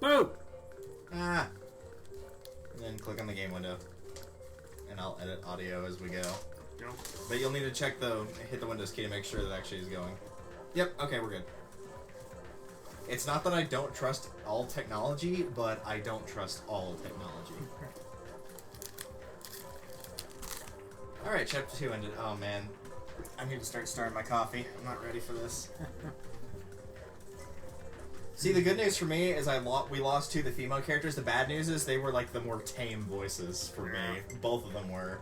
Boo! Ah. And then click on the game window. And I'll edit audio as we go. Go. But you'll need to check hit the Windows key to make sure that actually is going. Yep, okay, we're good. It's not that I don't trust all technology, but I don't trust all technology. Alright, chapter 2 ended. Oh man. I need to start stirring my coffee. I'm not ready for this. See, the good news for me is we lost 2 of the female characters. The bad news is they were like the more tame voices for me. Both of them were.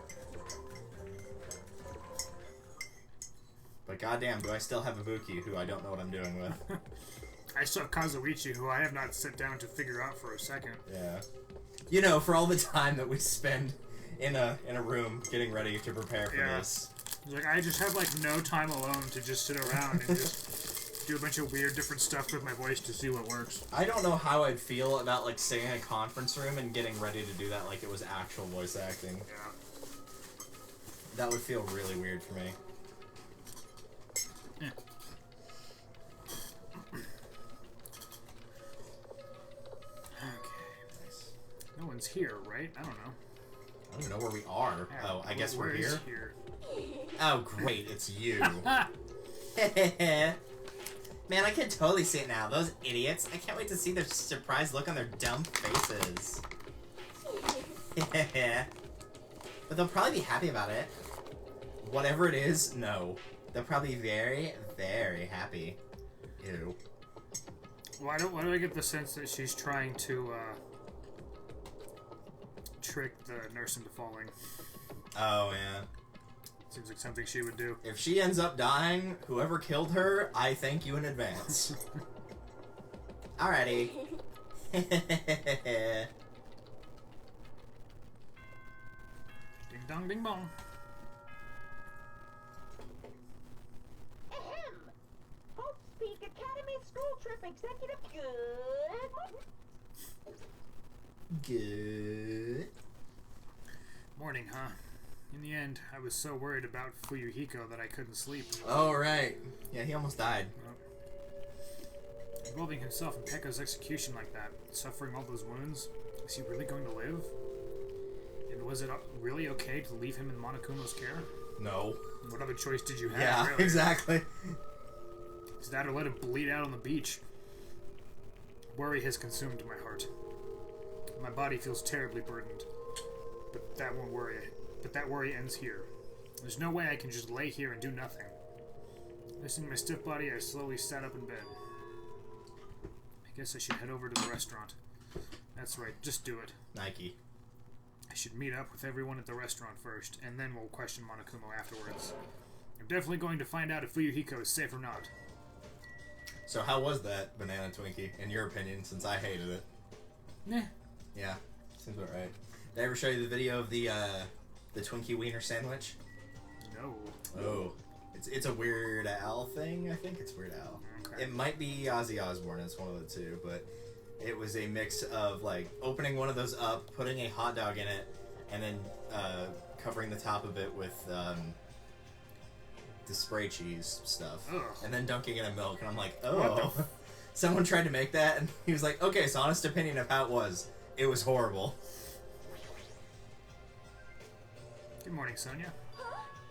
But goddamn, do I still have Ibuki, who I don't know what I'm doing with. I still have Kazuichi, who I have not sat down to figure out for a second. Yeah. You know, for all the time that we spend in a room getting ready to prepare for this. Like, I just have, like, no time alone to just sit around and just do a bunch of weird different stuff with my voice to see what works. I don't know how I'd feel about, like, sitting in a conference room and getting ready to do that like it was actual voice acting. Yeah. That would feel really weird for me. Yeah. No one's here, right? I don't know. I don't even know where we are. Yeah, Oh, I guess we're here? here? Oh, great, it's you. Man, I can totally see it now. Those idiots. I can't wait to see their surprised look on their dumb faces. But they'll probably be happy about it. Whatever it is, no. They'll probably be very, very happy. Ew. Why do I get the sense that she's trying to, trick the nurse into falling? Oh, yeah. Seems like something she would do. If she ends up dying, whoever killed her, I thank you in advance. Alrighty. Ding dong ding bong. Ahem! Hope Speak Academy School Trip Executive, good. Good. Morning, huh? In the end, I was so worried about Fuyuhiko that I couldn't sleep. Oh, right. Yeah, he almost died. Involving himself in Pekka's execution like that, suffering all those wounds, is he really going to live? And was it really okay to leave him in Monokumo's care? No. What other choice did you have? Yeah, really? exactly. Is that or let him bleed out on the beach? Worry has consumed my heart. My body feels terribly burdened. But that worry ends here. There's no way I can just lay here and do nothing. Loosening my stiff body, I slowly sat up in bed. I guess I should head over to the restaurant. That's right, just do it. Nike. I should meet up with everyone at the restaurant first, and then we'll question Monokumo afterwards. I'm definitely going to find out if Fuyuhiko is safe or not. So how was that banana Twinkie, in your opinion, since I hated it? Nah. Yeah, seems about right. Did I ever show you the video of the Twinkie Wiener sandwich? No. Oh. It's a Weird Al thing, I think. It's Weird Al. Okay. It might be Ozzy Osbourne, it's one of the two, but it was a mix of, like, opening one of those up, putting a hot dog in it, and then covering the top of it with the spray cheese stuff. Ugh. And then dunking it in milk, and I'm like, oh. Someone tried to make that, and he was like, okay, so honest opinion of how it was. It was horrible. Good morning, Sonia.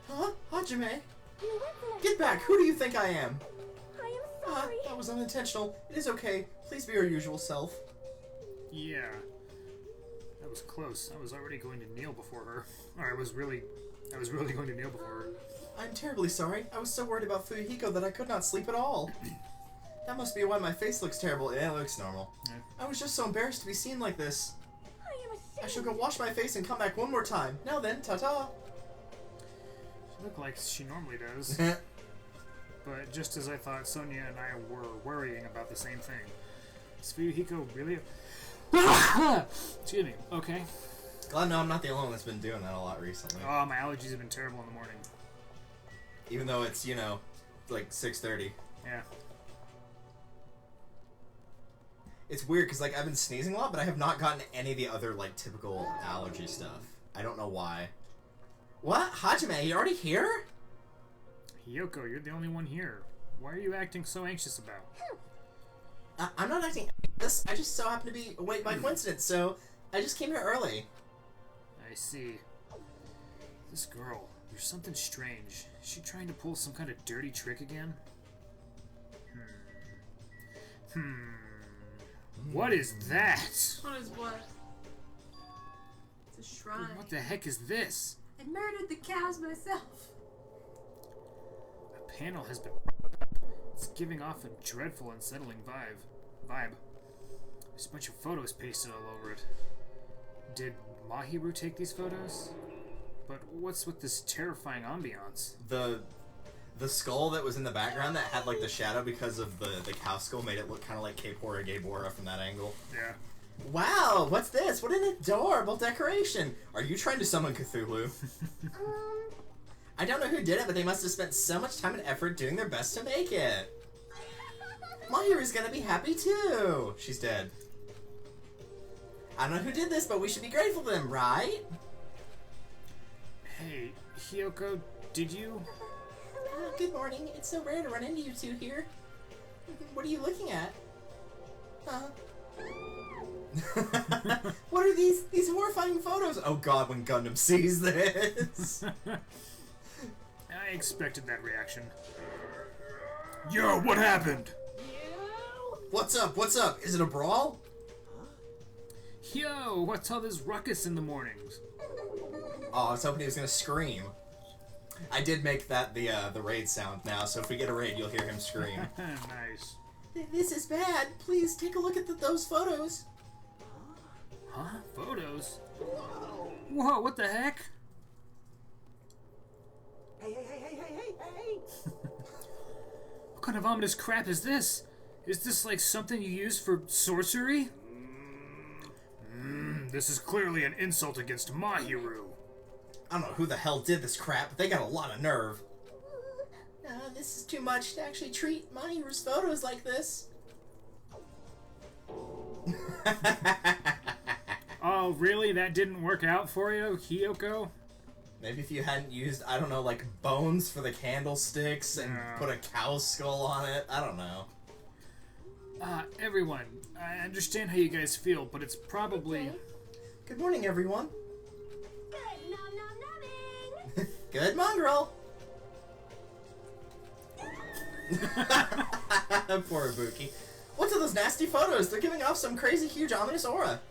Huh? Hajime? You went Get back! Who do you think I am? I am sorry. That was unintentional. It is okay. Please be your usual self. Yeah. That was close. I was already going to kneel before her. Or I was really going to kneel before her. I'm terribly sorry. I was so worried about Fuyuhiko that I could not sleep at all. That must be why my face looks terrible. Yeah, it looks normal. Yeah. I was just so embarrassed to be seen like this. I am ashamed. I shall go wash my face and come back one more time. Now then, ta-ta. She looked like she normally does. But just as I thought, Sonia and I were worrying about the same thing. Is Fuyuhiko really... Excuse me. Okay. Glad no, I'm not the only one that's been doing that a lot recently. Oh, my allergies have been terrible in the morning. Even though it's, you know, like 6:30. Yeah. It's weird because, like, I've been sneezing a lot, but I have not gotten any of the other, like, typical allergy stuff. I don't know why. What? Hajime, you already here? Hiyoko, you're the only one here. Why are you acting so anxious about? I'm not acting this. I just so happen to be awake by coincidence, so I just came here early. I see. This girl, there's something strange. Is she trying to pull some kind of dirty trick again? What is that? What is what? It's a shrine. What the heck is this? I murdered the cows myself. A panel has been... It's giving off a dreadful, unsettling vibe. There's a bunch of photos pasted all over it. Did Mahiru take these photos? But what's with this terrifying ambiance? The skull that was in the background that had like the shadow because of the cow skull made it look kind of like Kaepora Gaebora from that angle. Yeah. Wow, what's this? What an adorable decoration! Are you trying to summon Cthulhu? I don't know who did it, but they must have spent so much time and effort doing their best to make it. Mahiru's gonna be happy too. She's dead. I don't know who did this, but we should be grateful to them, right? Hey, Hiyoko, did you... Good morning. It's so rare to run into you two here. What are you looking at? What are these horrifying photos? Oh god, when Gundham sees this. I expected that reaction. Yo, what happened? What's up? What's up? Is it a brawl? Yo, what's all this ruckus in the mornings? Oh, I was hoping he was gonna scream. I did make that the raid sound now, so if we get a raid, you'll hear him scream. Nice. This is bad. Please take a look at those photos. Huh? Photos? Whoa, what the heck? Hey. What kind of ominous crap is this? Is this like something you use for sorcery? This is clearly an insult against Mahiru. I don't know who the hell did this crap, but they got a lot of nerve. This is too much to actually treat Mahiru's photos like this. Oh, really? That didn't work out for you, Hiyoko? Maybe if you hadn't used, I don't know, like bones for the candlesticks and put a cow skull on it. I don't know. Everyone, I understand how you guys feel, but it's probably... Good morning, everyone. Good nom-nom-nomming. Good mongrel. Poor Ibuki. What's with those nasty photos? They're giving off some crazy, huge, ominous aura.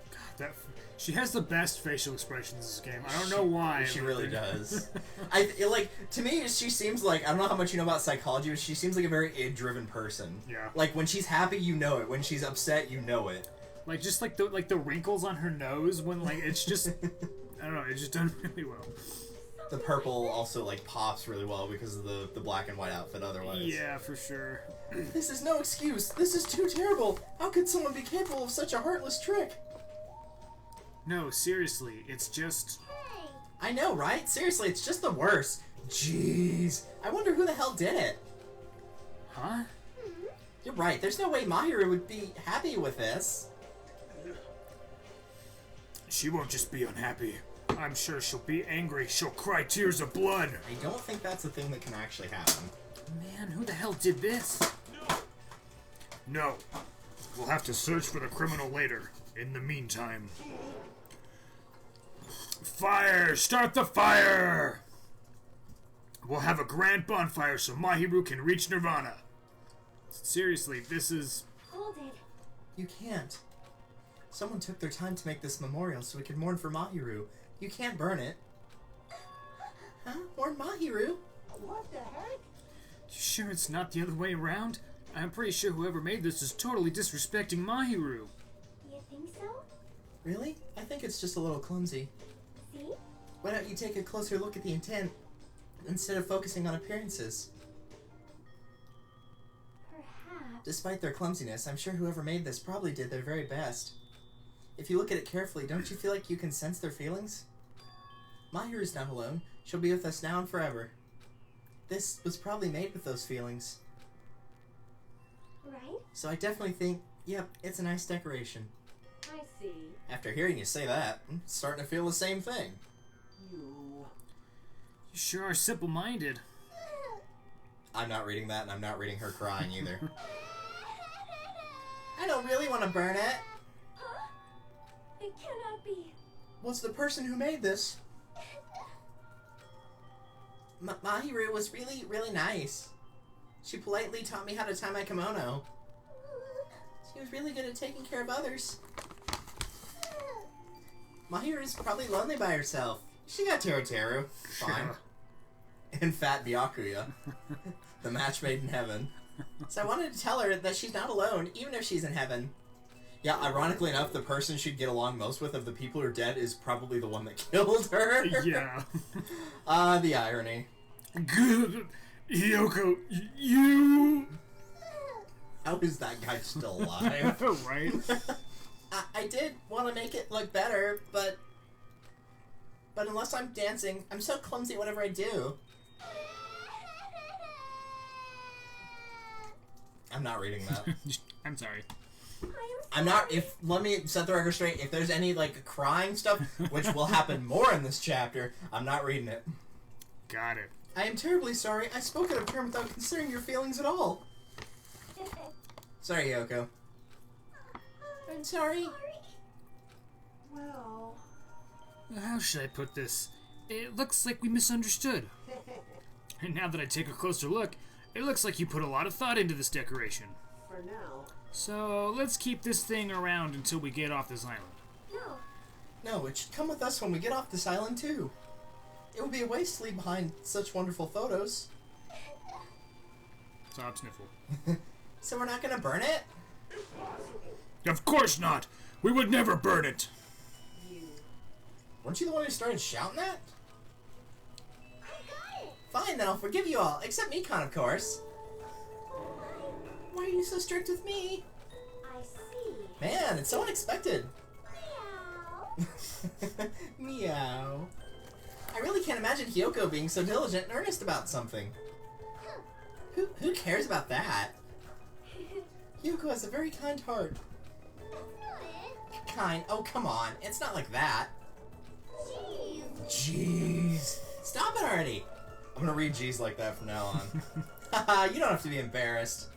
She has the best facial expressions in this game. I don't know why. She really does. To me, she seems like, I don't know how much you know about psychology, but she seems like a very id-driven person. Yeah. Like, when she's happy, you know it. When she's upset, you know it. Like, just like the wrinkles on her nose when, like, it's just... I don't know, it's just done really well. The purple also, like, pops really well because of the black and white outfit otherwise. Yeah, for sure. This is no excuse. This is too terrible. How could someone be capable of such a heartless trick? No, seriously, it's just... I know, right? Seriously, it's just the worst. Jeez. I wonder who the hell did it. Huh? You're right. There's no way Mahiru would be happy with this. She won't just be unhappy. I'm sure she'll be angry. She'll cry tears of blood. I don't think that's a thing that can actually happen. Man, who the hell did this? No. We'll have to search for the criminal later. In the meantime... Fire! Start the fire! We'll have a grand bonfire so Mahiru can reach Nirvana. Seriously, this is... Hold it. You can't. Someone took their time to make this memorial so we could mourn for Mahiru. You can't burn it. Huh? Mourn Mahiru? What the heck? You sure it's not the other way around? I'm pretty sure whoever made this is totally disrespecting Mahiru. You think so? Really? I think it's just a little clumsy. See? Why don't you take a closer look at the intent instead of focusing on appearances? Perhaps. Despite their clumsiness, I'm sure whoever made this probably did their very best. If you look at it carefully, don't you feel like you can sense their feelings? Mahiru's not alone. She'll be with us now and forever. This was probably made with those feelings. Right? So I definitely think, yep, it's a nice decoration. I see. After hearing you say that, I'm starting to feel the same thing. You. You sure are simple-minded. I'm not reading that, and I'm not reading her crying either. I don't really want to burn it. Huh? It cannot be. Was the person who made this? Mahiru was really, really nice. She politely taught me how to tie my kimono. She was really good at taking care of others. Mahiru's probably lonely by herself. She got Teru. Fine. And Fat Byakuya. The match made in heaven. So I wanted to tell her that she's not alone, even if she's in heaven. Yeah, ironically enough, the person she'd get along most with of the people who are dead is probably the one that killed her. Yeah. The irony. Good. Hiyoko, you... How is that guy still alive? Right? I did want to make it look better, but unless I'm dancing, I'm so clumsy whatever I do. I'm not reading that. I'm sorry. I'm not, let me set the record straight, if there's any, like, crying stuff, which will happen more in this chapter, I'm not reading it. Got it. I am terribly sorry, I spoke out of turn without considering your feelings at all. Sorry, Yoko. I'm sorry. Well. How should I put this? It looks like we misunderstood. And now that I take a closer look, it looks like you put a lot of thought into this decoration. For now. So let's keep this thing around until we get off this island. No, it should come with us when we get off this island, too. It would be a waste to leave behind such wonderful photos. Sob sniffle. So we're not gonna burn it? Of course not! We would never burn it! Weren't you the one who started shouting that? Fine, then I'll forgive you all, except Mikon, of course. Why are you so strict with me? I see. Man, it's so unexpected. Meow. Meow. I really can't imagine Hiyoko being so diligent and earnest about something. Who cares about that? Hiyoko has a very kind heart. Kind? Oh, come on. It's not like that. Jeez. Stop it already. I'm gonna read G's like that from now on. Haha, you don't have to be embarrassed.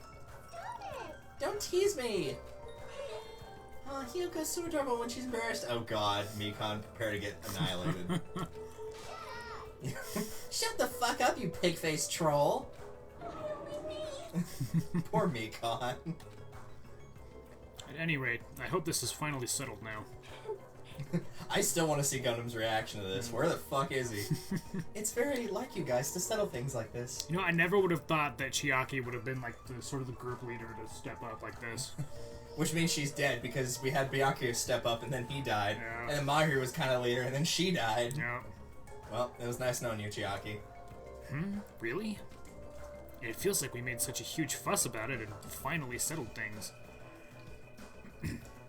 Don't tease me. Oh, Hiyoko's so adorable when she's embarrassed. Oh god, Mikon, prepare to get annihilated. Shut the fuck up, you pig-faced troll. Poor Mikon. At any rate, I hope this is finally settled now. I still want to see Gundam's reaction to this. Where the fuck is he? It's very like you guys to settle things like this. You know, I never would have thought that Chiaki would have been like the sort of the group leader to step up like this. Which means she's dead because we had Byakuya step up and then he died. Yeah. And then Mahiru was kind of leader and then she died. Yeah. Well, it was nice knowing you, Chiaki. Really? It feels like we made such a huge fuss about it and finally settled things.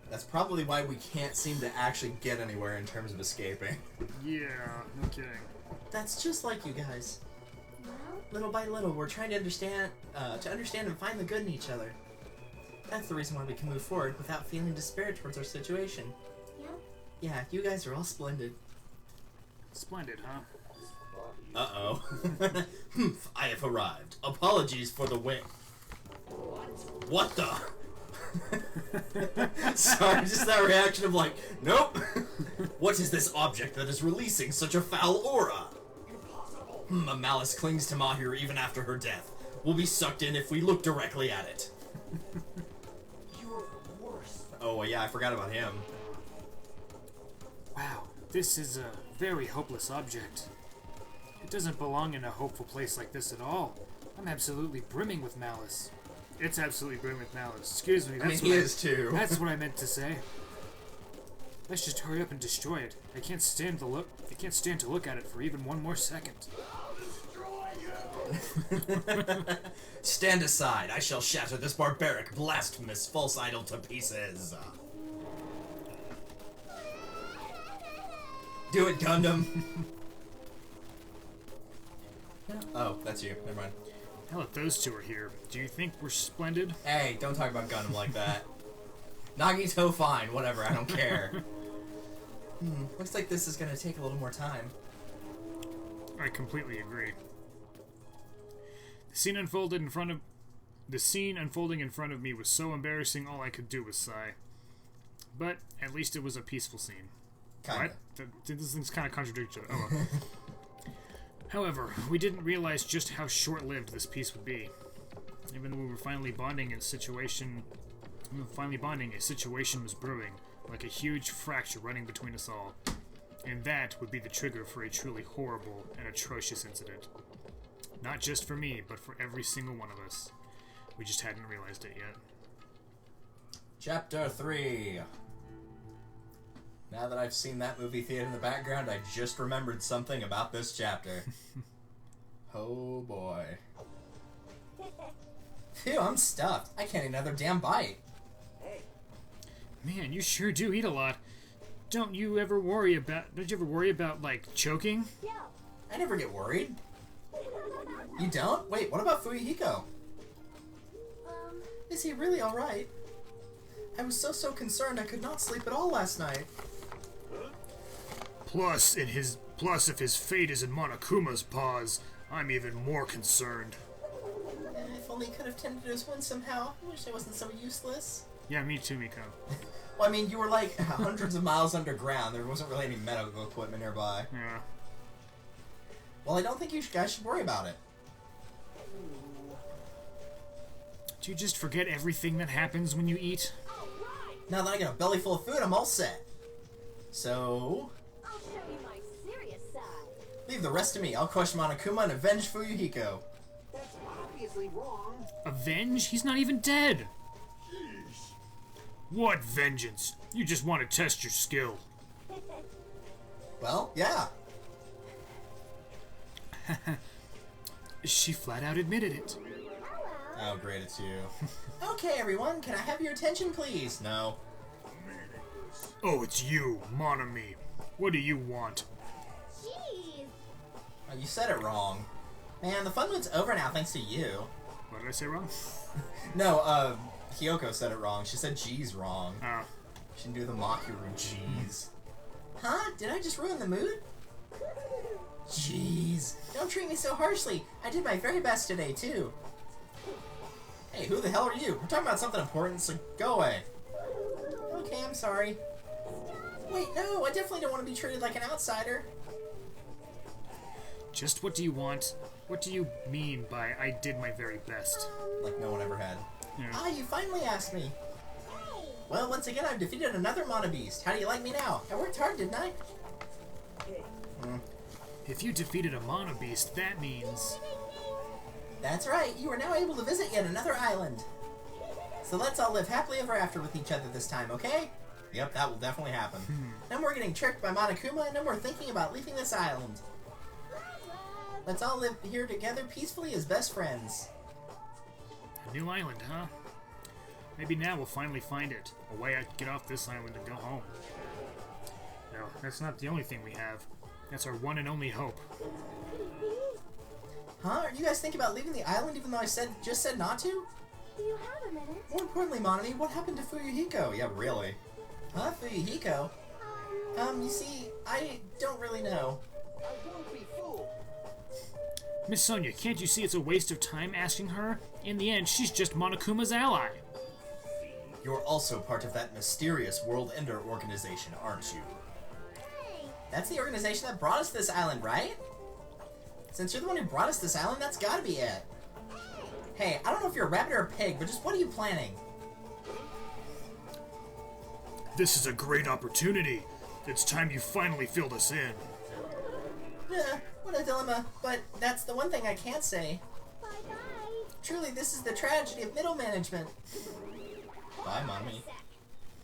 That's probably why we can't seem to actually get anywhere in terms of escaping. Yeah, no kidding. That's just like you guys. Well, Little by little, we're trying to understand and find the good in each other. That's the reason why we can move forward without feeling despair towards our situation. yeah. Yeah, you guys are all splendid. Splendid, huh? Uh-oh. Humph, I have arrived. Apologies for the wait. What the? Sorry, just that reaction of like, nope. What is this object that is releasing such a foul aura? A malice clings to Mahiru even after her death. We'll be sucked in if we look directly at it. You're the worst. Oh, yeah, I forgot about him. Wow, this is a very hopeless object. It doesn't belong in a hopeful place like this at all. I'm absolutely brimming with malice. It's absolutely brimming with malice. Excuse me. I mean, he is too. That's what I meant to say. Let's just hurry up and destroy it. I can't stand to look at it for even one more second. Stand aside. I shall shatter this barbaric, blasphemous, false idol to pieces. Do it, Gundam. Oh, that's you. Never mind. Hell, if those two are here, do you think we're splendid? Hey, don't talk about Gundam like that. Nagito, fine. Whatever. I don't care. Looks like this is gonna take a little more time. I completely agree. The scene unfolded in front of The scene unfolding in front of me was so embarrassing, all I could do was sigh. But at least it was a peaceful scene. Kinda. What? These things kind of contradict each other. Oh, well. However, we didn't realize just how short-lived this peace would be. Even though we were finally bonding, a situation was brewing, like a huge fracture running between us all. And that would be the trigger for a truly horrible and atrocious incident. Not just for me, but for every single one of us. We just hadn't realized it yet. Chapter 3. Now that I've seen that movie theater in the background, I just remembered something about this chapter. Oh boy. Phew, I'm stuffed. I can't eat another damn bite. Man, you sure do eat a lot. Don't you ever worry about, like, choking? Yeah. I never get worried. You don't? Wait, what about Fuyuhiko? Is he really alright? I was so concerned I could not sleep at all last night. Plus, if his fate is in Monokuma's paws, I'm even more concerned. If only he could have tended to his wound somehow. I wish I wasn't so useless. Yeah, me too, Miko. Well, I mean, you were like hundreds of miles underground. There wasn't really any medical equipment nearby. Yeah. Well, I don't think you guys should worry about it. Do you just forget everything that happens when you eat? Now that I got a belly full of food, I'm all set. So, I'll show you my serious side. leave the rest to me. I'll crush Monokuma and avenge Fuyuhiko. That's obviously wrong. Avenge? He's not even dead! What vengeance? You just want to test your skill. Well, yeah. She flat out admitted it. Oh, great, it's you. Okay, everyone, can I have your attention, please? No. Oh, it's you, Monami. What do you want? Jeez. Oh, you said it wrong. Man, the fun mood's over now thanks to you. What did I say wrong? No, Kyoko said it wrong. She said G's wrong. Oh. She didn't do the Makuru G's. Huh? Did I just ruin the mood? Jeez. Don't treat me so harshly. I did my very best today, too. Hey, who the hell are you? We're talking about something important, so go away. Okay, I'm sorry. Wait, no, I definitely don't want to be treated like an outsider. Just what do you want? What do you mean by I did my very best? Like no one ever had. Yeah. Ah, you finally asked me. Well, once again, I've defeated another Mono Beast. How do you like me now? I worked hard, didn't I? If you defeated a Mono Beast, that means... That's right. You are now able to visit yet another island. So let's all live happily ever after with each other this time, okay? Yep, that will definitely happen. No more getting tricked by Monokuma, no more thinking about leaving this island. Let's all live here together peacefully as best friends. A new island, huh? Maybe now we'll finally find it. A way I can get off this island and go home. No, that's not the only thing we have. That's our one and only hope. Huh? Are you guys thinking about leaving the island even though I just said not to? Do you have a minute? More importantly, Monami, what happened to Fuyuhiko? Yeah, really. Huh? Fuyuhiko? You see, I don't really know. I won't be fooled. Miss Sonia, can't you see it's a waste of time asking her? In the end, she's just Monokuma's ally. You're also part of that mysterious World Ender organization, aren't you? That's the organization that brought us to this island, right? Since you're the one who brought us to this island, that's gotta be it. Hey, I don't know if you're a rabbit or a pig, but just what are you planning? This is a great opportunity. It's time you finally filled us in. What a dilemma, but that's the one thing I can't say. Bye-bye. Truly, this is the tragedy of middle management. Bye, Mommy.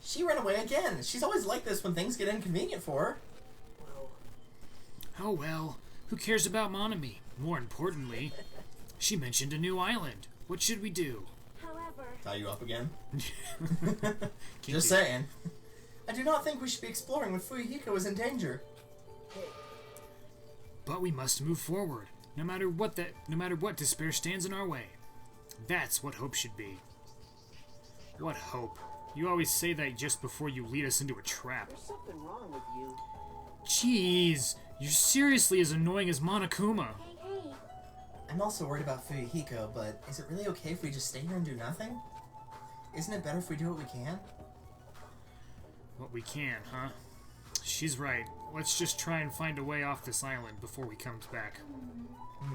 She ran away again. She's always like this when things get inconvenient for her. Oh well, who cares about Monami? More importantly, she mentioned a new island. What should we do? However, Tie you up again? Can't Just do- saying. I do not think we should be exploring when Fuyuhiko is in danger. But we must move forward, no matter what despair stands in our way. That's what hope should be. What hope? You always say that just before you lead us into a trap. There's something wrong with you. Jeez, you're seriously as annoying as Monokuma. hey. I'm also worried about Fuyuhiko, but is it really okay if we just stay here and do nothing? Isn't it better if we do what we can? What we can, huh? She's right. Let's just try and find a way off this island before we come back. You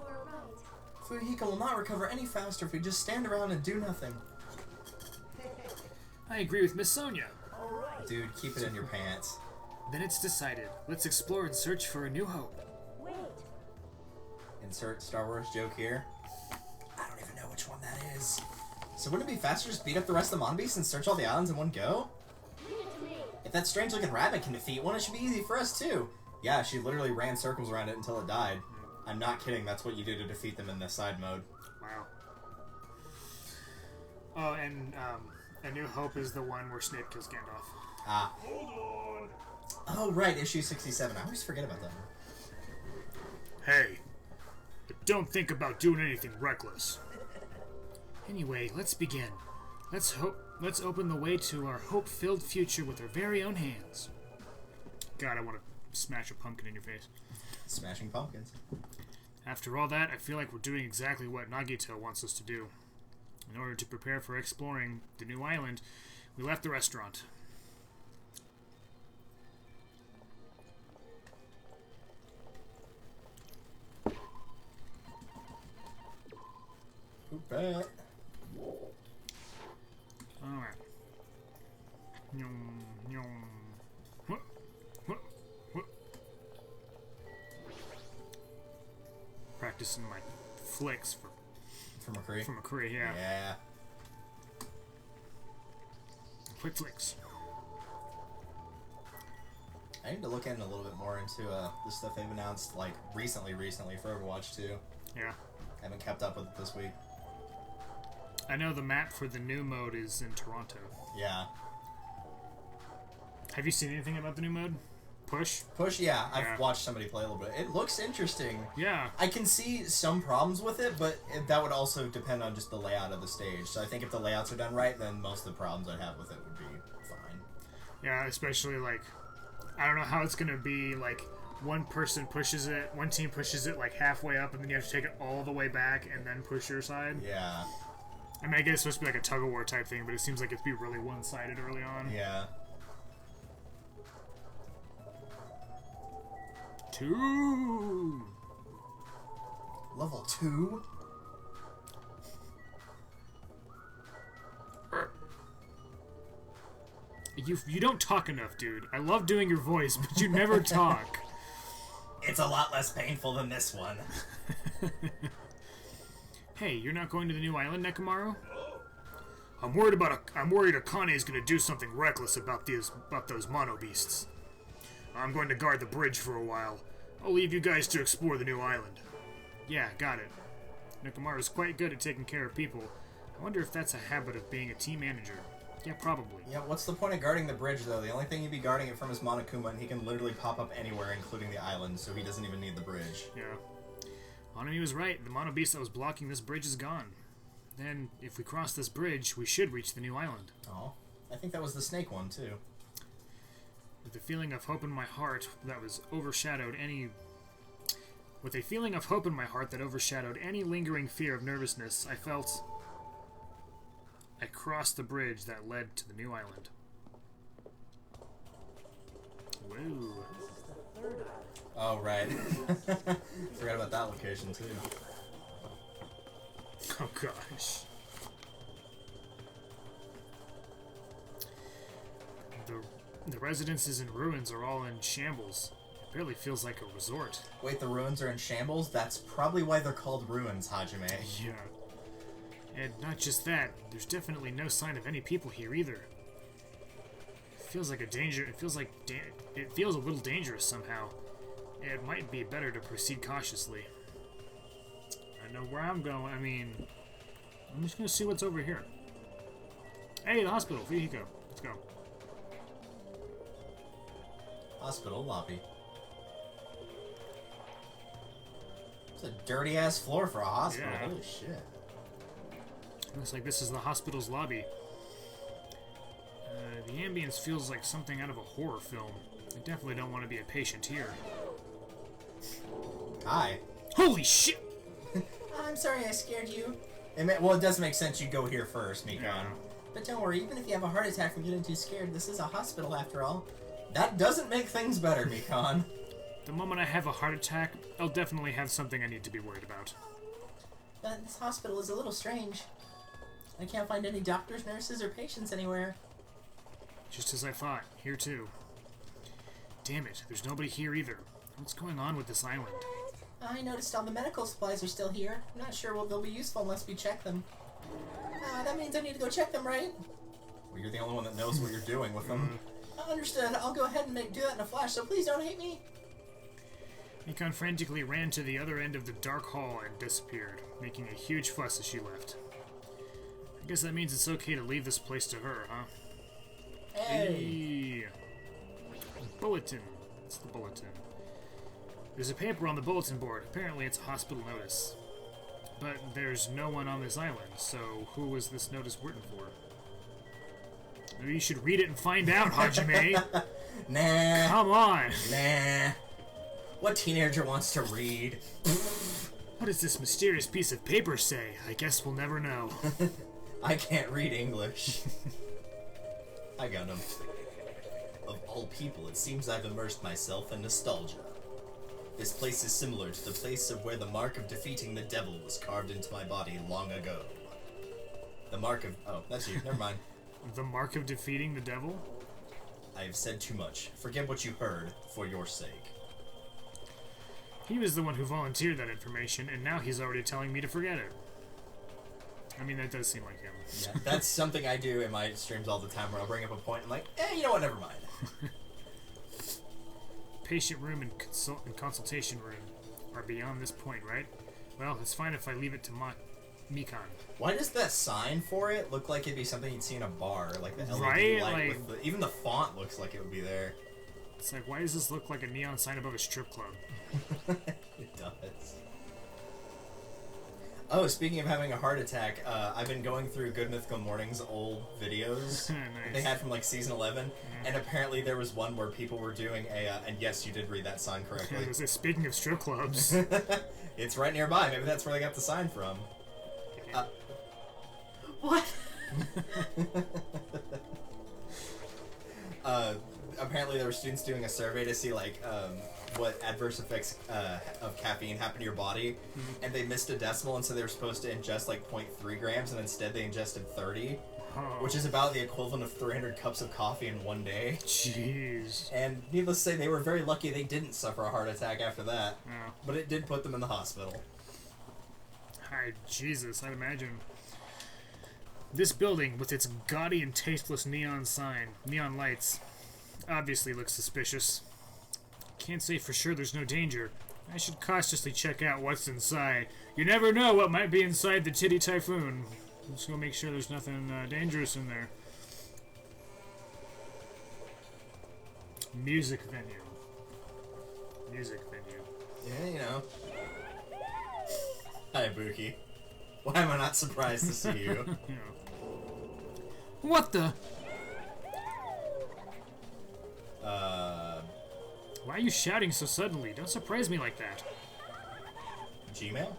are right. Fuyuhiko will not recover any faster if we just stand around and do nothing. I agree with Miss Sonia. Alright. Dude, keep it in your pants. Then it's decided. Let's explore and search for a new hope. Wait. Insert Star Wars joke here. I don't even know which one that is. So wouldn't it be faster to just beat up the rest of the Mono Beasts and search all the islands in one go? Leave it to me. If that strange-looking rabbit can defeat one, it should be easy for us too. Yeah, she literally ran circles around it until it died. I'm not kidding, that's what you do to defeat them in the side mode. Wow. Oh, and A New Hope is the one where Snape kills Gandalf. Ah. Hold on. Oh, right, issue 67. I always forget about that one. Hey, but don't think about doing anything reckless. Anyway, let's begin. Let's open the way to our hope-filled future with our very own hands. God, I want to smash a pumpkin in your face. Smashing pumpkins. After all that, I feel like we're doing exactly what Nagito wants us to do. In order to prepare for exploring the new island, we left the restaurant. Who bet? Alright. Nyom, nyom. Huh, huh, huh. Practicing my flicks For McCree? for McCree, yeah. Yeah. Quick flicks. I need to look in a little bit more into the stuff they've announced, like, recently for Overwatch 2. Yeah. I haven't kept up with it this week. I know the map for the new mode is in Toronto. Yeah. Have you seen anything about the new mode? Push? Push, yeah. Yeah. I've watched somebody play a little bit. It looks interesting. Yeah. I can see some problems with it, but that would also depend on just the layout of the stage. So I think if the layouts are done right, then most of the problems I'd have with it would be fine. Yeah, especially like, I don't know how it's gonna be like one team pushes it like halfway up and then you have to take it all the way back and then push your side. Yeah. I mean, I guess it's supposed to be like a tug-of-war type thing, but it seems like it's be really one-sided early on. Yeah. 2. Level 2? You don't talk enough, dude. I love doing your voice, but you never talk. It's a lot less painful than this one. Hey, you're not going to the new island, Nekomaru? I'm worried Akane's gonna do something reckless about those mono beasts. I'm going to guard the bridge for a while. I'll leave you guys to explore the new island. Yeah, got it. Nekomaru's quite good at taking care of people. I wonder if that's a habit of being a team manager. Yeah, probably. Yeah, what's the point of guarding the bridge, though? The only thing you'd be guarding it from is Monokuma, and he can literally pop up anywhere, including the island, so he doesn't even need the bridge. Yeah. Hanami was right. The mono beast that was blocking this bridge is gone. Then, if we cross this bridge, we should reach the new island. Oh, I think that was the snake one, too. With a feeling of hope in my heart that overshadowed any lingering fear of nervousness, I crossed the bridge that led to the new island. Whoa. Oh, right. Forgot about that location, too. Oh, gosh. The residences and ruins are all in shambles. It barely feels like a resort. Wait, the ruins are in shambles? That's probably why they're called ruins, Hajime. Yeah. And not just that, there's definitely no sign of any people here either. It feels like it feels a little dangerous somehow. It might be better to proceed cautiously. I know where I'm going. I mean, I'm just gonna see what's over here. Hey, the hospital. Fuyuhiko. Let's go. Hospital lobby. It's a dirty-ass floor for a hospital. Yeah. Holy shit. Looks like this is the hospital's lobby. The ambience feels like something out of a horror film. I definitely don't want to be a patient here. Hi. Holy shit! I'm sorry I scared you. Well, it does make sense you go here first, Mikon. Yeah. But don't worry, even if you have a heart attack from getting too scared, this is a hospital after all. That doesn't make things better, Mikon. The moment I have a heart attack, I'll definitely have something I need to be worried about. But this hospital is a little strange. I can't find any doctors, nurses, or patients anywhere. Just as I thought. Here too. Damn it, there's nobody here either. What's going on with this island? I noticed all the medical supplies are still here. I'm not sure they'll be useful unless we check them. That means I need to go check them, right? Well, you're the only one that knows what you're doing with them. Understood. I'll go ahead and do that in a flash, so please don't hate me. Mikon frantically ran to the other end of the dark hall and disappeared, making a huge fuss as she left. I guess that means it's okay to leave this place to her, huh? Hey! Hey. Bulletin. It's the bulletin. There's a paper on the bulletin board. Apparently it's a hospital notice. But there's no one on this island, so who was this notice written for? Maybe you should read it and find out, Hajime. Nah. Come on. Nah. What teenager wants to read? What does this mysterious piece of paper say? I guess we'll never know. I can't read English. I got him. Of all people, it seems I've immersed myself in nostalgia. This place is similar to the place of where the mark of defeating the devil was carved into my body long ago. The mark of... Oh, that's you. Never mind. The mark of defeating the devil? I have said too much. Forget what you heard, for your sake. He was the one who volunteered that information, and now he's already telling me to forget it. I mean, that does seem like him. Yeah, that's something I do in my streams all the time, where I'll bring up a point and I'm like, you know what, never mind. Patient room and consultation room are beyond this point, right? Well, it's fine if I leave it to Mikon. Why does that sign for it look like it'd be something you'd see in a bar? Like the LED Right? light Like- with even the font looks like it would be there. It's like, why does this look like a neon sign above a strip club? It does. Oh, speaking of having a heart attack, I've been going through Good Mythical Morning's old videos that they Nice. had from like season 11, and apparently there was one where people were doing a, and yes, you did read that sign correctly. Speaking of strip clubs. It's right nearby. Maybe that's where they got the sign from. What? Apparently there were students doing a survey to see like what adverse effects of caffeine happen to your body, and they missed a decimal, and so they were supposed to ingest like 0.3 grams, and instead they ingested 30, Oh, which is about the equivalent of 300 cups of coffee in one day. jeez. And needless to say, they were very lucky they didn't suffer a heart attack after that, Oh, but it did put them in the hospital. hi, Jesus, I'd imagine. This building, with its gaudy and tasteless neon lights, obviously looks suspicious. Can't say for sure there's no danger. I should cautiously check out what's inside. You never know what might be inside the Titty Typhoon. Let's go make sure there's nothing dangerous in there. Music venue. Music venue. Yeah, you know. Hi, Buki. Why am I not surprised to see you? You know. What the? Why are you shouting so suddenly? Don't surprise me like that. Gmail?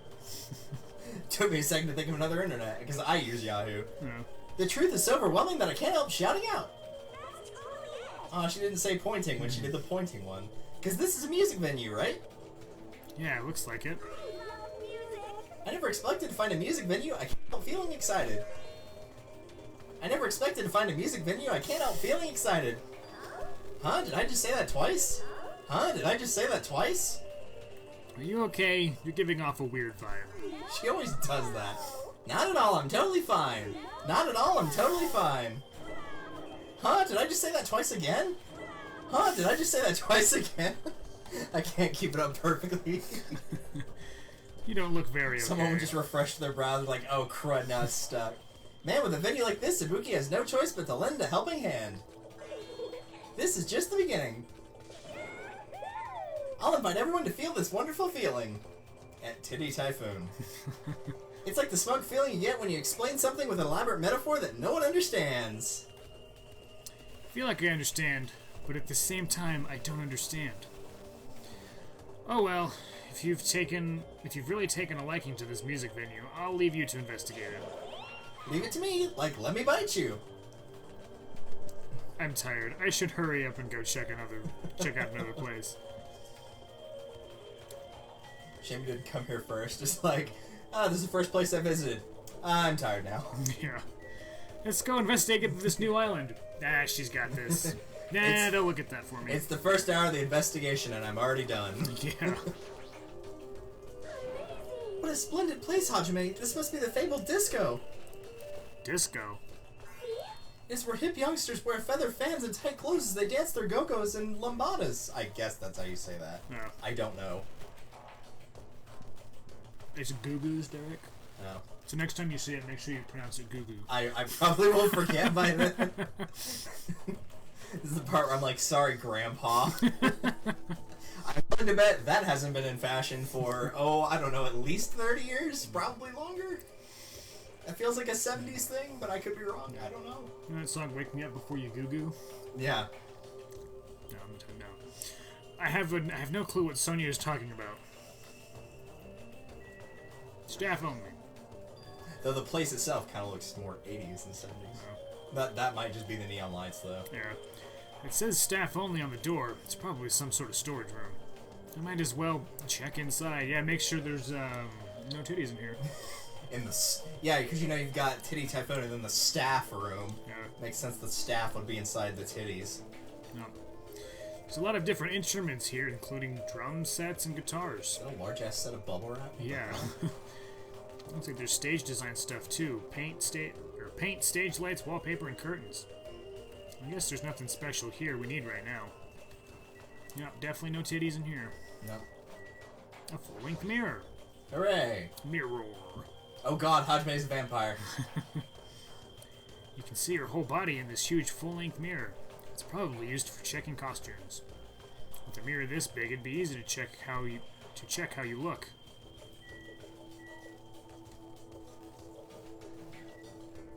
Took me a second to think of another internet, because I use Yahoo. You know. The truth is so overwhelming that I can't help shouting out. Oh, she didn't say pointing when she did the pointing one. Because this is a music venue, right? Yeah, it looks like it. I never expected to find a music venue. I can't help feeling excited. I never expected to find a music venue. I can't help feeling excited. Huh? Did I just say that twice? Huh? Did I just say that twice? Are you okay? You're giving off a weird vibe. She always does that. Not at all. I'm totally fine. Not at all. I'm totally fine. Huh? Did I just say that twice again? Huh? Did I just say that twice again? I can't keep it up perfectly. You don't look very okay. Someone would just refresh their browser like, oh crud, now it's stuck. Man, with a venue like this, Ibuki has no choice but to lend a helping hand. This is just the beginning. I'll invite everyone to feel this wonderful feeling. At Titty Typhoon. It's like the smug feeling you get when you explain something with an elaborate metaphor that no one understands. I feel like I understand, but at the same time, I don't understand. Oh well, if If you've really taken a liking to this music venue, I'll leave you to investigate it. Leave it to me. Like, let me bite you. I'm tired. I should hurry up and go check out another place. Shame you didn't come here first. Just like, this is the first place I visited. I'm tired now. Yeah. Let's go investigate this new island. Nah, she's got this. Nah, they'll look at that for me. It's the first hour of the investigation, and I'm already done. Yeah. What a splendid place, Hajime. This must be the fabled disco. Disco? It's where hip youngsters wear feather fans and tight clothes as they dance their go-go's and lambadas. I guess that's how you say that. No. I don't know. It's goo-goos, Derek. No. So next time you see it, make sure you pronounce it goo-goo. I probably will forget by then. This is the part where I'm like, sorry, Grandpa. I'm willing to bet that hasn't been in fashion for, I don't know, at least 30 years? Probably longer? That feels like a 70s thing, but I could be wrong. I don't know. You know that song, Wake Me Up Before You Goo-Goo? Yeah. No. I have no clue what Sonia is talking about. Staff only. Though the place itself kind of looks more 80s than 70s. No. That might just be the neon lights, though. Yeah. It says staff only on the door. It's probably some sort of storage room. I might as well check inside. Yeah, make sure there's no titties in here. Yeah, because you know you've got Titty Typhoon and then the staff room. Yeah. Makes sense the staff would be inside the titties. No. There's a lot of different instruments here, including drum sets and guitars. A large ass set of bubble wrap. Yeah. Looks like there's stage design stuff too. Paint, stage lights, wallpaper, and curtains. I guess there's nothing special here we need right now. Yep, definitely no titties in here. Nope. A full-length mirror. Hooray! Mirror. Oh god, Hajime's a vampire. You can see your whole body in this huge full-length mirror. It's probably used for checking costumes. With a mirror this big, it'd be easy to check how you look.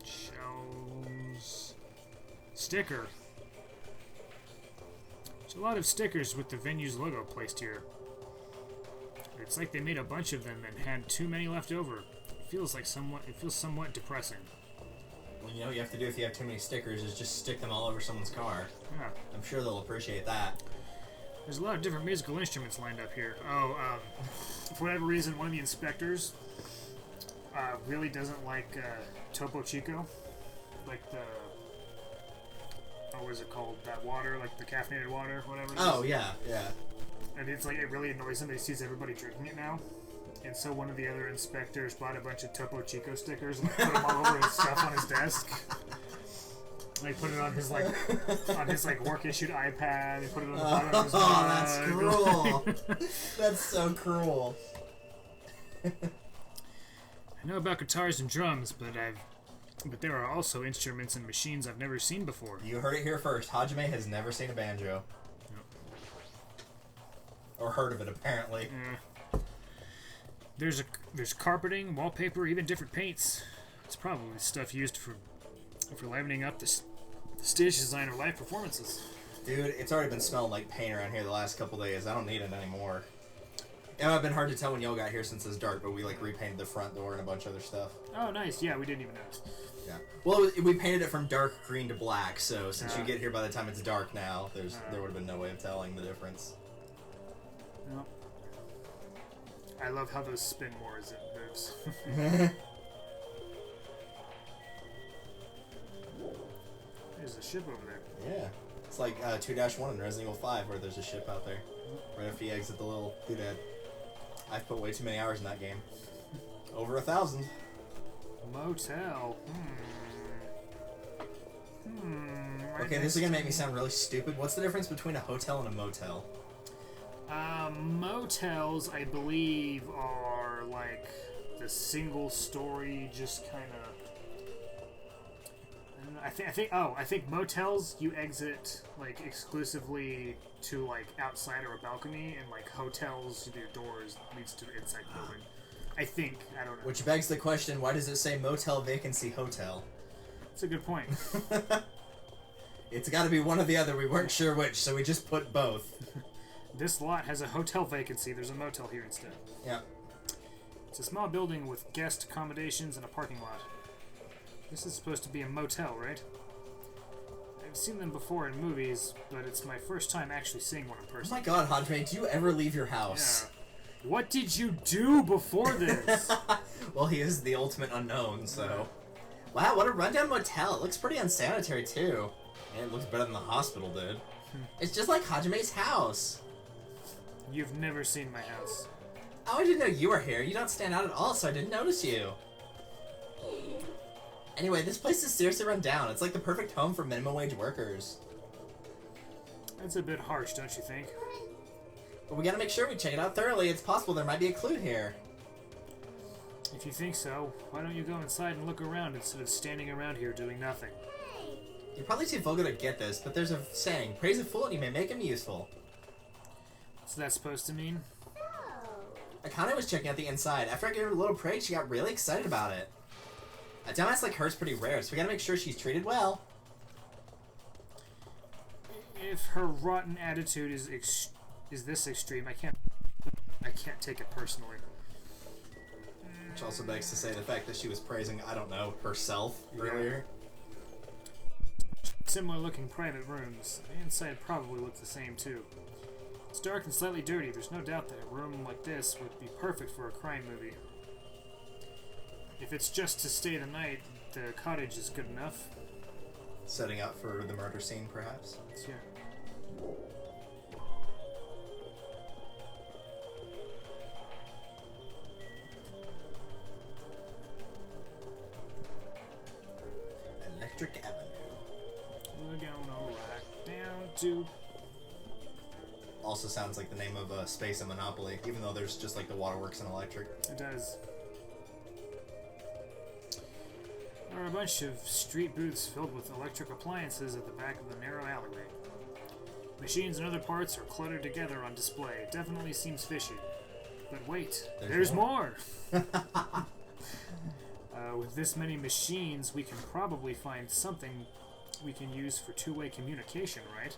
Shells. Sticker. There's a lot of stickers with the venue's logo placed here. It's like they made a bunch of them and had too many left over. It feels somewhat depressing. Well, you know what you have to do if you have too many stickers is just stick them all over someone's car. Yeah. I'm sure they'll appreciate that. There's a lot of different musical instruments lined up here. For whatever reason, one of the inspectors really doesn't like Topo Chico. Like what is it called? That water, like the caffeinated water, whatever it is. Oh, yeah, yeah. And it's like, it really annoys him that he sees everybody drinking it now. And so one of the other inspectors bought a bunch of Topo Chico stickers and put them all over his stuff on his desk. Like put it on his work issued iPad. They put it on the bottom of his mug. Oh, that's cruel. That's so cruel. I know about guitars and drums, but there are also instruments and machines I've never seen before. You heard it here first. Hajime has never seen a banjo. Nope. Or heard of it, apparently. There's carpeting, wallpaper, even different paints. It's probably stuff used for livening up the stage design or live performances. Dude, it's already been smelling like paint around here the last couple days. I don't need it anymore. It might have been hard to tell when y'all got here since it's dark, but we repainted the front door and a bunch of other stuff. Oh, nice. Yeah, we didn't even notice. Yeah. Well, we painted it from dark green to black, so since you get here by the time it's dark now, there would have been no way of telling the difference. No. I love how those spin more as it moves. There's a ship over there. Yeah. It's like 2-1 in Resident Evil 5 where there's a ship out there. Right after you exit the little doodad. I've put way too many hours in that game. Over 1,000. Motel. Okay, this is gonna make me sound really stupid. What's the difference between a hotel and a motel? Motels, I believe, are like the single story, just kind of. I think motels you exit like exclusively to like outside or a balcony, and like hotels your doors leads to the inside building. I think, I don't know. Which begs the question: why does it say motel vacancy hotel? That's a good point. It's got to be one or the other. We weren't sure which, so we just put both. This lot has a hotel vacancy. There's a motel here instead. Yeah. It's a small building with guest accommodations and a parking lot. This is supposed to be a motel, right? I've seen them before in movies, but it's my first time actually seeing one in Oh person. my god, Hajime, do you ever leave your house? Yeah. What did you do before this? Well, he is the ultimate unknown, so... Wow, what a rundown motel. It looks pretty unsanitary, too. And it looks better than the hospital did. It's just like Hajime's house. You've never seen my house. Oh, I didn't know you were here. You don't stand out at all, so I didn't notice you. Anyway, this place is seriously run down. It's like the perfect home for minimum wage workers. That's a bit harsh, don't you think? But we gotta make sure we check it out thoroughly. It's possible there might be a clue here. If you think so, why don't you go inside and look around instead of standing around here doing nothing? You're probably too vulgar to get this, but there's a saying, praise a fool and you may make him useful. What's that supposed to mean? Akane was checking out the inside. After I gave her a little praise, she got really excited about it. A dumbass like her is pretty rare, so we gotta make sure she's treated well. If her rotten attitude is this extreme, I can't take it personally. Which also begs to say the fact that she was praising, I don't know, herself earlier. Similar looking private rooms. The inside probably looks the same too. It's dark and slightly dirty. There's no doubt that a room like this would be perfect for a crime movie. If it's just to stay the night, the cottage is good enough. Setting up for the murder scene, perhaps. Yeah. Electric Avenue. We're gonna rock down to... Also sounds like the name of a space in Monopoly, even though there's just like the waterworks and electric. It does. There are a bunch of street booths filled with electric appliances at the back of the narrow alleyway. Machines and other parts are cluttered together on display. It definitely seems fishy. But wait, there's more! With this many machines, we can probably find something we can use for two-way communication, right?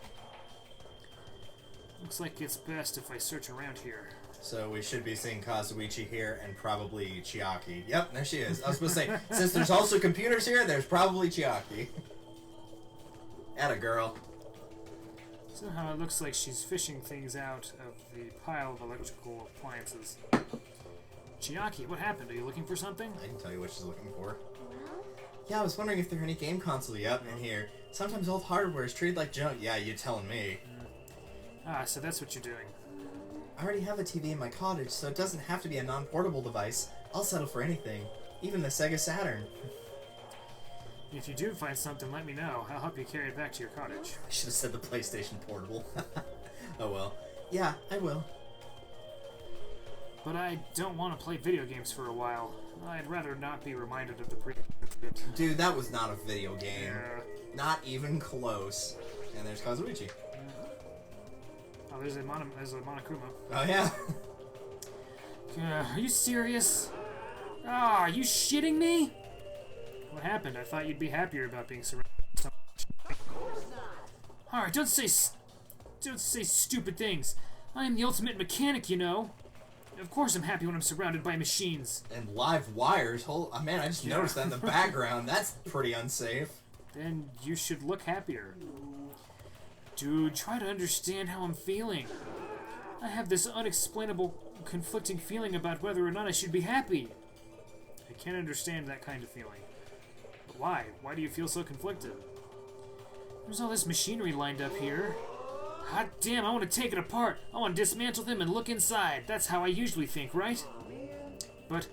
Looks like it's best if I search around here. So we should be seeing Kazuichi here and probably Chiaki. Yep, there she is. I was supposed to say, since there's also computers here, there's probably Chiaki. Atta girl. Somehow it looks like she's fishing things out of the pile of electrical appliances. Chiaki, what happened? Are you looking for something? I can tell you what she's looking for. Yeah, I was wondering if there are any game consoles. Yep, in here. Sometimes old hardware is treated like junk. Yeah, you telling me. Ah, so that's what you're doing. I already have a TV in my cottage, so it doesn't have to be a non-portable device. I'll settle for anything. Even the Sega Saturn. If you do find something, let me know. I'll help you carry it back to your cottage. I should have said the PlayStation Portable. Oh well. Yeah, I will. But I don't want to play video games for a while. I'd rather not be reminded of the Dude, that was not a video game. Yeah. Not even close. And there's Kazuichi. Oh, there's a Monokuma. Oh yeah. Are you serious? Ah, are you shitting me? What happened? I thought you'd be happier about being surrounded by so much. Alright, don't say stupid things. I am the ultimate mechanic, you know. Of course I'm happy when I'm surrounded by machines. And live wires. Oh man, I just noticed that in the background. That's pretty unsafe. Then you should look happier. Dude, try to understand how I'm feeling. I have this unexplainable, conflicting feeling about whether or not I should be happy. I can't understand that kind of feeling. But why? Why do you feel so conflicted? There's all this machinery lined up here. Hot damn, I want to take it apart. I want to dismantle them and look inside. That's how I usually think, right? But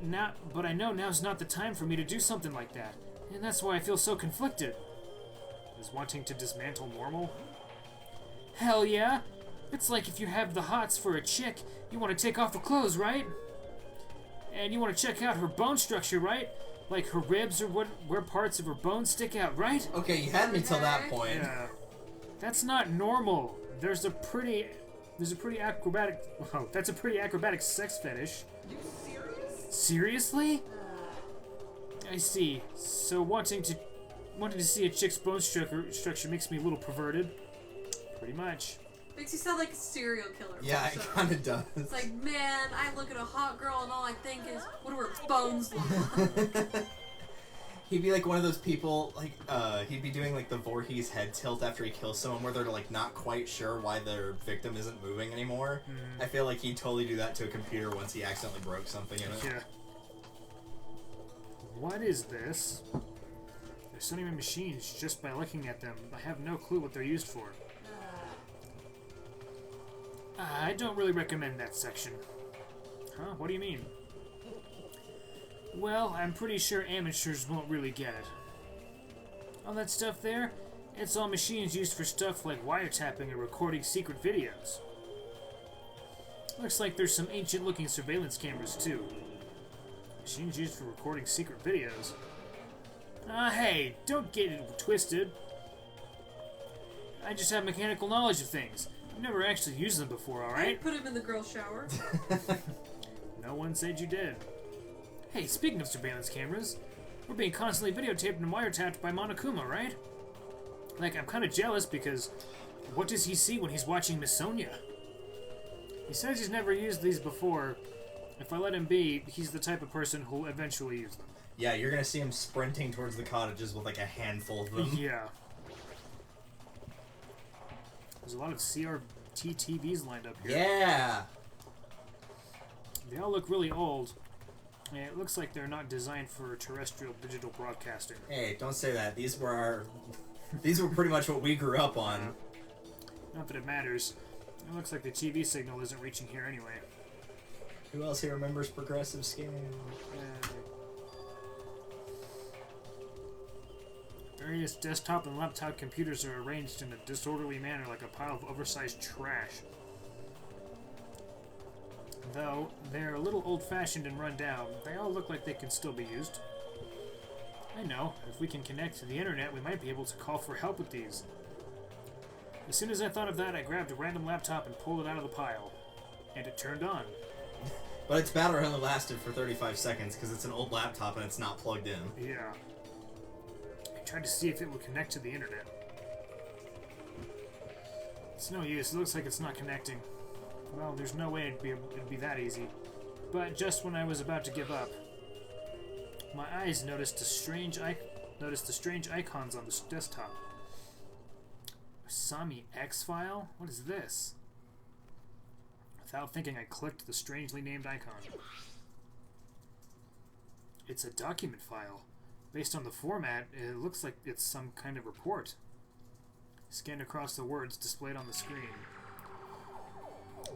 I know now's not the time for me to do something like that. And that's why I feel so conflicted. Is wanting to dismantle normal? Hell yeah! It's like if you have the hots for a chick, you want to take off her clothes, right? And you want to check out her bone structure, right? Like her ribs or where parts of her bones stick out, right? Okay, you had me till that point. Yeah. That's not normal. There's a pretty acrobatic. Whoa, that's a pretty acrobatic sex fetish. You serious? Seriously? I see. So wanting to see a chick's bone structure makes me a little perverted. Pretty much. Makes you sound like a serial killer. Yeah, it also. kind of does. It's like, man, I look at a hot girl and all I think is, what do her bones look like? He'd be like one of those people, like, he'd be doing like the Voorhees head tilt after he kills someone where they're like not quite sure why their victim isn't moving anymore. I feel like he'd totally do that to a computer once he accidentally broke something in it. Yeah. What is this? They're sending me machines just by looking at them. I have no clue what they're used for. I don't really recommend that section. Huh? What do you mean? Well, I'm pretty sure amateurs won't really get it. All that stuff there, it's all machines used for stuff like wiretapping or recording secret videos. Looks like there's some ancient-looking surveillance cameras, too. Machines used for recording secret videos? Hey, don't get it twisted. I just have mechanical knowledge of things. I've never actually used them before, I alright? put him in the girl's shower. No one said you did. Hey, speaking of surveillance cameras, we're being constantly videotaped and wiretapped by Monokuma, right? Like, I'm kind of jealous because what does he see when he's watching Miss Sonia? He says he's never used these before. If I let him be, he's the type of person who'll eventually use them. Yeah, you're gonna see him sprinting towards the cottages with like a handful of them. Yeah. There's a lot of CRT TVs lined up here. Yeah! They all look really old. And it looks like they're not designed for terrestrial digital broadcasting. Hey, don't say that. These were pretty much what we grew up on. Not that it matters. It looks like the TV signal isn't reaching here anyway. Who else here remembers progressive scan? Various desktop and laptop computers are arranged in a disorderly manner like a pile of oversized trash. Though they're a little old-fashioned and run down, they all look like they can still be used. I know, if we can connect to the internet, we might be able to call for help with these. As soon as I thought of that, I grabbed a random laptop and pulled it out of the pile. And it turned on. But its battery only lasted for 35 seconds because it's an old laptop and it's not plugged in. Yeah. I tried to see if it would connect to the internet. It's no use. It looks like it's not connecting. Well, there's no way it'd be that easy. But just when I was about to give up, my eyes noticed the strange icons on the desktop. Asami X file? What is this? Without thinking, I clicked the strangely named icon. It's a document file. Based on the format, it looks like it's some kind of report. Scanned across the words displayed on the screen.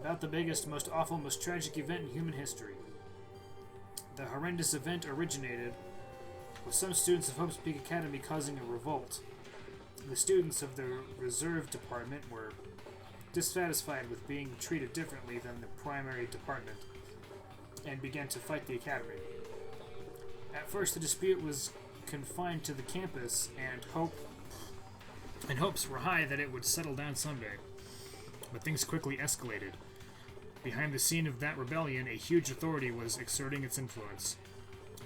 About the biggest, most awful, most tragic event in human history. The horrendous event originated with some students of Hope's Peak Academy causing a revolt. The students of the reserve department were dissatisfied with being treated differently than the primary department and began to fight the academy. At first, the dispute was confined to the campus, and hopes were high that it would settle down someday. But things quickly escalated. Behind the scene of that rebellion, a huge authority was exerting its influence.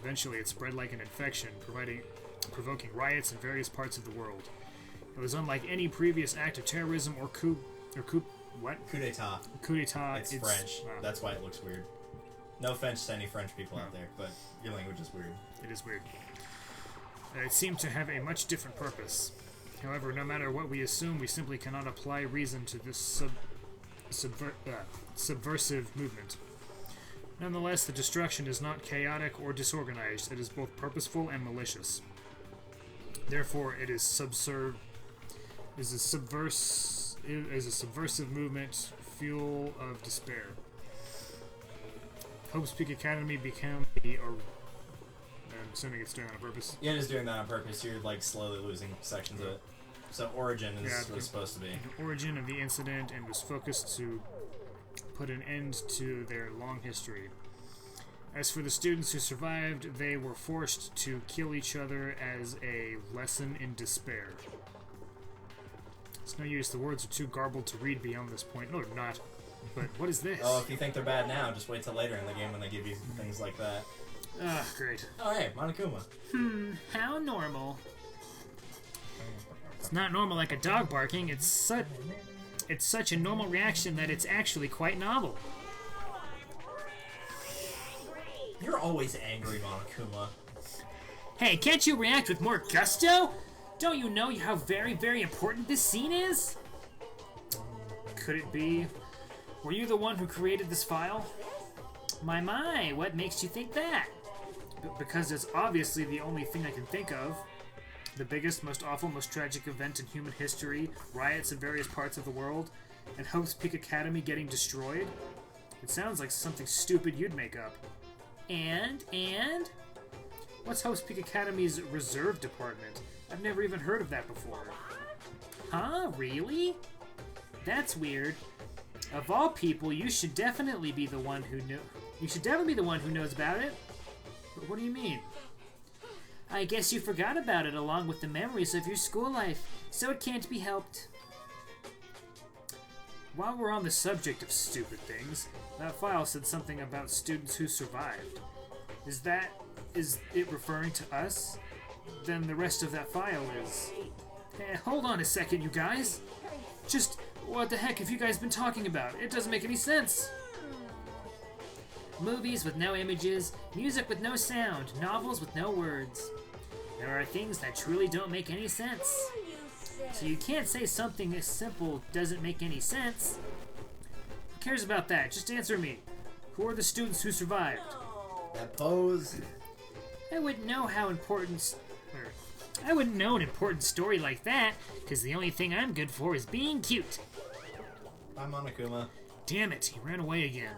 Eventually, it spread like an infection, provoking riots in various parts of the world. It was unlike any previous act of terrorism or coup d'etat. Coup d'etat. It's French. That's why it looks weird. No offense to any French people out there, but your language is weird. It is weird. It seemed to have a much different purpose. However, no matter what we assume, we simply cannot apply reason to this subversive movement. Nonetheless, the destruction is not chaotic or disorganized. It is both purposeful and malicious. Therefore, it is a subversive movement, fuel of despair. Hope's Peak Academy became I'm assuming it's doing that on purpose. Yeah, it is doing that on purpose. You're like slowly losing sections of it. So origin was supposed to be. The origin of the incident and was focused to put an end to their long history. As for the students who survived, they were forced to kill each other as a lesson in despair. It's no use, the words are too garbled to read beyond this point. No, they're not. But what is this? Oh, if you think they're bad now, just wait till later in the game when they give you things like that. Ah, great. Oh, hey, Monokuma. How normal. It's not normal like a dog barking, it's It's such a normal reaction that it's actually quite novel. You're always angry, Monokuma. Hey, can't you react with more gusto? Don't you know how very, very important this scene is? Could it be? Were you the one who created this file? My, what makes you think that? Because it's obviously the only thing I can think of. The biggest, most awful, most tragic event in human history, riots in various parts of the world, and Hope's Peak Academy getting destroyed. It sounds like something stupid you'd make up. And? What's Hope's Peak Academy's reserve department? I've never even heard of that before. Huh? Really? That's weird. Of all people, you should definitely be the one who knew. You should definitely be the one who knows about it. But what do you mean? I guess you forgot about it along with the memories of your school life, so it can't be helped. While we're on the subject of stupid things, that file said something about students who survived. Is it referring to us? Then the rest of that file is... Hey, hold on a second, you guys. Just, what the heck have you guys been talking about? It doesn't make any sense. Movies with no images, music with no sound, novels with no words. There are things that truly don't make any sense. So you can't say something as simple doesn't make any sense. Who cares about that? Just answer me. Who are the students who survived? That pose. I wouldn't know an important story like that, because the only thing I'm good for is being cute. Bye, Monokuma. Damn it, he ran away again.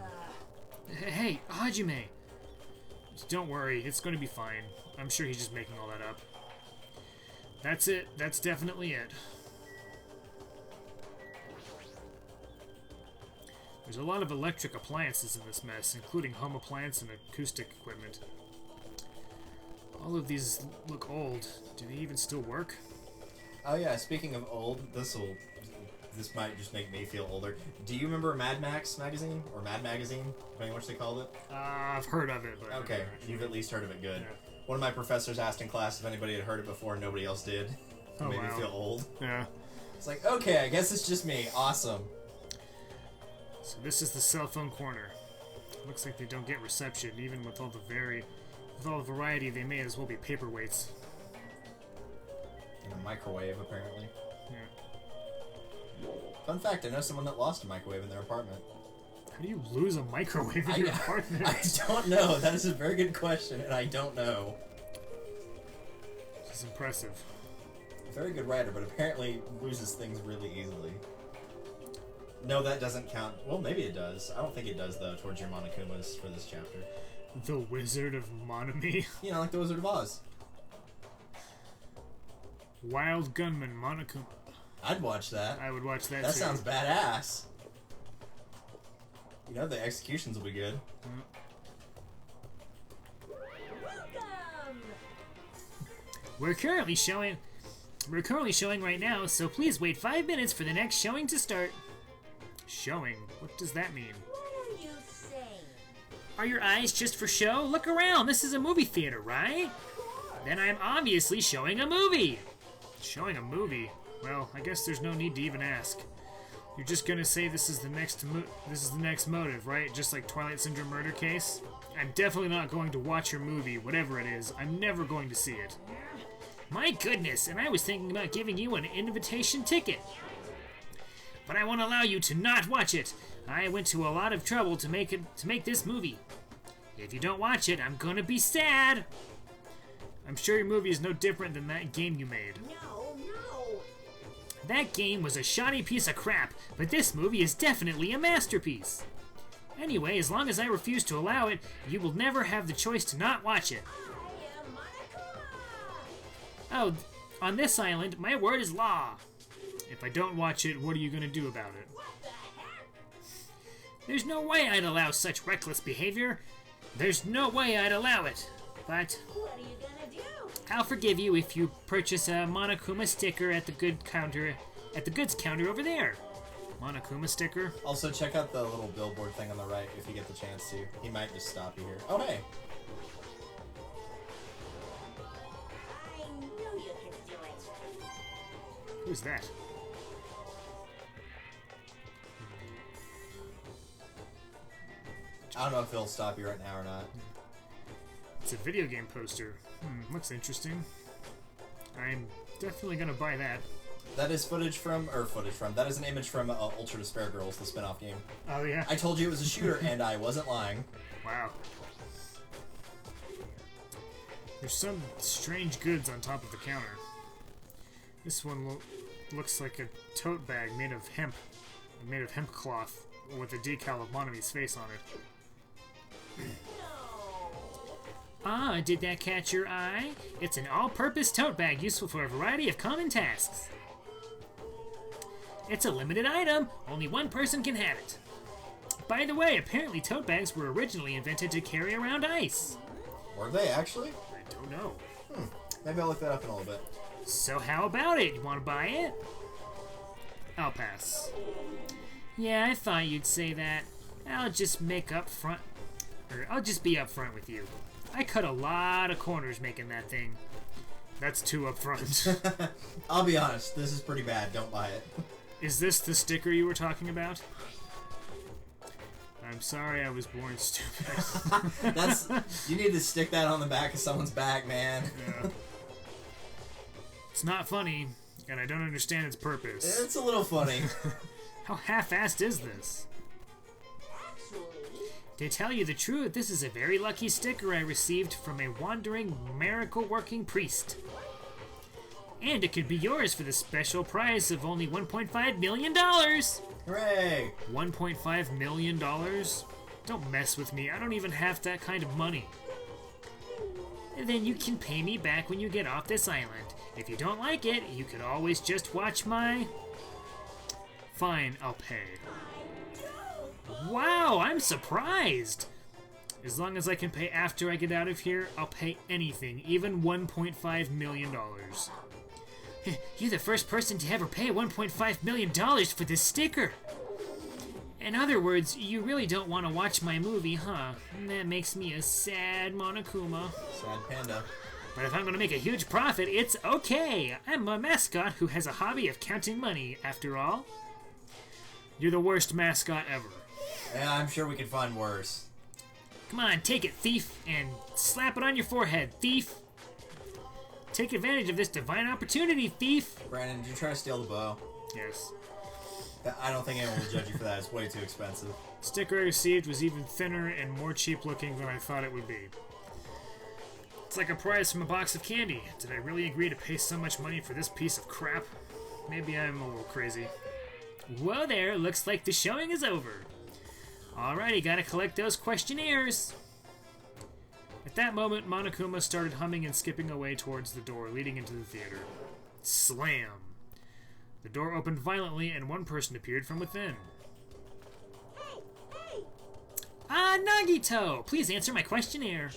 Hey, Hajime. Don't worry, it's going to be fine. I'm sure he's just making all that up. That's it. That's definitely it. There's a lot of electric appliances in this mess, including home appliance and acoustic equipment. All of these look old. Do they even still work? Oh yeah, speaking of old, this might just make me feel older. Do you remember Mad Max magazine? Or Mad Magazine, depending on what they called it? I've heard of it, but... Okay, you've at least heard of it, good. Yeah. One of my professors asked in class if anybody had heard it before and nobody else did. It made me feel old. Yeah. It's like, okay, I guess it's just me. Awesome. So this is the cell phone corner. Looks like they don't get reception, even with all the variety, they may as well be paperweights. In a microwave, apparently. Yeah. Fun fact, I know someone that lost a microwave in their apartment. How do you lose a microwave in your apartment? I don't know. That is a very good question, and I don't know. This is impressive. Very good writer, but apparently loses things really easily. No, that doesn't count. Well, maybe it does. I don't think it does, though, towards your Monokumas for this chapter. The Wizard of Monami. You know, like the Wizard of Oz. Wild Gunman Monokuma. I'd watch that. I would watch that That too. sounds badass. You know, the executions will be good. Welcome! We're currently showing right now, so please wait 5 minutes for the next showing to start. Showing? What does that mean? What are you saying? Are your eyes just for show? Look around. This is a movie theater, right? Then I'm obviously showing a movie. Showing a movie? Well, I guess there's no need to even ask. You're just gonna say this is the next motive, right? Just like Twilight Syndrome murder case? I'm definitely not going to watch your movie, whatever it is. I'm never going to see it. My goodness, and I was thinking about giving you an invitation ticket. But I won't allow you to not watch it. I went to a lot of trouble to make this movie. If you don't watch it, I'm gonna be sad. I'm sure your movie is no different than that game you made. No. That game was a shoddy piece of crap, but this movie is definitely a masterpiece. Anyway, as long as I refuse to allow it, you will never have the choice to not watch it. I am Monokuma! Oh, on this island, my word is law. If I don't watch it, what are you gonna do about it? What the heck? There's no way I'd allow such reckless behavior. There's no way I'd allow it. But What are you gonna do? I'll forgive you if you purchase a Monokuma sticker at the goods counter over there. Monokuma sticker? Also, check out the little billboard thing on the right if you get the chance to. He might just stop you here. Oh, hey! I knew you could do it. Who's that? I don't know if it'll stop you right now or not. It's a video game poster. Looks interesting. I'm definitely gonna buy that. That is that is an image from Ultra Despair Girls, the spin-off game. Oh, yeah? I told you it was a shooter, and I wasn't lying. Wow. There's some strange goods on top of the counter. This one looks like a tote bag made of hemp cloth with a decal of Monami's face on it. Ah, did that catch your eye? It's an all-purpose tote bag useful for a variety of common tasks. It's a limited item. Only one person can have it. By the way, apparently tote bags were originally invented to carry around ice. Were they actually? I don't know. Maybe I'll look that up in a little bit. So how about it? You want to buy it? I'll pass. Yeah, I thought you'd say that. I'll just be upfront with you. I cut a lot of corners making that thing. That's too upfront. I'll be honest, this is pretty bad. Don't buy it. Is this the sticker you were talking about? I'm sorry I was born stupid. You need to stick that on the back of someone's back, man. Yeah. It's not funny, and I don't understand its purpose. It's a little funny. How half-assed is this? To tell you the truth, this is a very lucky sticker I received from a wandering miracle-working priest. And it could be yours for the special price of only $1.5 million! Hooray! $1.5 million? Don't mess with me, I don't even have that kind of money. And then you can pay me back when you get off this island. If you don't like it, you could always just watch my... Fine, I'll pay. Wow, I'm surprised! As long as I can pay after I get out of here, I'll pay anything, even $1.5 million. You're the first person to ever pay $1.5 million for this sticker! In other words, you really don't want to watch my movie, huh? That makes me a sad Monokuma. Sad panda. But if I'm going to make a huge profit, it's okay! I'm a mascot who has a hobby of counting money, after all. You're the worst mascot ever. Yeah, I'm sure we could find worse. Come on, take it, thief, and slap it on your forehead, thief! Take advantage of this divine opportunity, thief! Brandon, did you try to steal the bow? Yes. I don't think anyone will judge you for that. It's way too expensive. The sticker I received was even thinner and more cheap looking than I thought it would be. It's like a prize from a box of candy. Did I really agree to pay so much money for this piece of crap? Maybe I'm a little crazy. Whoa there, looks like the showing is over. Alrighty, gotta collect those questionnaires. At that moment, Monokuma started humming and skipping away towards the door leading into the theater. Slam! The door opened violently and one person appeared from within. Hey, hey! Ah, Nagito! Please answer my questionnaire.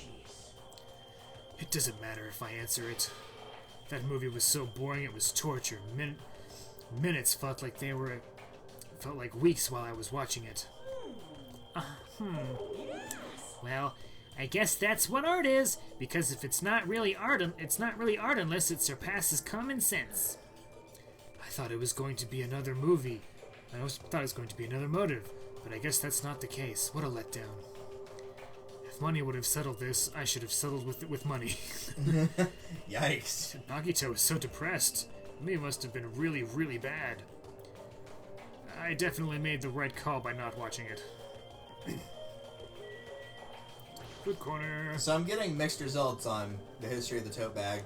It doesn't matter if I answer it. That movie was so boring it was torture. Minutes felt like weeks while I was watching it. Well, I guess that's what art is, because if it's not really art unless it surpasses common sense. I thought it was going to be another movie. I also thought it was going to be another motive, but I guess that's not the case. What a letdown. If money would have settled this, I should have settled with it with money. Yikes. Nagito was so depressed. The movie must have been really, really bad. I definitely made the right call by not watching it. Good corner. So I'm getting mixed results on the history of the tote bag.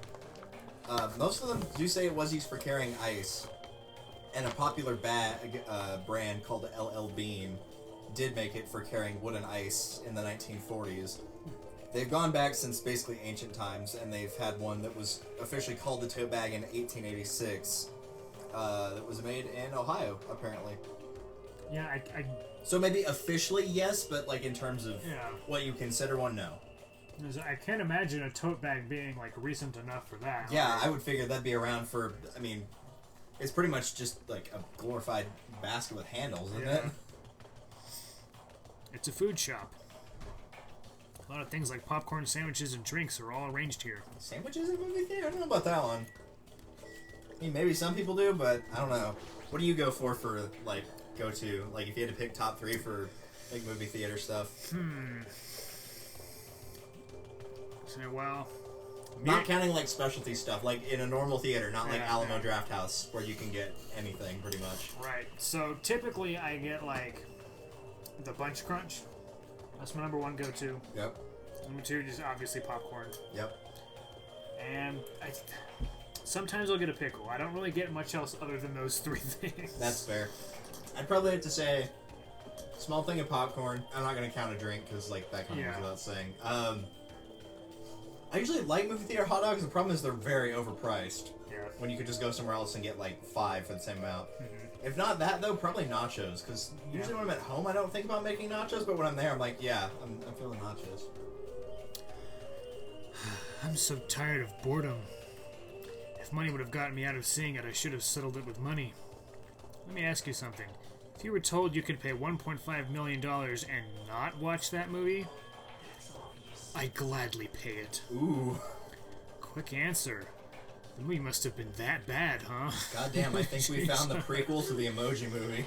Most of them do say it was used for carrying ice. And a popular brand called LL Bean did make it for carrying wood and ice in the 1940s. They've gone back since basically ancient times, and they've had one that was officially called the tote bag in 1886. That was made in Ohio, apparently. Yeah, So maybe officially yes, but like in terms of Yeah. what you consider one, no. I can't imagine a tote bag being like recent enough for that. Yeah, I would figure that'd be around for, I mean, it's pretty much just like a glorified basket with handles, isn't it? It's a food shop. A lot of things like popcorn, sandwiches, and drinks are all arranged here. Sandwiches in a movie theater? I don't know about that one. I mean, maybe some people do, but I don't know. What do you go for like, go to? Like, if you had to pick top 3 for Like movie theater stuff. So, well, Not counting like specialty stuff, like in a normal theater, not like Yeah, Alamo yeah. Draft House, where you can get anything pretty much. right. So typically I get like the Bunch Crunch. That's my number one go-to. Yep. Number two, just obviously popcorn. Yep. And sometimes I'll get a pickle. I don't really get much else other than those three things. That's fair. I'd probably have to say, small thing of popcorn. I'm not gonna count a drink because like that kind of goes without saying. I usually like movie theater hot dogs. The problem is they're very overpriced. Yeah. When you could just go somewhere else and get like 5 for the same amount. If not that though, probably nachos. Because usually when I'm at home, I don't think about making nachos. But when I'm there, I'm like, yeah, I'm feeling nachos. I'm so tired of boredom. If money would have gotten me out of seeing it, I should have settled it with money. Let me ask you something. If you were told you could pay $1.5 million and not watch that movie, I'd gladly pay it. Ooh. Quick answer. The movie must have been that bad, huh? Goddamn, I think we found the prequel to the Emoji Movie.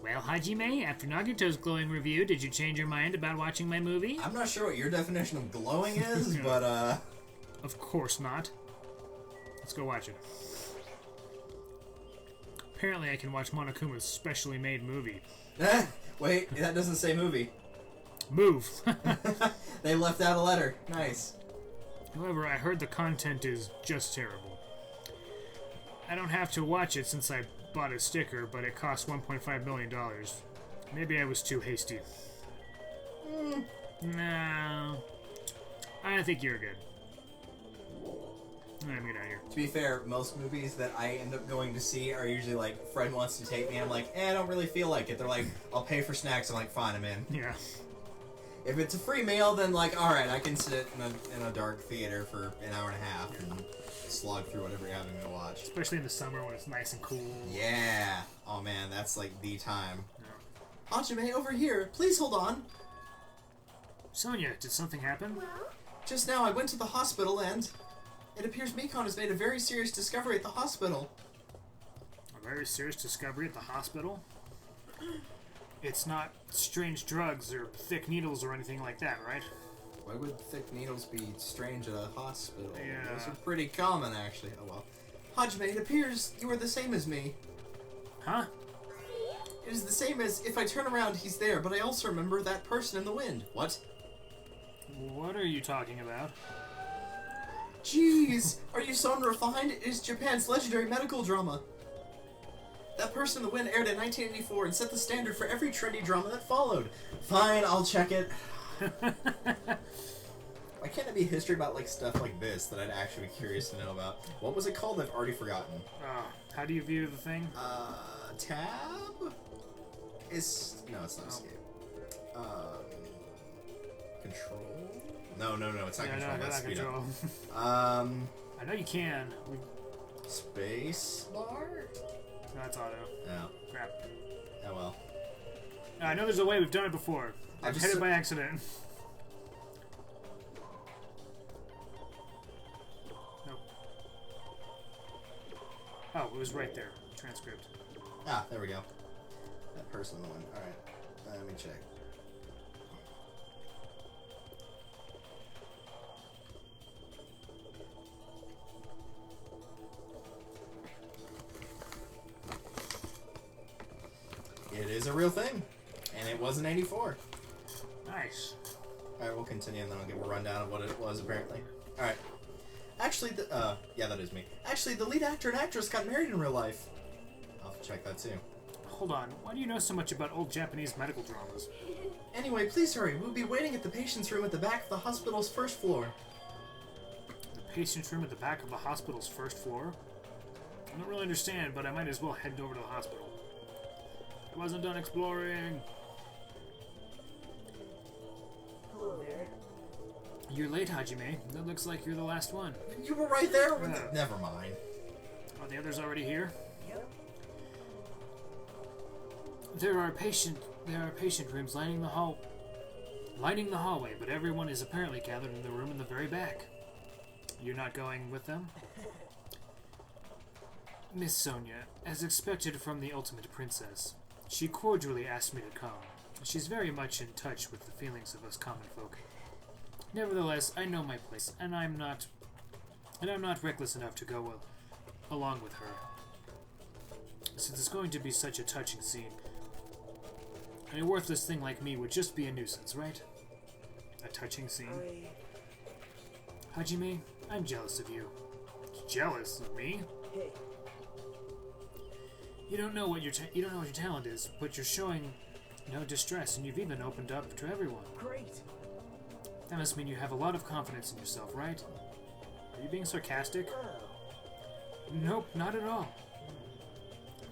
Well, Hajime, after Nagito's glowing review, did you change your mind about watching my movie? I'm not sure what your definition of glowing is, but Of course not. Let's go watch it. Apparently I can watch Monokuma's specially made movie. wait, that doesn't say movie. Move! They left out a letter. Nice. However, I heard the content is just terrible. I don't have to watch it since I bought a sticker, but it cost $1.5 million. Maybe I was too hasty. No. I think you're good. I'm get out of here. To be fair, most movies that I end up going to see are usually like, friend wants to take me, and I'm like, I don't really feel like it. They're like, I'll pay for snacks. I'm like, fine, I'm in. Yeah. If it's a free meal, then like, alright, I can sit in a dark theater for an hour and a half and slog through whatever you're having me to watch. Especially in the summer when it's nice and cool. Yeah. Oh man, that's like the time. Hajime, over here. Please hold on. Sonia, did something happen? Just now I went to the hospital and it appears Mikon has made a very serious discovery at the hospital. A very serious discovery at the hospital? It's not strange drugs or thick needles or anything like that, right? Why would thick needles be strange at a hospital? Yeah. Those are pretty common, actually. Oh well. Hajime, it appears you are the same as me. Huh? It is the same as if I turn around, he's there, but I also remember that person in the wind. What? What are you talking about? Jeez, are you so unrefined? It is Japan's legendary medical drama. That Person in the Wind aired in 1984 and set the standard for every trendy drama that followed. Fine, I'll check it. Why can't it be history about like stuff like this that I'd actually be curious to know about? What was it called? I've already forgotten. How do you view the thing? Tab? No, it's not escape. Control? No, it's not control. That's not speed control. up. I know you can. Space bar? No, that's auto. No. Crap. Oh well. I know there's a way. We've done it before. I've hit it by accident. Nope. Oh, it was right there. Transcript. Ah, there we go. That person in the one. Alright. Let me check. It is a real thing. And it was in 84. Nice. Alright, we'll continue and then I'll give a rundown of what it was apparently. Alright. Actually, yeah, that is me. Actually, the lead actor and actress got married in real life. I'll have to check that too. Hold on. Why do you know so much about old Japanese medical dramas? Anyway, please hurry. We'll be waiting at the patient's room at the back of the hospital's first floor. The patient's room at the back of the hospital's first floor? I don't really understand, but I might as well head over to the hospital. I wasn't done exploring. Hello there. You're late, Hajime. That looks like you're the last one. You were right there? Yeah. Never mind. Are the others already here? Yep. There are patient rooms lining the hallway, but everyone is apparently gathered in the room in the very back. You're not going with them? Miss Sonia, as expected from the ultimate princess, she cordially asked me to come. She's very much in touch with the feelings of us common folk. Nevertheless, I know my place, and I'm not reckless enough to go along with her. Since it's going to be such a touching scene, a worthless thing like me would just be a nuisance, right? A touching scene. Hajime, I'm jealous of you. Jealous of me? Hey, You don't know what your talent is, but you're showing no distress, and you've even opened up to everyone. great. That must mean you have a lot of confidence in yourself, right? Are you being sarcastic? Oh, Nope, not at all.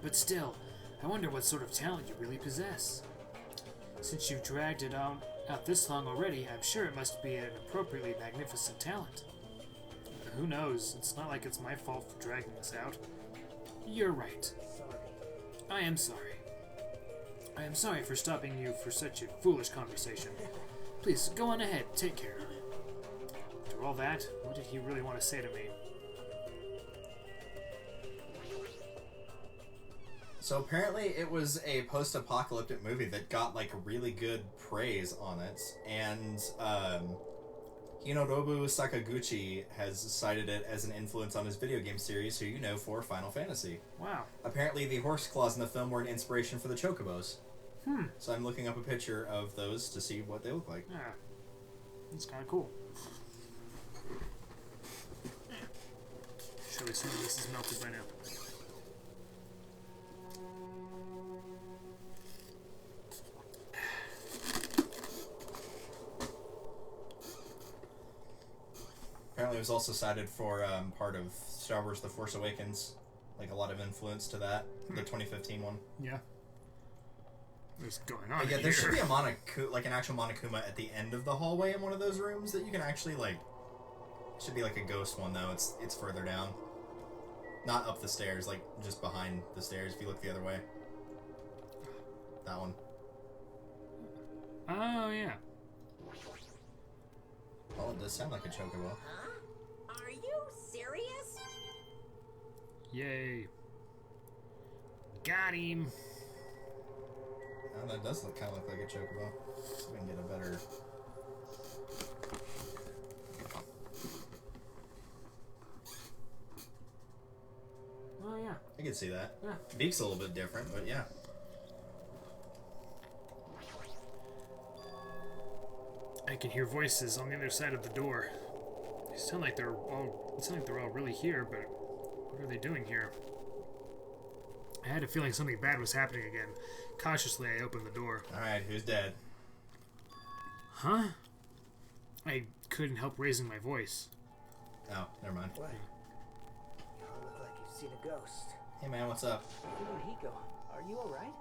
But still, I wonder what sort of talent you really possess. Since you've dragged it out this long already, I'm sure it must be an appropriately magnificent talent. Who knows? It's not like it's my fault for dragging this out. You're right. sorry. I am sorry. I am sorry for stopping you for such a foolish conversation. Please, go on ahead. Take care. After all that, what did he really want to say to me? So apparently it was a post-apocalyptic movie that got like really good praise on it, and Hinorobu Sakaguchi has cited it as an influence on his video game series, who you know for Final Fantasy. Wow. Apparently the horse claws in the film were an inspiration for the chocobos. So I'm looking up a picture of those to see what they look like. Yeah. That's kind of cool. Surely some of this is melted by now. Apparently it was also cited for part of Star Wars The Force Awakens. Like a lot of influence to that. The 2015 one. Yeah. What's going on But yeah, here? there should be a like an actual Monokuma at the end of the hallway in one of those rooms that you can actually like. It should be like a ghost one though. It's further down, not up the stairs. Like just behind the stairs. If you look the other way. That one. Oh, yeah. Oh, it does sound like a chocobo. Huh? Are you serious? Yay. Got him. Oh, that does kind of look like a chocobo. So we can get a better. Oh, yeah. I can see that. Yeah. Beak's a little bit different, but yeah. I can hear voices on the other side of the door. It sounds like they're all really here, but what are they doing here? I had a feeling something bad was happening again. Cautiously, I opened the door. Alright, who's dead? Huh? I couldn't help raising my voice. Oh, never mind. What? You all look like you've seen a ghost. Hey man, what's up? Fuyuhiko, are you alright?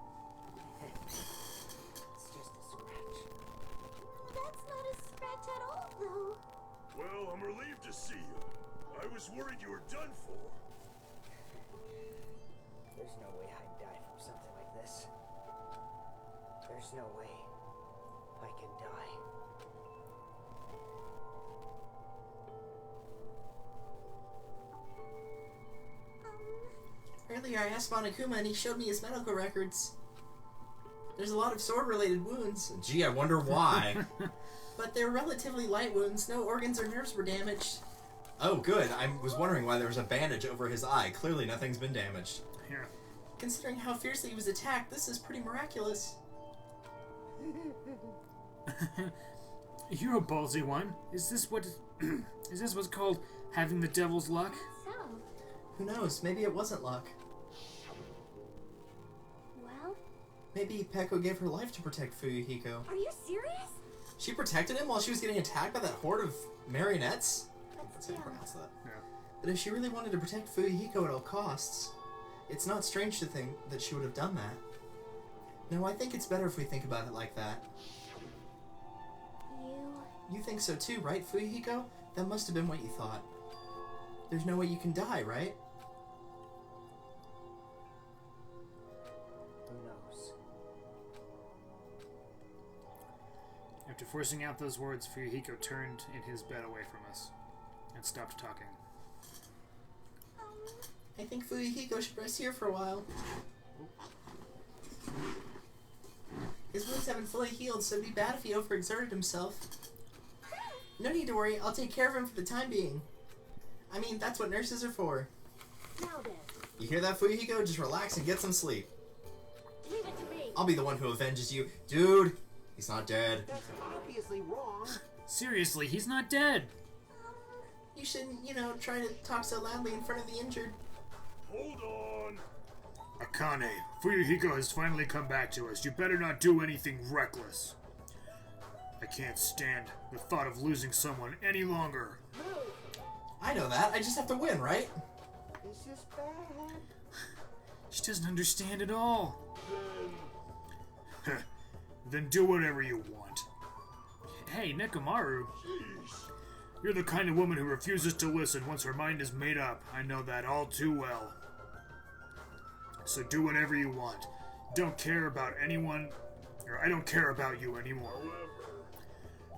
It's just a scratch. That's not a scratch at all, though. Well, I'm relieved to see you. I was worried you were done for. There's no way I'd die from something like this. There's no way I can die. Earlier I asked Monokuma and he showed me his medical records. There's a lot of sword-related wounds. Gee, I wonder why. But they're relatively light wounds. No organs or nerves were damaged. Oh, good. I was wondering why there was a bandage over his eye. Clearly nothing's been damaged. Here. Considering how fiercely he was attacked, this is pretty miraculous. You're a ballsy one. Is this what's called having the devil's luck? So, Who knows? Maybe it wasn't luck. well, Maybe Peko gave her life to protect Fuyuhiko. are you serious? She protected him while she was getting attacked by that horde of marionettes? That's how you pronounce that. Yeah. But if she really wanted to protect Fuyuhiko at all costs, it's not strange to think that she would have done that. No, I think it's better if we think about it like that. You think so too, right, Fuyuhiko? That must have been what you thought. There's no way you can die, right? Who knows? After forcing out those words, Fuyuhiko turned in his bed away from us and stopped talking. I think Fuyuhiko should rest here for a while. His wounds haven't fully healed, so it'd be bad if he overexerted himself. No need to worry, I'll take care of him for the time being. I mean, that's what nurses are for. Now then, You hear that, Fuyuhiko? Just relax and get some sleep. leave it to me. I'll be the one who avenges you. Dude, he's not dead. That's obviously wrong. Seriously, he's not dead. You shouldn't, try to talk so loudly in front of the injured. Hold on. Akane, Fuyuhiko has finally come back to us. You better not do anything reckless. I can't stand the thought of losing someone any longer. I know that. I just have to win, right? This is bad. She doesn't understand at all. Then do whatever you want. Hey, Nekomaru. Jeez. You're the kind of woman who refuses to listen once her mind is made up. I know that all too well. So do whatever you want. Don't care about anyone, or I don't care about you anymore.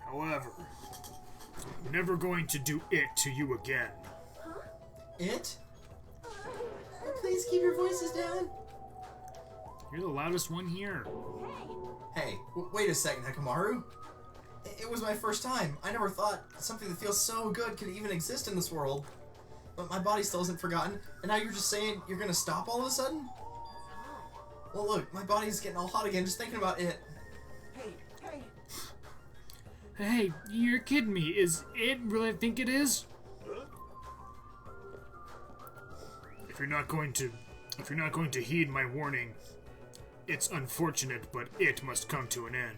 However, I'm never going to do it to you again. It? Please keep your voices down. You're the loudest one here. Hey, wait a second, Nekomaru. It was my first time. I never thought something that feels so good could even exist in this world. But my body still isn't forgotten, and now you're just saying you're gonna stop all of a sudden? Well, look, my body's getting all hot again just thinking about it. Hey. Hey, you're kidding me. Is it really think it is? If you're not going to heed my warning, it's unfortunate, but it must come to an end.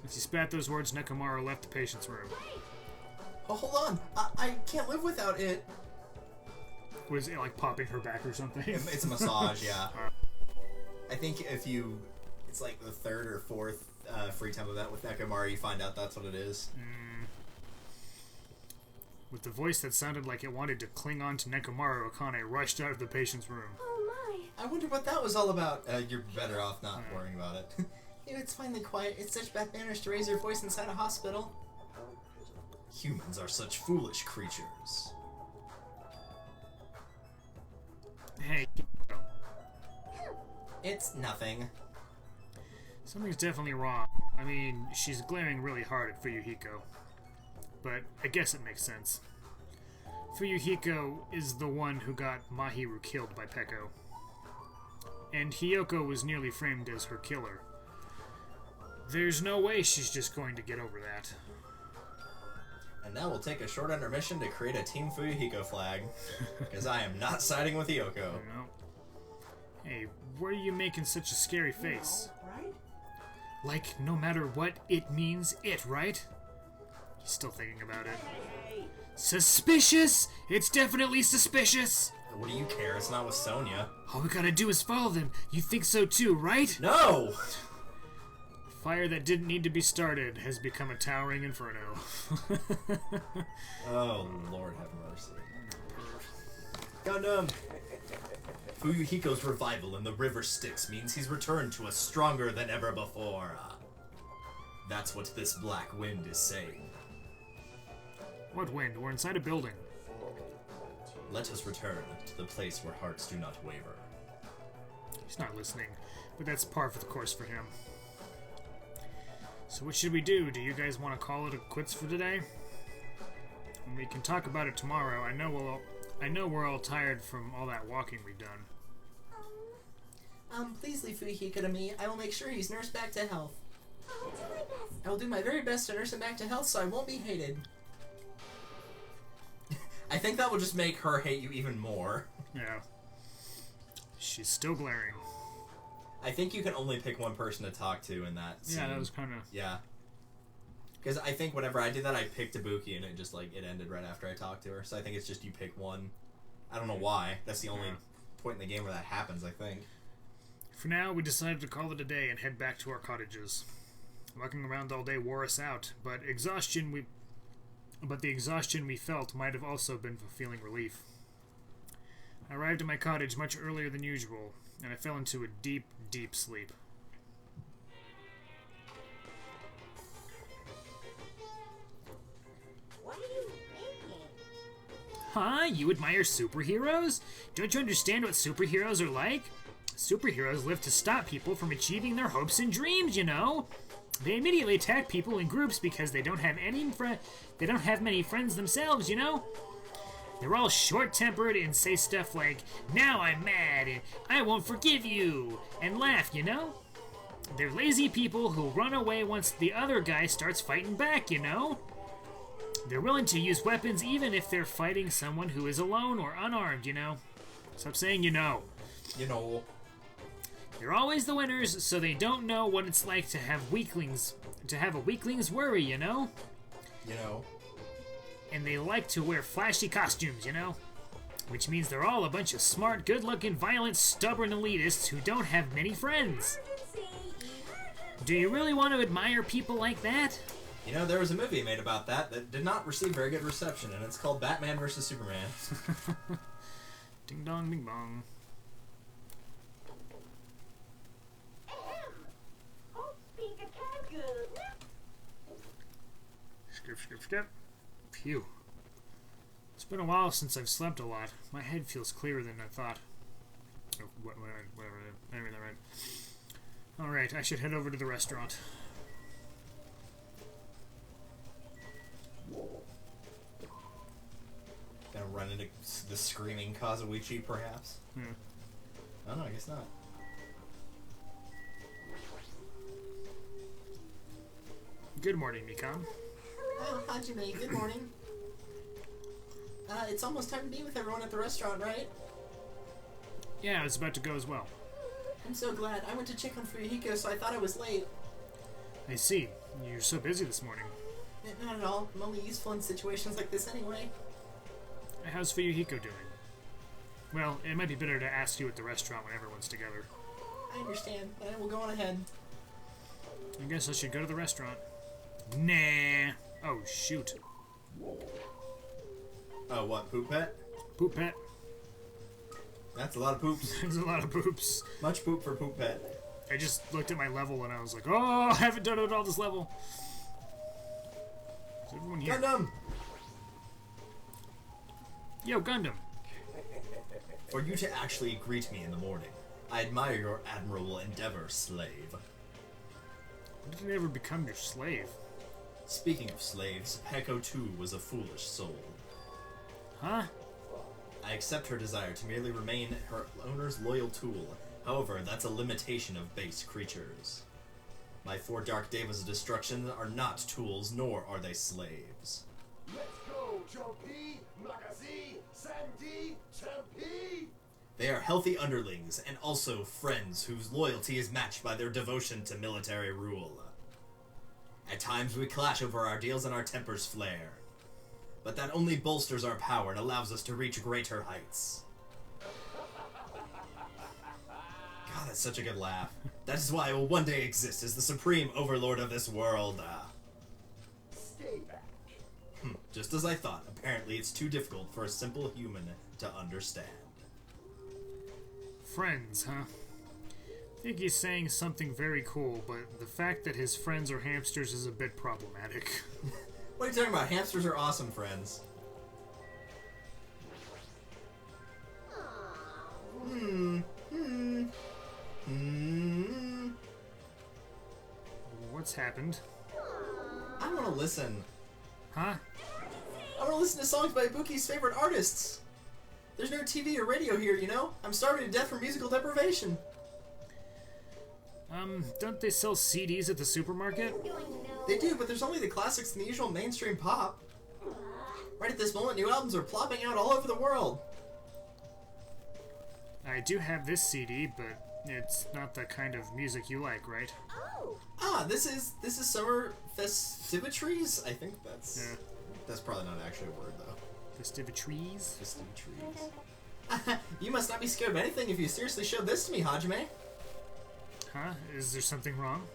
As he spat those words, Nekomaru left the patient's room. Oh, hold on. I can't live without it. Was it like popping her back or something? It's a massage, yeah. I think it's like the third or fourth free time event with Nekomaru, you find out that's what it is. With the voice that sounded like it wanted to cling on to Nekomaru, Akane rushed out of the patient's room. Oh my. I wonder what that was all about. You're better off not worrying about it. It's finally quiet. It's such bad manners to raise your voice inside a hospital. Humans are such foolish creatures. Hey, It's nothing. something's definitely wrong. I mean, she's glaring really hard at Fuyuhiko. But I guess it makes sense. Fuyuhiko is the one who got Mahiru killed by Peko. And Hiyoko was nearly framed as her killer. There's no way she's just going to get over that. And now we'll take a short intermission to create a Team Fuyuhiko flag. Because I am not siding with Hiyoko. No. Hey, why are you making such a scary face? Right? Like, no matter what it means, right? He's still thinking about it. Suspicious! It's definitely suspicious! What do you care? It's not with Sonya. All we gotta do is follow them. You think so too, right? No! Fire that didn't need to be started has become a towering inferno. Oh, Lord have mercy. Gundam! Fuyuhiko's revival in the River Styx means he's returned to us stronger than ever before. That's what this black wind is saying. What wind? We're inside a building. Let us return to the place where hearts do not waver. He's not listening, but that's par for the course for him. So what should we do? Do you guys want to call it a quits for today? And we can talk about it tomorrow. I know we're all tired from all that walking we've done. Please leave Fuyuhiko to me. I will make sure he's nursed back to health. I'll do my best. I will do my very best to nurse him back to health so I won't be hated. I think that will just make her hate you even more. Yeah. She's still glaring. I think you can only pick one person to talk to in that scene. Yeah, that was kind of... Yeah. Because I think whenever I did that, I picked Ibuki, and it ended right after I talked to her. So I think it's just you pick one. I don't know why. That's the only point in the game where that happens, I think. For now, we decided to call it a day and head back to our cottages. Walking around all day wore us out, but the exhaustion we felt might have also been feeling relief. I arrived at my cottage much earlier than usual, and I fell into a deep, deep sleep. What are you thinking? Huh? You admire superheroes? Don't you understand what superheroes are like? Superheroes live to stop people from achieving their hopes and dreams, you know? They immediately attack people in groups because they don't have many friends themselves, you know? They're all short-tempered and say stuff like, "Now I'm mad," and "I won't forgive you," and laugh, you know? They're lazy people who run away once the other guy starts fighting back, you know? They're willing to use weapons even if they're fighting someone who is alone or unarmed, you know? Stop saying you know. You know. They're always the winners, so they don't know what it's like to have a weakling's worry, you know? You know. And they like to wear flashy costumes, you know? Which means they're all a bunch of smart, good-looking, violent, stubborn elitists who don't have many friends. Do you really want to admire people like that? You know, there was a movie made about that did not receive very good reception, and it's called Batman vs. Superman. Ding dong, bing bong. Skip, skip, skip. Phew. It's been a while since I've slept a lot. My head feels clearer than I thought. Oh, whatever. Everything right. Alright, I should head over to the restaurant. Gonna run into the screaming Kazuichi, perhaps? Oh, no, I guess not. Good morning, Mikam. Oh, Hajime, good morning. It's almost time to be with everyone at the restaurant, right? Yeah, I was about to go as well. I'm so glad. I went to check on Fuyuhiko, so I thought I was late. I see. You're so busy this morning. Not at all. I'm only useful in situations like this anyway. How's Fuyuhiko doing? Well, it might be better to ask you at the restaurant when everyone's together. I understand. I will go on ahead. I guess I should go to the restaurant. Nah. Oh, shoot. Oh, what? Poop pet? Poop pet. That's a lot of poops. There's a lot of poops. Much poop for poop pet. I just looked at my level and I was like, oh, I haven't done it all this level. Is everyone here? Gundham! Yo, Gundham. For you to actually greet me in the morning, I admire your admirable endeavor, slave. I didn't ever become your slave. Speaking of slaves, Peko too was a foolish soul. Huh? I accept her desire to merely remain her owner's loyal tool. However, that's a limitation of base creatures. My 4 Dark Devas of Destruction are not tools, nor are they slaves. Let's go, Chopi, Magazi, Sandy, Champi! They are healthy underlings, and also friends whose loyalty is matched by their devotion to military rule. At times we clash over our deals and our tempers flare. But that only bolsters our power and allows us to reach greater heights. God, that's such a good laugh. That is why I will one day exist as the supreme overlord of this world. Stay back. Just as I thought, apparently it's too difficult for a simple human to understand. Friends, huh? I think he's saying something very cool, but the fact that his friends are hamsters is a bit problematic. What are you talking about? Hamsters are awesome friends. What's happened? I want to listen. Huh? I want to listen to songs by Ibuki's favorite artists. There's no TV or radio here, you know? I'm starving to death from musical deprivation. Don't they sell CDs at the supermarket? They do, but there's only the classics and the usual mainstream pop. Right at this moment, new albums are plopping out all over the world. I do have this CD, but it's not the kind of music you like, right? Ah, this is summer festivitries? I think that's... Yeah. That's probably not actually a word, though. Festivitries? Festivitries. You must not be scared of anything if you seriously showed this to me, Hajime. Huh? Is there something wrong?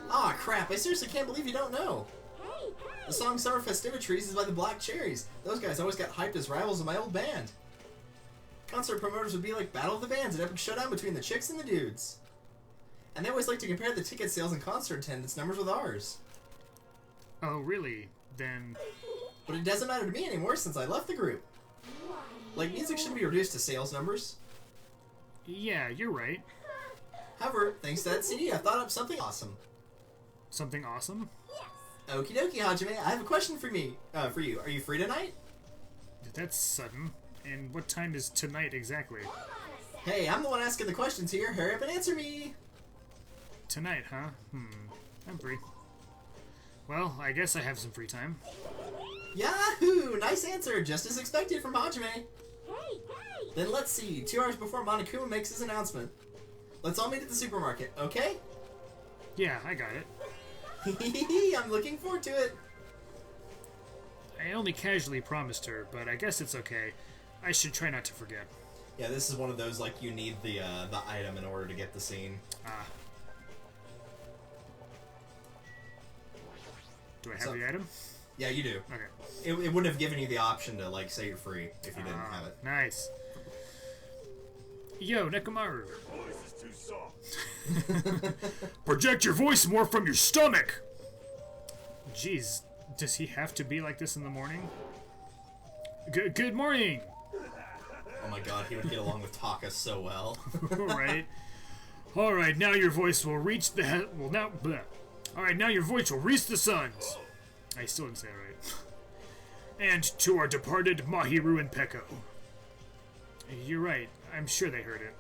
Ah, crap, I seriously can't believe you don't know. The song Summer Festivitries is by the Black Cherries. Those guys always got hyped as rivals of my old band. Concert promoters would be like Battle of the Bands, an epic showdown between the chicks and the dudes. And they always like to compare the ticket sales and concert attendance numbers with ours. Oh, really? Then... But it doesn't matter to me anymore since I left the group. Like, music should be reduced to sales numbers. Yeah, you're right. However, thanks to that CD, I thought up something awesome. Something awesome? Okie dokie, Hajime, I have a question for you. Are you free tonight? That's sudden. And what time is tonight exactly? Hey, I'm the one asking the questions here. Hurry up and answer me. Tonight, huh? I'm free. Well, I guess I have some free time. Yahoo! Nice answer, just as expected from Hajime. Hey, hey! Then let's see, 2 hours before Monokuma makes his announcement. Let's all meet at the supermarket, okay? Yeah, I got it. I'm looking forward to it. I only casually promised her, but I guess it's okay. I should try not to forget. Yeah, this is one of those, like, you need the item in order to get the scene. Do I have the item? Yeah, you do. Okay. It wouldn't have given you the option to, like, say you're free if you didn't have it. Nice. Yo, Nekomaru. Voice is too soft. Project your voice more from your stomach! Jeez, does he have to be like this in the morning? Good morning! Oh my god, he would get along with Taka so well. Alright, now your voice will reach the... Alright, now your voice will reach the suns. I still didn't say it right. And to our departed Mahiru and Peko. You're right, I'm sure they heard it.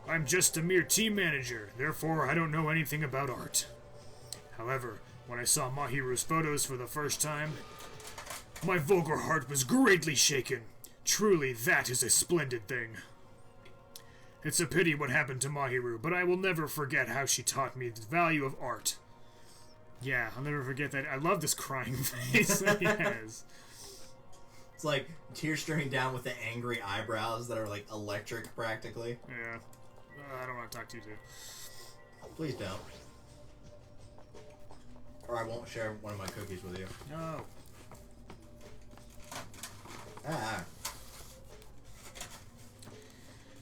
I'm just a mere team manager, therefore I don't know anything about art. However, when I saw Mahiru's photos for the first time, my vulgar heart was greatly shaken. Truly, that is a splendid thing. It's a pity what happened to Mahiru, but I will never forget how she taught me the value of art. Yeah, I'll never forget that. I love this crying face that he has. It's like tears streaming down with the angry eyebrows that are like electric practically. Yeah. I don't want to talk to you, too. Please don't. Or I won't share one of my cookies with you. No. Ah.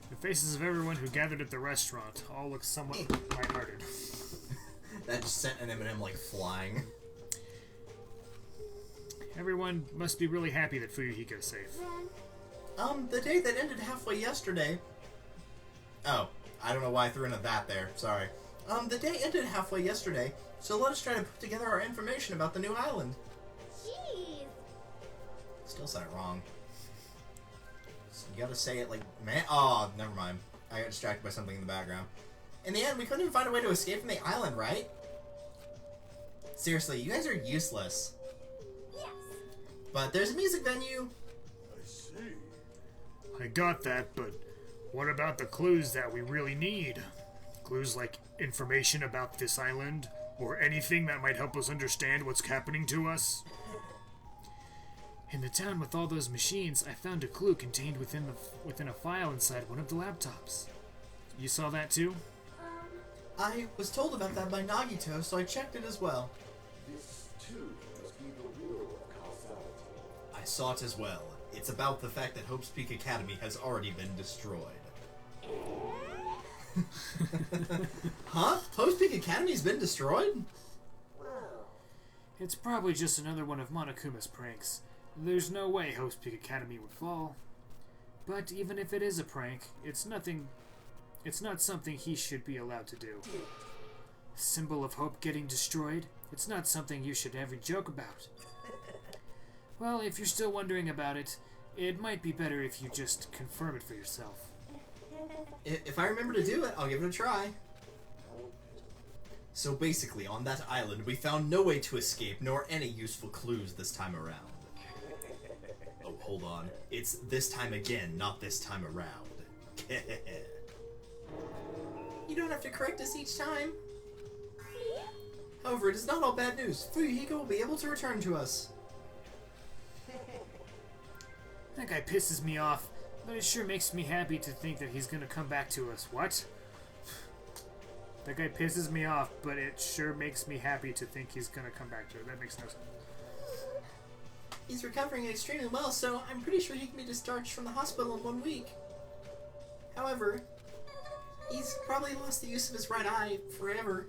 The faces of everyone who gathered at the restaurant all look somewhat lighthearted. That just sent an M&M like flying. Everyone must be really happy that Fuyuhiko's safe. The day that ended halfway yesterday. Oh, I don't know why I threw in a that there. Sorry. The day ended halfway yesterday, so let us try to put together our information about the new island. Jeez. Still said it wrong. So you gotta say it like, man. Oh, never mind. I got distracted by something in the background. In the end, we couldn't even find a way to escape from the island, right? Seriously, you guys are useless. Yes. But there's a music venue. I see. I got that, but what about the clues that we really need? Clues like information about this island, or anything that might help us understand what's happening to us? In the town with all those machines, I found a clue contained within a file inside one of the laptops. You saw that too? I was told about that by Nagito, so I checked it as well. This, too, must be the rule of causality. I saw it as well. It's about the fact that Hope's Peak Academy has already been destroyed. Huh? Hope's Peak Academy's been destroyed? It's probably just another one of Monokuma's pranks. There's no way Hope's Peak Academy would fall. But even if it is a prank, it's not something he should be allowed to do. Symbol of hope getting destroyed? It's not something you should ever joke about. Well, if you're still wondering about it, it might be better if you just confirm it for yourself. If I remember to do it, I'll give it a try. So basically, on that island, we found no way to escape, nor any useful clues this time around. Oh, hold on. It's this time again, not this time around. You don't have to correct us each time. However, it is not all bad news. Fuyuhiko will be able to return to us. That guy pisses me off, but it sure makes me happy to think that he's gonna come back to us. What? That guy pisses me off, but it sure makes me happy to think he's gonna come back to it. That makes no sense. He's recovering extremely well, so I'm pretty sure he can be discharged from the hospital in 1 week. However, he's probably lost the use of his right eye forever.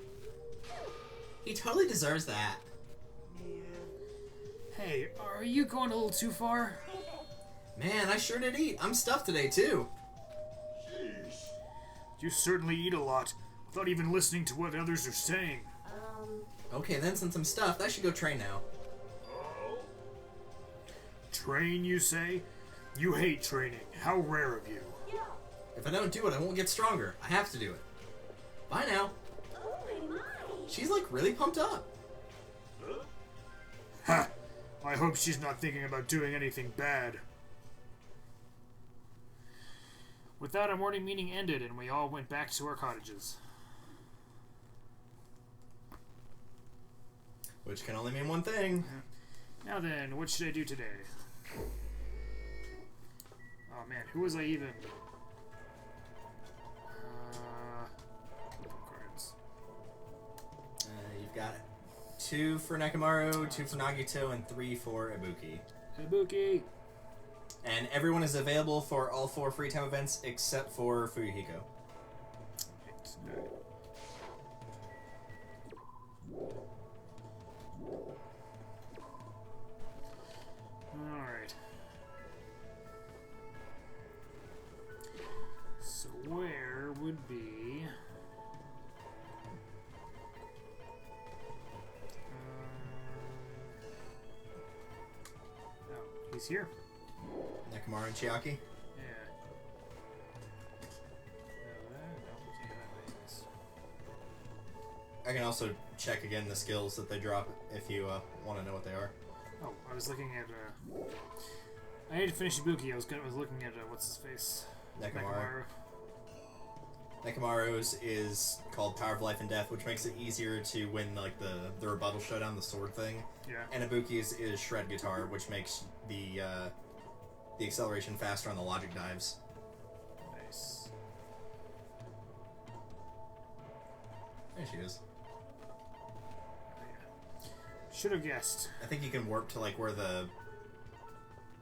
He totally deserves that. Hey, are you going a little too far? Man, I sure did eat. I'm stuffed today, too. Sheesh. You certainly eat a lot, without even listening to what others are saying. Okay, then, since I'm stuffed, I should go train now. Oh? Train, you say? You hate training. How rare of you. If I don't do it, I won't get stronger. I have to do it. Bye now. She's, like, really pumped up. Ha! I hope she's not thinking about doing anything bad. With that, our morning meeting ended, and we all went back to our cottages. Which can only mean one thing. Now then, what should I do today? Oh man, who was I even? Cards. You've got 2 for Nekomaru, 2 for Nagito, and 3 for Ibuki. Ibuki! And everyone is available for all 4 free time events except for Fuyuhiko. Alright. So where would be... oh, he's here. Nekomaru and Chiaki. Yeah. No, that means... I can also check again the skills that they drop if you want to know what they are. Oh, I was looking at, I need to finish Ibuki. I was looking at, what's his face? Nekomaru. Nekomaru's is called Power of Life and Death, which makes it easier to win, like, the rebuttal showdown, the sword thing. Yeah. And Ibuki's is Shred Guitar, which makes the acceleration faster on the logic dives. Nice. There she is. Should have guessed. I think you can warp to, like, where the...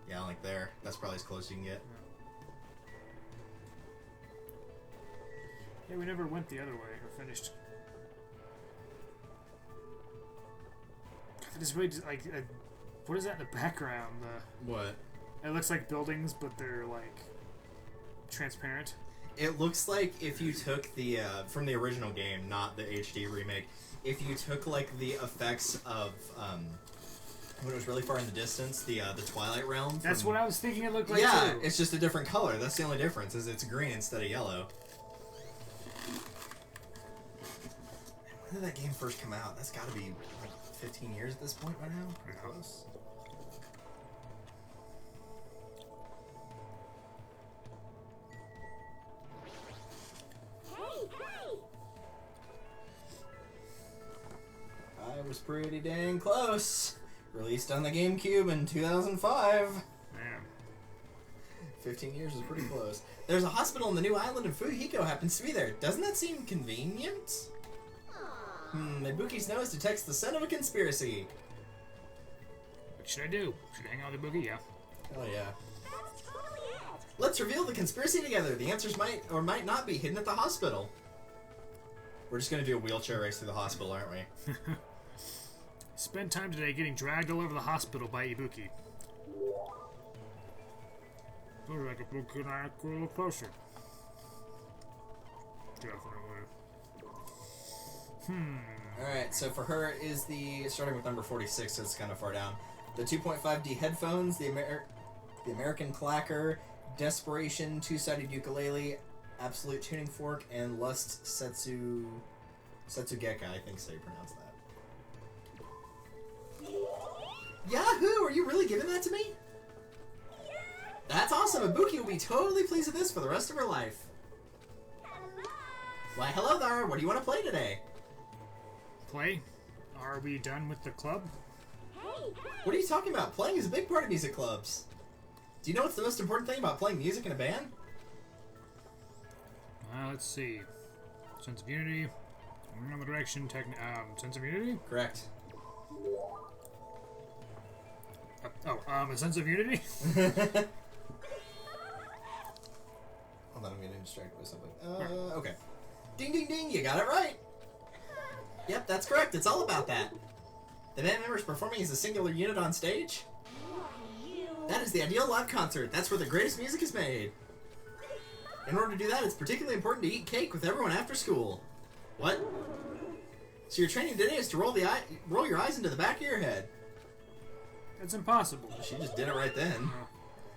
yeah, like there. That's probably as close as you can get. Yeah, we never went the other way, or finished. God, this really, like, what is that in the background? What? It looks like buildings, but they're, like, transparent. It looks like if you took the, from the original game, not the HD remake, if you took, like, the effects of, when it was really far in the distance, the Twilight Realm. That's what I was thinking it looked like, yeah, too. it's just a different color. That's the only difference, is it's green instead of yellow. When did that game first come out? That's gotta be, like, 15 years at this point by now? Pretty close. I was pretty dang close. Released on the GameCube in 2005. Man. 15 years is pretty close. There's a hospital on the new island and Fuyuhiko happens to be there. Doesn't that seem convenient? Ibuki's nose detects the scent of a conspiracy. What should I do? Should I hang out with Ibuki? Yeah. Oh yeah. Let's reveal the conspiracy together. The answers might or might not be hidden at the hospital. We're just gonna do a wheelchair race through the hospital, aren't we? Spend time today getting dragged all over the hospital by Ibuki. Looks like Ibuki and I are a little closer. Definitely. Alright, so for her is the, starting with number 46, so it's kind of far down. The 2.5D headphones, the American clacker, Desperation, two-sided ukulele, absolute tuning fork, and Lust Setsugeka, I think so you pronounce that. Yahoo! Are you really giving that to me? That's awesome! Ibuki will be totally pleased with this for the rest of her life. Why, hello there! What do you want to play today? Play? Are we done with the club? What are you talking about? Playing is a big part of music clubs. Do you know what's the most important thing about playing music in a band? Let's see. Sense of unity. Moving on the direction. Sense of unity? Correct. A sense of unity? Hold on, I'm getting distracted by something. Okay. Ding, ding, ding, you got it right. Yep, that's correct. It's all about that. The band members performing as a singular unit on stage? That is is the ideal live concert. That's where the greatest music is made. In order to do that, it's particularly important to eat cake with everyone after school. What? So your training today is to roll your eyes into the back of your head. That's impossible. She just did it right then.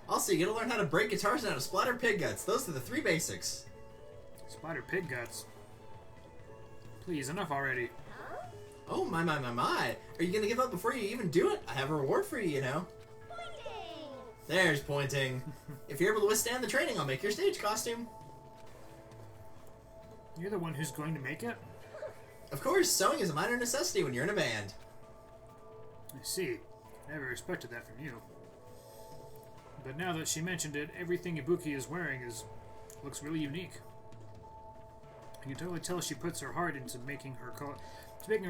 Also, you gotta learn how to break guitars and how to splatter pig guts. Those are the 3 basics. Spider pig guts. Please, enough already. Oh, my. Are you gonna give up before you even do it? I have a reward for you, you know. Pointing! There's pointing. If you're able to withstand the training, I'll make your stage costume. You're the one who's going to make it? Of course, sewing is a minor necessity when you're in a band. I see. Never expected that from you. But now that she mentioned it, everything Ibuki is wearing looks really unique. You can totally tell she puts her heart into making her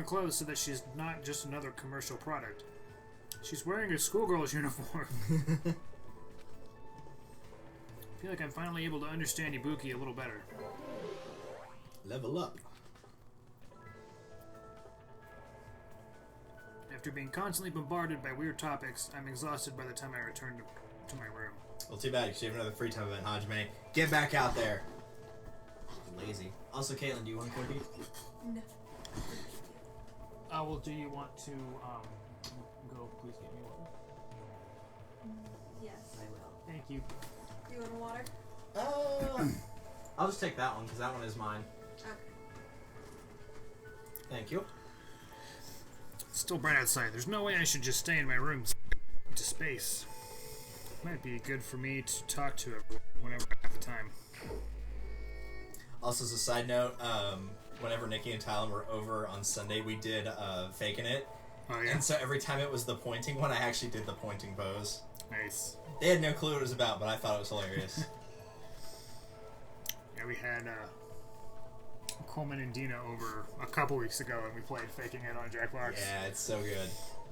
clothes so that she's not just another commercial product. She's wearing a schoolgirl's uniform. I feel like I'm finally able to understand Ibuki a little better. Level up. After being constantly bombarded by weird topics, I'm exhausted by the time I return to my room. Well, too bad, because you have another free time event, Hajime. Get back out there. Lazy. Also, Caitlin, do you want a cookie? No. Well, do you want to, go please get me water? Yes, I will. Thank you. You want water? I'll just take that one, because that one is mine. Okay. Thank you. It's still bright outside. There's no way I should just stay in my room to space. Might be good for me to talk to everyone whenever I have the time. Also, as a side note, whenever Nikki and Tylen were over on Sunday, we did Faking It. Oh, yeah? And so every time it was the pointing one, I actually did the pointing pose. Nice. They had no clue what it was about, but I thought it was hilarious. Yeah, we had Coleman and Dina over a couple weeks ago, and we played Faking It on Jackbox. Yeah, it's so good.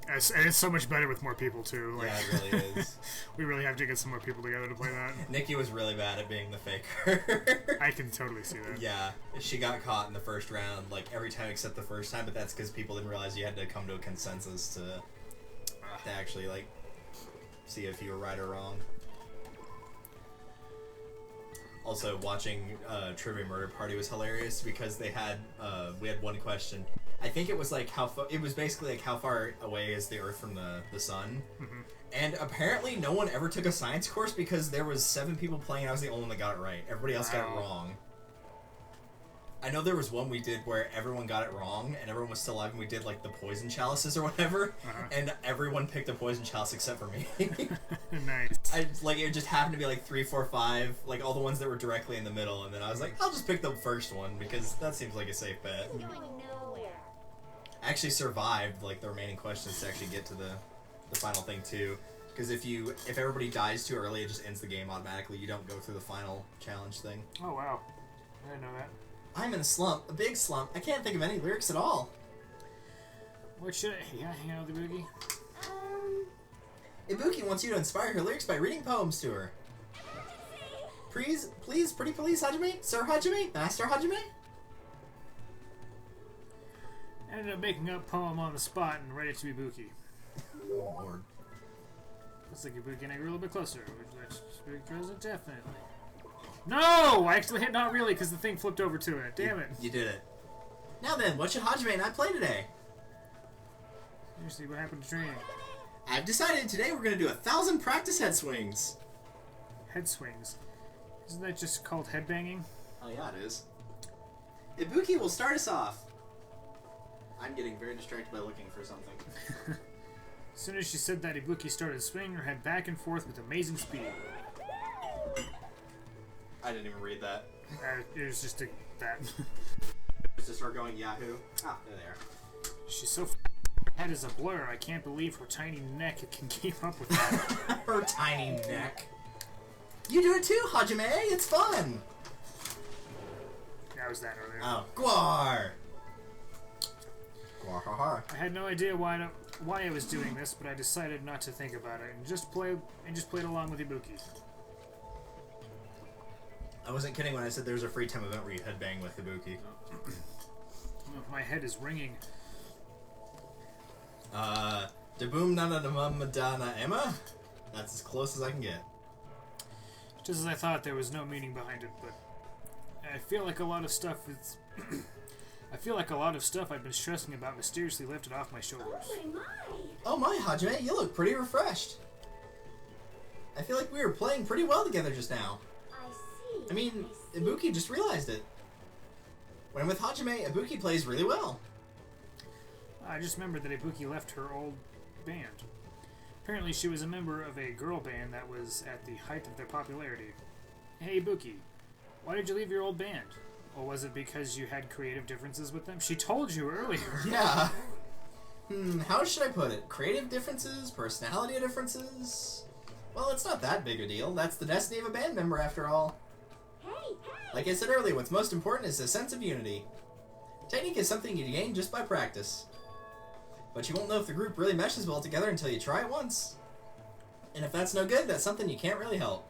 And it's so much better with more people, too. Like, Yeah, it really is. we really have to get some more people together to play that. Nikki was really bad at being the faker. I can totally see that. Yeah, she got caught in the first round, like, every time except the first time, but that's because people didn't realize you had to come to a consensus to actually, like, see if you were right or wrong. Also, watching Trivia Murder Party was hilarious because they had, we had one question. I think it was like it was basically like how far away is the Earth from the sun? Mm-hmm. And apparently no one ever took a science course because there was 7 people playing and I was the only one that got it right. Everybody else got it wrong. I know there was one we did where everyone got it wrong and everyone was still alive and we did like the poison chalices or whatever, and everyone picked a poison chalice except for me. Nice. It just happened to be like 3, 4, 5, like all the ones that were directly in the middle, and then I was like, I'll just pick the first one because that seems like a safe bet. Going nowhere. I actually survived like the remaining questions to actually get to the final thing too. Because if everybody dies too early, it just ends the game automatically. You don't go through the final challenge thing. Oh, wow. I didn't know that. I'm in a slump, a big slump. I can't think of any lyrics at all. What should I hang out with Ibuki? Ibuki wants you to inspire her lyrics by reading poems to her. Please, pretty please, Hajime? Sir Hajime? Master Hajime? I ended up making up a poem on the spot and read it to Ibuki. Oh, Lord. Looks like Ibuki and I grew a little bit closer. Would you like to speak present? Definitely. No! I actually hit not really because the thing flipped over to it. Damn it. You did it. Now then, what should Hajime and I play today? Seriously, what happened to training? I've decided today we're going to do 1,000 practice head swings. Head swings. Isn't that just called headbanging? Oh yeah, it is. Ibuki will start us off. I'm getting very distracted by looking for something. As soon as she said that, Ibuki started swinging her head back and forth with amazing speed. I didn't even read that. It was just that. Just start going Yahoo. Ah, there they are. She's so her head is a blur. I can't believe her tiny neck can keep up with that. Her tiny neck. You do it too, Hajime. It's fun. That was that earlier. Oh, Gwar. Gwar, ha, ha. I had no idea why I was doing this, but I decided not to think about it and just played along with Ibuki. I wasn't kidding when I said there was a free time event where you headbang with Ibuki. My head is ringing. Da boom na na da mum da na Emma? That's as close as I can get. Just as I thought, there was no meaning behind it, but I feel like a lot of stuff is. I feel like a lot of stuff I've been stressing about mysteriously lifted off my shoulders. Oh my, Hajime, you look pretty refreshed. I feel like we were playing pretty well together just now. I mean, Ibuki just realized it. When I'm with Hajime, Ibuki plays really well. I just remembered that Ibuki left her old band. Apparently she was a member of a girl band that was at the height of their popularity. Hey Ibuki, why did you leave your old band? Or was it because you had creative differences with them? She told you earlier. Yeah. How should I put it? Creative differences? Personality differences? Well, it's not that big a deal. That's the destiny of a band member, after all. Like I said earlier, what's most important is a sense of unity. Technique is something you gain just by practice. But you won't know if the group really meshes well together until you try it once. And if that's no good, that's something you can't really help.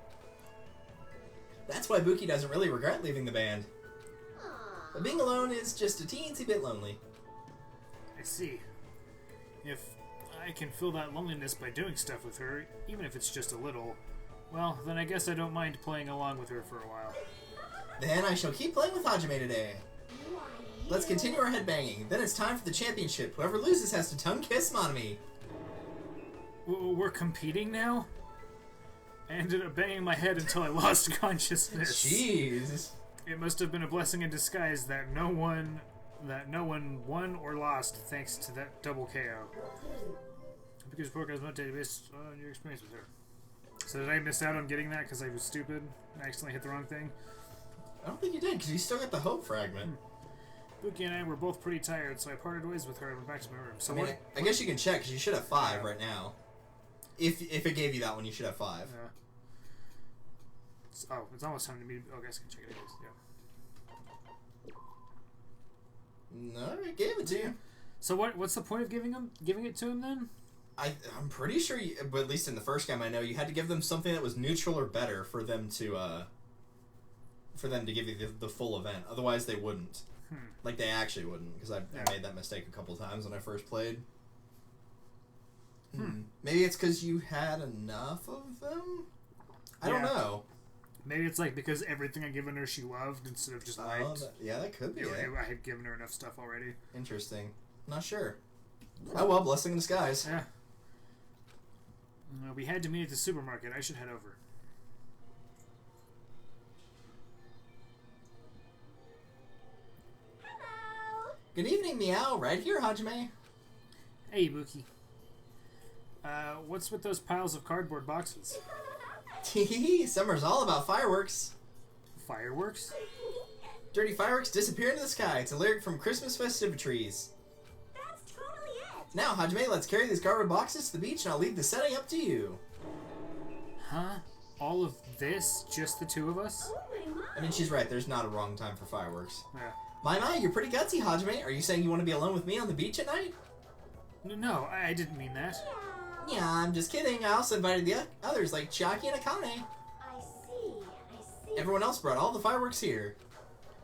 That's why Buki doesn't really regret leaving the band. But being alone is just a teensy bit lonely. I see. If I can fill that loneliness by doing stuff with her, even if it's just a little, well, then I guess I don't mind playing along with her for a while. Then I shall keep playing with Hajime today. Let's continue our headbanging. Then it's time for the championship. Whoever loses has to tongue kiss Monami. We're competing now? I ended up banging my head until I lost consciousness. Jeez. It must have been a blessing in disguise that no one won or lost thanks to that double KO. Because poor guy's not database on your experience with her. So did I miss out on getting that because I was stupid and accidentally hit the wrong thing? I don't think you did, because you still got the hope fragment. Buki and I were both pretty tired, so I parted ways with her and went back to my room. So I guess you can check, because you should have 5 right now. If it gave you that one, you should have 5. Yeah. It's almost time to meet. Oh, I guess I can check it anyways. Yeah. No, I gave it to you. So what's the point of giving it to him then? I'm pretty sure, but at least in the first game I know, you had to give them something that was neutral or better for them to give you the full event. Otherwise, they wouldn't. Like, they actually wouldn't, because I made that mistake a couple times when I first played. Maybe it's because you had enough of them? I don't know. Maybe it's like because everything I'd given her she loved instead of just liked. That could be it. I had given her enough stuff already. Interesting. Not sure. Oh well, blessing in disguise. Yeah. We had to meet at the supermarket. I should head over. Hello. Good evening, Meow. Right here, Hajime. Hey, Buki. What's with those piles of cardboard boxes? Summer's all about fireworks. Fireworks? Dirty fireworks disappear into the sky. It's a lyric from Christmas festivities. That's totally it. Now, Hajime, let's carry these cardboard boxes to the beach, and I'll leave the setting up to you. Huh? All of this? Just the two of us? Oh my. I mean, she's right. There's not a wrong time for fireworks. Yeah. My, you're pretty gutsy, Hajime. Are you saying you want to be alone with me on the beach at night? No, I didn't mean that. Yeah, I'm just kidding. I also invited the others, like Chiaki and Akane. I see. Everyone else brought all the fireworks here.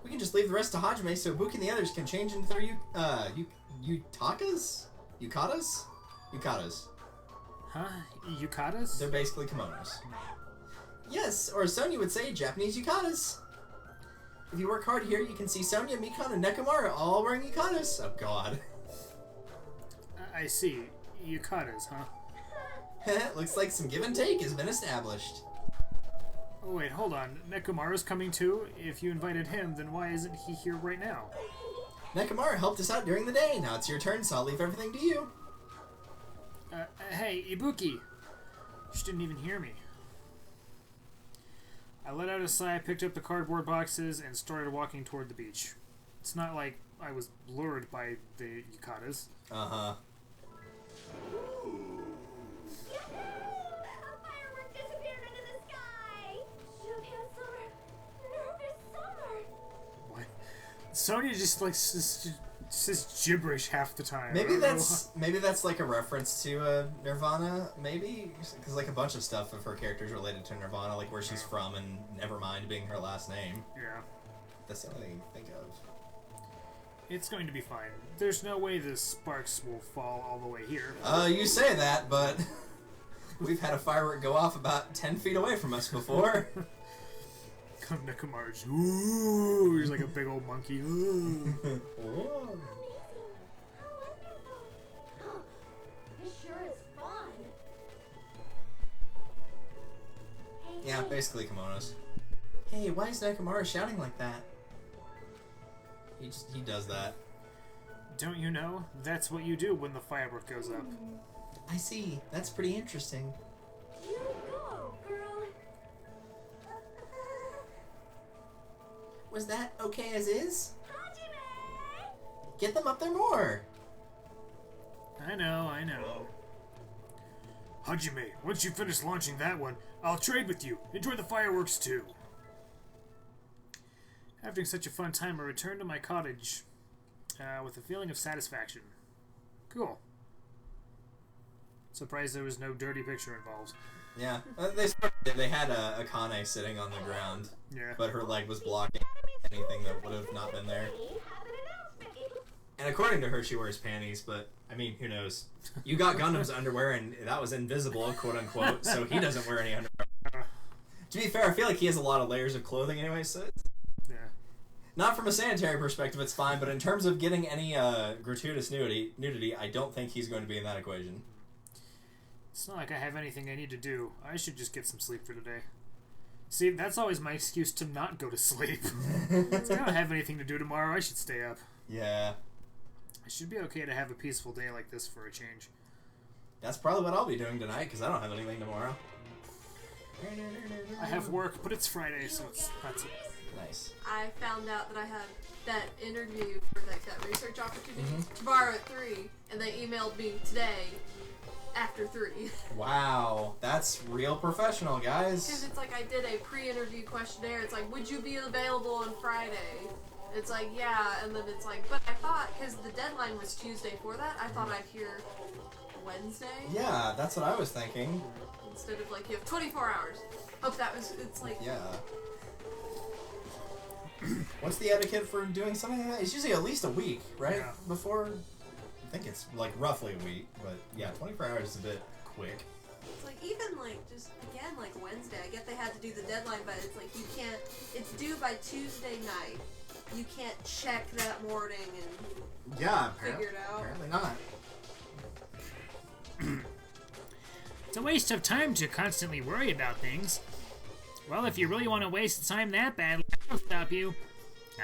We can just leave the rest to Hajime so Buki and the others can change into their yutakas? Yukatas? Yukatas. Huh? Yukatas? They're basically kimonos. Yes, or as Sonya would say, Japanese yukatas. If you work hard here, you can see Sonya, Mikon, and Nekomara all wearing yukatas. Oh god. I see. Yukatas, huh? Looks like some give and take has been established. Oh, wait, hold on. Nekomara's coming too? If you invited him, then why isn't he here right now? Nekomara helped us out during the day. Now it's your turn, so I'll leave everything to you. Hey, Ibuki! She didn't even hear me. I let out a sigh, picked up the cardboard boxes, and started walking toward the beach. It's not like I was lured by the yukatas. Uh-huh. A firework disappeared into the sky. Japan summer. Nervous summer. What? Sonya just like says gibberish half the time. Maybe that's like a reference to Nirvana. Maybe because like a bunch of stuff of her characters related to Nirvana, like where she's from and Nevermind being her last name. Yeah. That's the only thing I can think of. It's going to be fine. There's no way the sparks will fall all the way here. You say that, but We've had a firework go off about 10 feet away from us before. Nekomaru's, ooh, he's like a big old monkey. Ooh. Oh. How wonderful. This sure is fun. Hey, Yeah, hey, basically kimonos. Hey, why is Nekomaru shouting like that? He does that. Don't you know? That's what you do when the firework goes up. I see. That's pretty interesting. you go, girl. Was that okay as is? Hajime! Get them up there more. I know. Hajime, once you finish launching that one, I'll trade with you. Enjoy the fireworks too. Having such a fun time, I returned to my cottage with a feeling of satisfaction. Cool. Surprised there was no dirty picture involved. Yeah, they had a Akane sitting on the ground, Yeah. but her leg was blocking anything that would have not been there. We have an announcement. And according to her, she wears panties, but I mean, who knows? You got Gundam's underwear, and that was invisible, quote unquote, so he doesn't wear any underwear. To be fair, I feel like he has a lot of layers of clothing anyway, so it's, Yeah. not from a sanitary perspective, it's fine, but in terms of getting any gratuitous nudity, I don't think he's going to be in that equation. It's not like I have anything I need to do. I should just get some sleep for today. See, that's always my excuse to not go to sleep. It's like, I don't have anything to do tomorrow. I should stay up. Yeah, I should be okay to have a peaceful day like this for a change. that's probably what I'll be doing tonight, because I don't have anything tomorrow. I have work, but it's Friday, so that's it. Nice. I found out that I had that interview for like that research opportunity tomorrow at 3, and they emailed me today after 3. Wow, that's real professional, Because guys. it's like I did a pre-interview questionnaire. It's like, would you be available on Friday? It's like, yeah, and then it's like, but I thought, because the deadline was Tuesday for that, I thought I'd hear Wednesday Yeah, that's what I was thinking. instead of like, you have 24 hours. Hope that was, it's like, Yeah. What's the etiquette for doing something like that? It's usually at least a week, right? Yeah. Before, I think it's like roughly a week, but yeah, 24 hours is a bit quick. it's like, even like, just again, like Wednesday, I get they had to do the deadline, but it's like, you can't, it's due by Tuesday night. You can't check that morning and Yeah, figure it out. apparently not. It's a waste of time to constantly worry about things. Well, if you really want to waste time that badly, I'll stop you.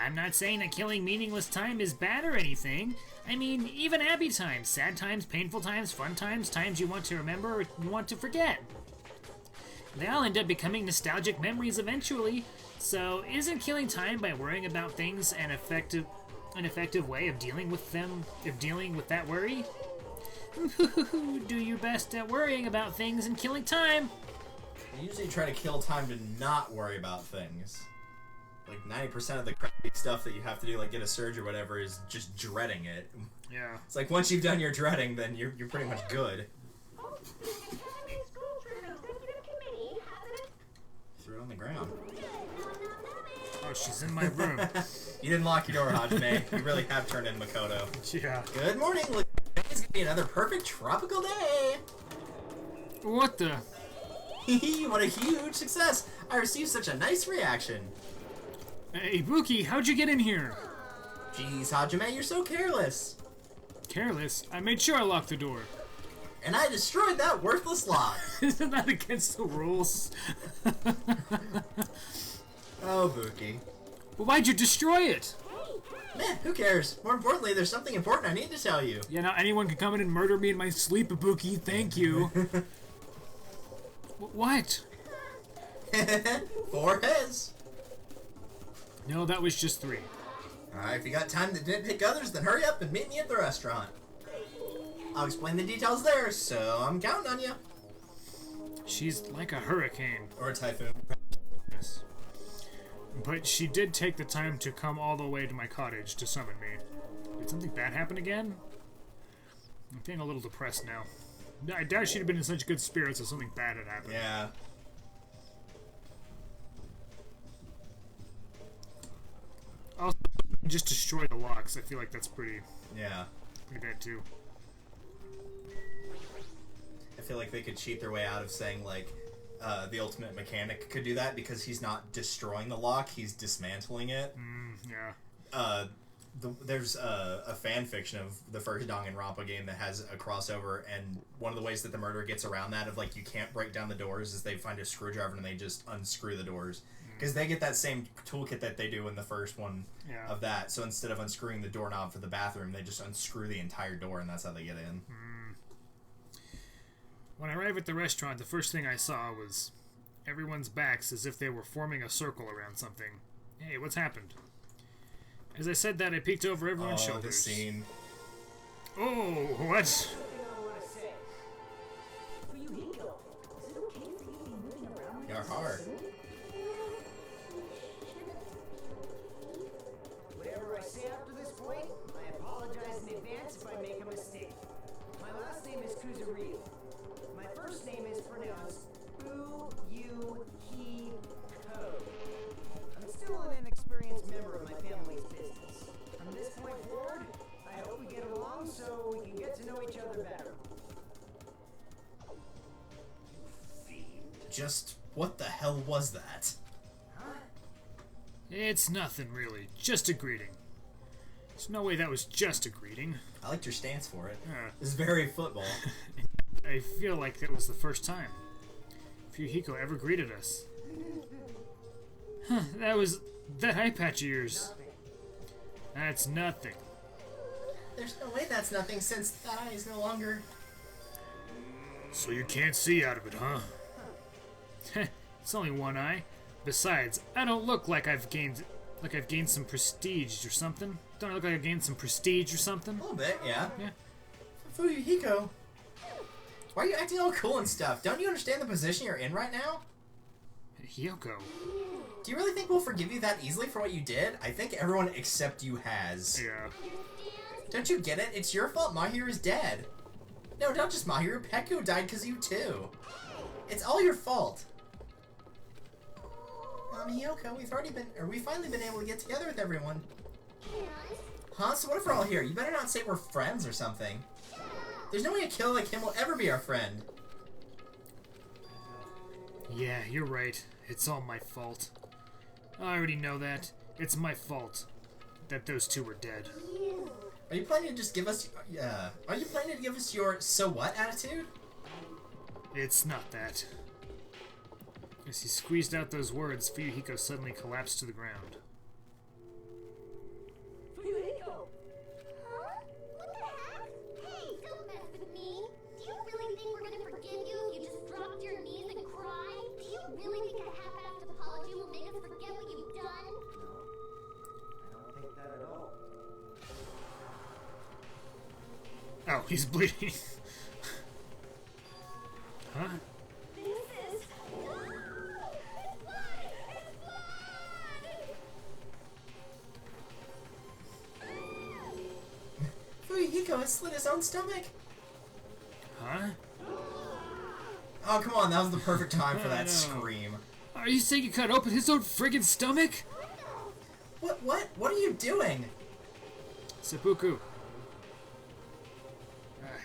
I'm not saying that killing meaningless time is bad or anything. I mean, even happy times, sad times, painful times, fun times, times you want to remember or you want to forget. They all end up becoming nostalgic memories eventually, so isn't killing time by worrying about things an effective way of dealing with them, of dealing with that worry? Do your best at worrying about things and killing time. I usually try to kill time to not worry about things. Like 90% of the crappy stuff that you have to do, like get a surge or whatever, is just dreading it. Yeah. It's like once you've done your dreading, then you're pretty much good. Oh, the Academy School Trip Executive Committee has an Threw it on the ground. Oh, she's in my room. You didn't lock your door, Hajime. You really have turned in Makoto. Yeah. Good morning, it's gonna be another perfect tropical day. What the? What a huge success! I received such a nice reaction. Hey, Buki, how'd you get in here? Jeez, Hajime, you're so careless. Careless. I made sure I locked the door. And I destroyed that worthless lock. Isn't that against the rules? Oh, Buki. Well, why'd you destroy it? Meh, who cares? More importantly, there's something important I need to tell you. Yeah, now anyone can come in and murder me in my sleep, Buki. Thank you. What? 4 heads. No, that was just 3. Alright, if you got time to nitpick others, then hurry up and meet me at the restaurant. I'll explain the details there, so I'm counting on you. She's like a hurricane. Or a typhoon. Yes. But she did take the time to come all the way to my cottage to summon me. Did something bad happen again? I'm feeling a little depressed now. I doubt she'd have been in such good spirits if something bad had happened. Yeah. Also, just destroy the locks. I feel like that's pretty Yeah. bad too. feel like they could cheat their way out of saying, like, the ultimate mechanic could do that because he's not destroying the lock, he's dismantling it. Yeah. There's a fan fiction of the first Danganronpa game that has a crossover, and one of the ways that the murderer gets around that of, like, you can't break down the doors is they find a screwdriver and they just unscrew the doors. Because they get that same toolkit that they do in the first one of that. So instead of unscrewing the doorknob for the bathroom, they just unscrew the entire door, and that's how they get in. When I arrived at the restaurant, the first thing I saw was everyone's backs as if they were forming a circle around something. Hey, what's happened? As I said that, I peeked over everyone's shoulders. This scene. Oh, what? You're hard. Whatever I say after this point, I apologize in advance if I make a mistake. My last name is Kuzuryu. My first name is pronounced Fuyuhiko. I'm still an inexperienced member of my family's business. From this point forward, I hope we get along so we can get to know each other better. Just what the hell was that? It's nothing, really. Just a greeting. There's no way that was just a greeting. I liked your stance for it. It's very football. I feel like that was the first time Fuyuhiko ever greeted us. Huh, that was that eye patch of yours. That's nothing. There's no way that's nothing since that eye is no longer... So you can't see out of it, huh? It's only one eye. Besides, I don't look like I've gained some prestige or something. Don't I look like I've gained some prestige or something? A little bit, yeah. Yeah. Fuyuhiko, why are you acting all cool and stuff? Don't you understand the position you're in right now? Hiyoko. Do you really think we'll forgive you that easily for what you did? I think everyone except you has. Yeah. Don't you get it? It's your fault Mahiro is dead. No, not just Mahiro. Peko died because of you too. It's all your fault. Hiyoko, we've finally been able to get together with everyone. Huh? So what if we're all here? You better not say we're friends or something. There's no way a killer like him will ever be our friend. Yeah, you're right. It's all my fault. I already know that. It's my fault that those two were dead. Are you planning to just give us... are you planning to give us your so what attitude? It's not that. As he squeezed out those words, Fuyuhiko suddenly collapsed to the ground. Fuyuhiko! Huh? What the heck? Hey, don't mess with me. Do you really think we're gonna forgive you if you just dropped your knees and cried? Do you really think a half-assed apology will make us forget what you've done? I don't think that at all. Oh, he's bleeding. Huh? This is... No! It's blood! It's blood! Fuyuhiko has slit his own stomach. Huh? Oh, come on. That was the perfect time for that No. scream. Are you saying he cut open his own friggin' stomach? What are you doing? Seppuku.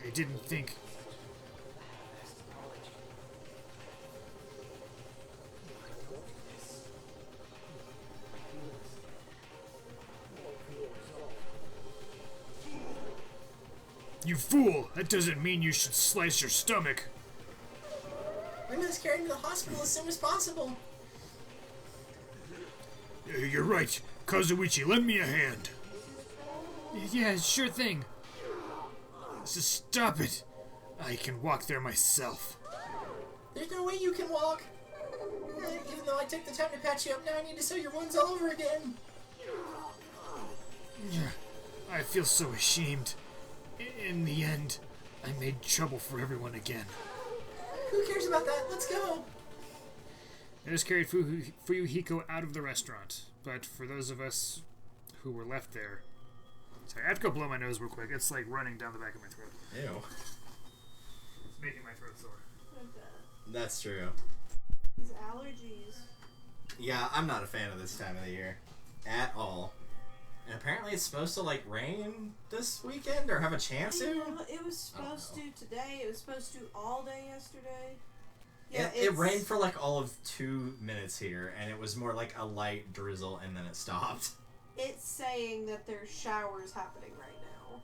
I didn't think... You fool! That doesn't mean you should slice your stomach. We must carry him to the hospital as soon as possible. You're right. Kazuichi, lend me a hand. Yeah, sure thing. Just stop it. I can walk there myself. There's no way you can walk. Even though I took the time to patch you up, now I need to sew your wounds all over again. I feel so ashamed. In the end, I made trouble for everyone again. Who cares about that? Let's go. I just carried Fuyuhiko out of the restaurant, but for those of us who were left there... Sorry, I have to go blow my nose real quick. It's like running down the back of my throat. Ew. It's making my throat sore. That's true. These allergies. Yeah, I'm not a fan of this time of the year. At all. And apparently it's supposed to, like, rain this weekend or have a chance to? It was supposed to today. It was supposed to all day yesterday. Yeah, it rained for, like, all of 2 minutes here, and it was more like a light drizzle, and then it stopped. It's saying that there's showers happening right now.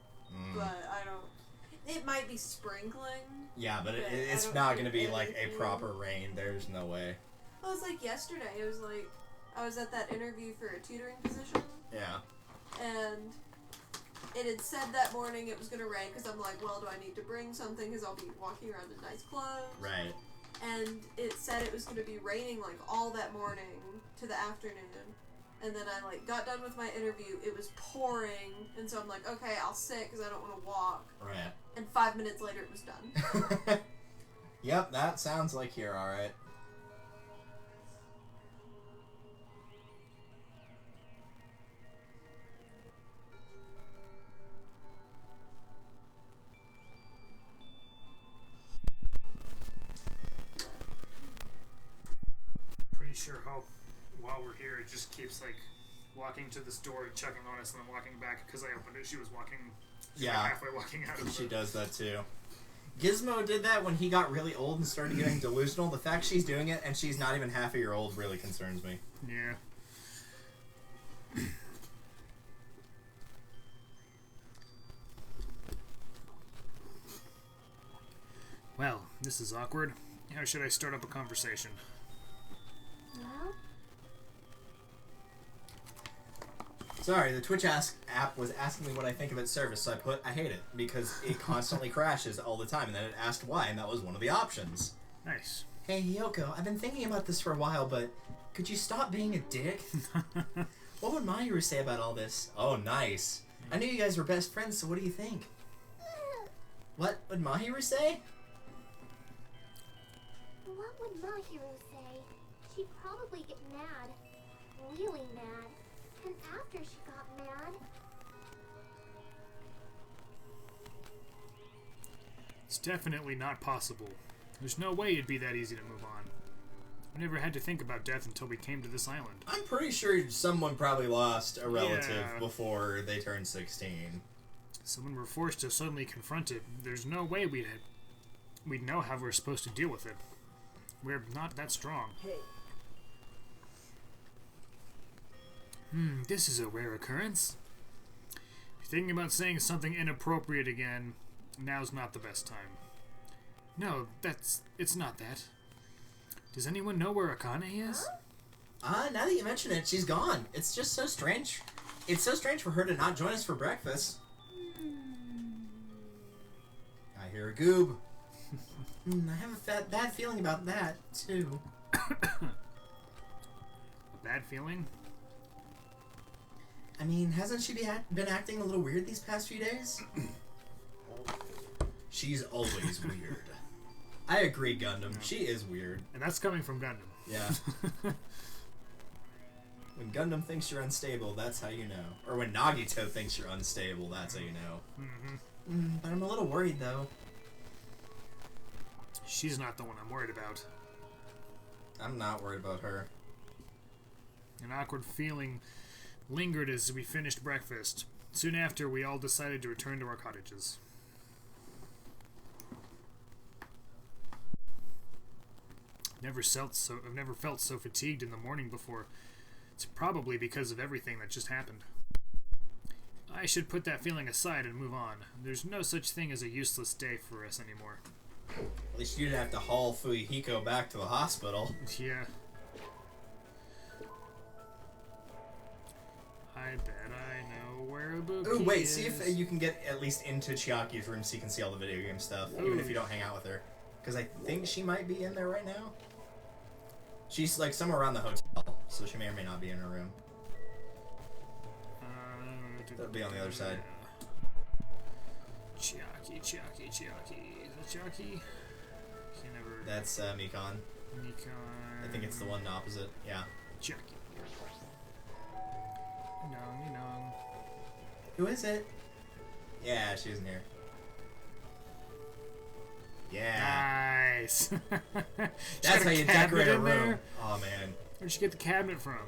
But I don't... It might be sprinkling. Yeah, but it's not going to be, like, a proper rain. There's no way. Well, it was like yesterday. It was like... I was at that interview for a tutoring position. Yeah. And it had said that morning it was going to rain, because I'm like, well, do I need to bring something, because I'll be walking around in nice clothes. Right. And it said it was going to be raining, like, all that morning to the afternoon. And then I, like, got done with my interview. It was pouring. And so I'm like, okay, I'll sit because I don't want to walk. Right. And 5 minutes later, it was done. Yep, that sounds like here, alright. Pretty sure how, while we're here, it just keeps, like, walking to this door and checking on us and then walking back because I opened it. She was walking, like, halfway walking out of it. She does that too. Gizmo did that when he got really old and started getting delusional. The fact she's doing it and she's not even half a year old really concerns me. Yeah. Well, this is awkward. How should I start up a conversation? Well, Sorry, the Twitch app was asking me what I think of its service, so I put I hate it because it constantly crashes all the time, and then it asked why, and that was one of the options. Nice. Hey, Yoko, I've been thinking about this for a while, but could you stop being a dick? What would Mahiru say about all this? Oh, nice. I knew you guys were best friends, so what do you think? What would Mahiru say? what would Mahiru say? She'd probably get mad. Really mad. And after she got mad... It's definitely not possible. There's no way it'd be that easy to move on. We never had to think about death until we came to this island. I'm pretty sure someone probably lost a relative Yeah. before they turned 16. Someone we're forced to suddenly confront it. There's no way we'd know how we're supposed to deal with it. We're not that strong. This is a rare occurrence. If you're thinking about saying something inappropriate again, now's not the best time. No, it's not that. Does anyone know where Akane is? Now that you mention it, she's gone. It's just so strange. It's so strange for her to not join us for breakfast. I hear a goob. I have a bad feeling about that, too. A bad feeling? I mean, hasn't she been acting a little weird these past few days? She's always weird. I agree, Gundam. She is weird. And that's coming from Gundam. Yeah. When Gundam thinks you're unstable, that's how you know. Or when Nagito thinks you're unstable, that's how you know. But I'm a little worried, though. She's not the one I'm worried about. I'm not worried about her. An awkward feeling lingered as we finished breakfast. Soon after, we all decided to return to our cottages. I've never felt so fatigued in the morning before. It's probably because of everything that just happened. I should put that feeling aside and move on. There's no such thing as a useless day for us anymore. At least you didn't have to haul Fuyuhiko back to the hospital. Yeah. I bet I know where Ibuki Ooh, wait, is. see if you can get at least into Chiaki's room so you can see all the video game stuff, even if you don't hang out with her. Because I think she might be in there right now. She's, like, somewhere around the hotel, so she may or may not be in her room. That'll be on the other side. Chiaki. Is that Chiaki? She never... That's Mikan. Nikon... I think it's the one opposite. Yeah. Chiaki. Nong. Who is it? Yeah, she's in here. Yeah. Nice. That's how you decorate a room. Oh, man. Where'd you get the cabinet from?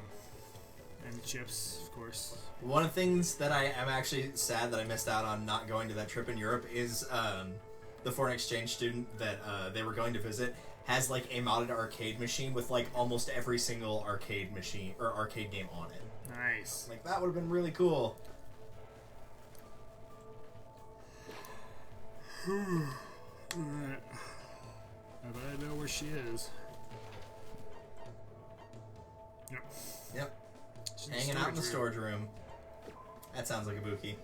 And chips, of course. One of the things that I am actually sad that I missed out on not going to that trip in Europe is the foreign exchange student that they were going to visit has like a modded arcade machine with like almost every single arcade machine or arcade game on it. Nice. Like that would have been really cool. Alright. But I know where she is. Yep. Yep. She's Hanging out in the storage room. storage room. That sounds like a Buki.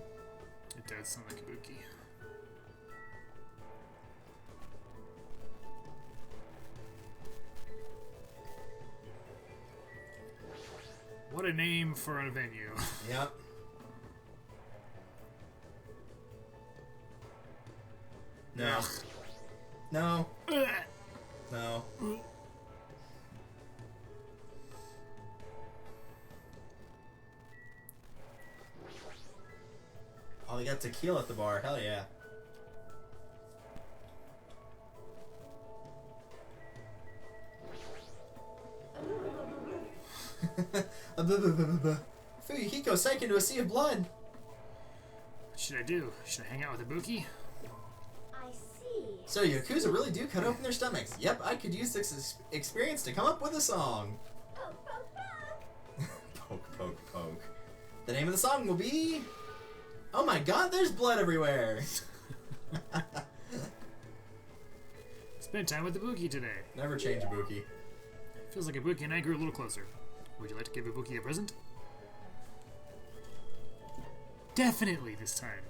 It does sound like Kabuki. What a name for a venue. Yep. No. Ugh. No. Ugh. No. Oh, they got tequila at the bar. Hell yeah. Fuyuhiko sank into a sea of blood. What should I do? Should I hang out with Ibuki? I see. So Yakuza really do cut open their stomachs. Yep, I could use this experience to come up with a song. Poke, poke, poke. Poke, poke, poke. The name of the song will be... Oh my god, there's blood everywhere! Spend time with Ibuki today. Never change Ibuki. Feels like Ibuki and I grew a little closer. Would you like to give Ibuki a present? Definitely this time.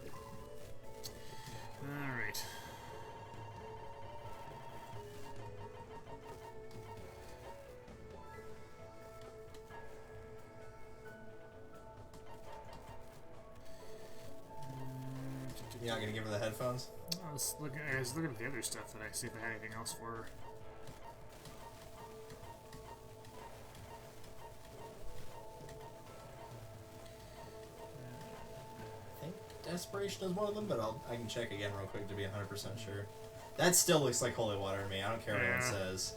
Alright. You're not gonna give her the headphones? I was looking at the other stuff that I see if I had anything else for her. I think Desperation is one of them, but I can check again real quick to be 100% sure. That still looks like holy water to me. I don't care what anyone Yeah. says.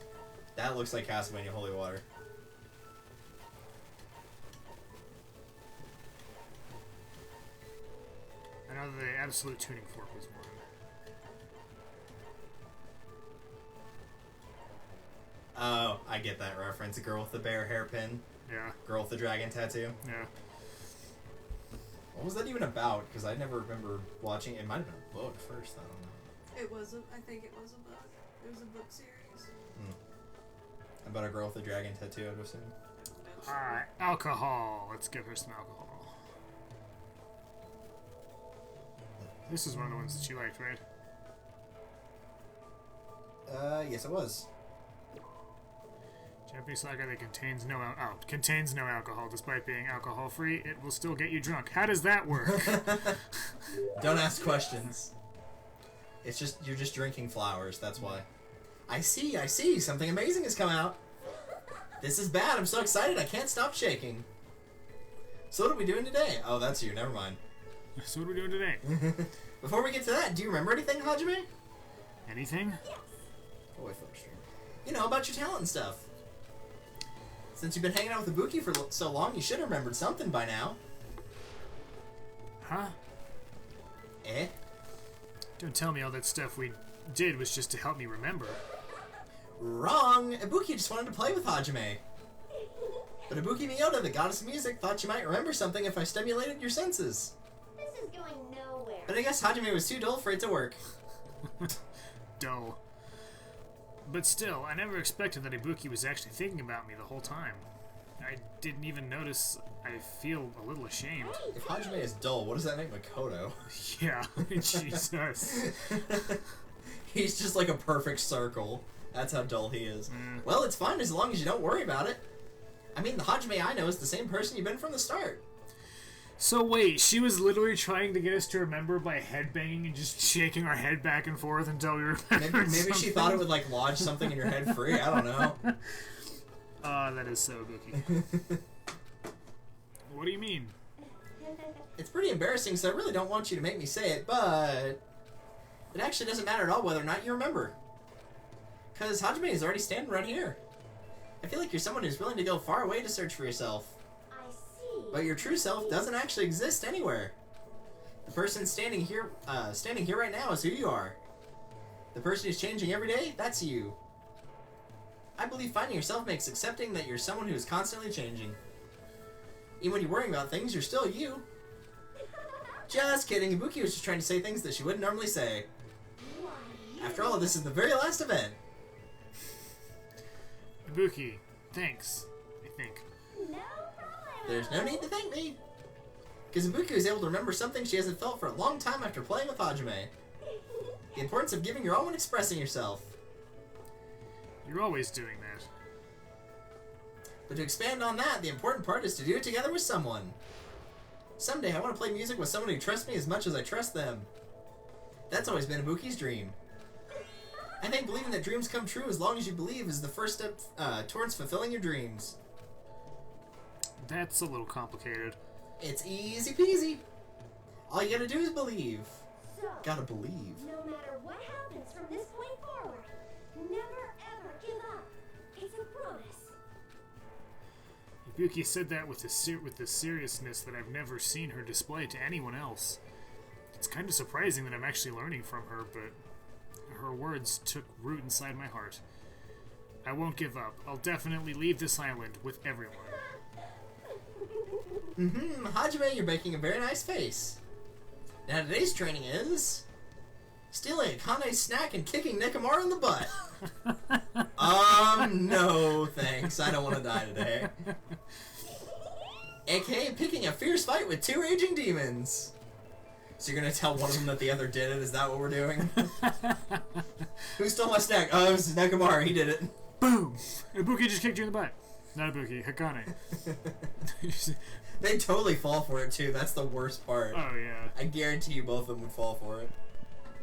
That looks like Castlevania holy water. I know the absolute tuning fork was one. Oh, I get that reference. The girl with the bear hairpin. Yeah, Girl with the dragon tattoo. yeah. What was that even about? Because I never remember watching. It might have been a book first. I don't know. It was I think it was a book. It was a book series. About a girl with a dragon tattoo, I'd assume. Alright, alcohol. Let's give her some alcohol. This is one of the ones that you liked, right? Yes, it was. Japanese lager that contains no alcohol. Despite being alcohol free, it will still get you drunk. How does that work? Don't ask questions. It's just, you're just drinking flowers, that's why. I see, something amazing has come out. This is bad, I'm so excited, I can't stop shaking. So what are we doing today? Oh, that's you, never mind. So what are we doing today? Before we get to that, do you remember anything, Hajime? Anything? Oh, I flipped stream. You know, about your talent and stuff. Since you've been hanging out with Ibuki for so long, you should have remembered something by now. Huh? Eh? Don't tell me all that stuff we did was just to help me remember. Wrong! Ibuki just wanted to play with Hajime. But Ibuki Miyota, the goddess of music, thought you might remember something if I stimulated your senses. This is going nowhere. But I guess Hajime was too dull for it to work. Dull. But still, I never expected that Ibuki was actually thinking about me the whole time. I didn't even notice. I feel a little ashamed. If Hajime is dull, what does that make Makoto? Yeah, Jesus. He's just like a perfect circle. That's how dull he is. Well, it's fine as long as you don't worry about it. I mean, the Hajime I know is the same person you've been from the start. So wait, she was literally trying to get us to remember by headbanging and just shaking our head back and forth until we remembered Maybe she thought it would like lodge something in your head free. I don't know. That is so Ibuki. What do you mean? It's pretty embarrassing, so I really don't want you to make me say it, but it actually doesn't matter at all whether or not you remember. Because Hajime is already standing right here. I feel like you're someone who's willing to go far away to search for yourself. I see. But your true self doesn't actually exist anywhere. The person standing here right now is who you are. The person who's changing every day, that's you. I believe finding yourself makes accepting that you're someone who is constantly changing. Even when you're worrying about things, you're still you. Just kidding, Ibuki was just trying to say things that she wouldn't normally say. After all, this is the very last event. Ibuki, thanks, I think. No problem. There's no need to thank me. Because Ibuki was able to remember something she hasn't felt for a long time after playing with Hajime. The importance of giving your all when expressing yourself. You're always doing that. But to expand on that, the important part is to do it together with someone. Someday I want to play music with someone who trusts me as much as I trust them. That's always been Ibuki's dream. I think believing that dreams come true as long as you believe is the first step towards fulfilling your dreams. That's a little complicated. It's easy peasy. All you gotta do is believe. So, Gotta believe. no matter what happens from this point forward, never ever give up. It's a promise. Ibuki said that with the seriousness that I've never seen her display to anyone else. It's kind of surprising that I'm actually learning from her, but her words took root inside my heart. I won't give up. I'll definitely leave this island with everyone. Hajime, you're making a very nice face. Now today's training is... stealing a Kane's snack and kicking Nekomaru in the butt. No thanks. I don't want to die today. AKA picking a fierce fight with two raging demons. So you're gonna tell one of them that the other did it? Is that what we're doing? Who stole my snack? Oh, it was Nekomaru. He did it. Boom! Ibuki just kicked you in the butt. Not Ibuki, Hakane. They totally fall for it too. That's the worst part. Oh yeah. I guarantee you both of them would fall for it.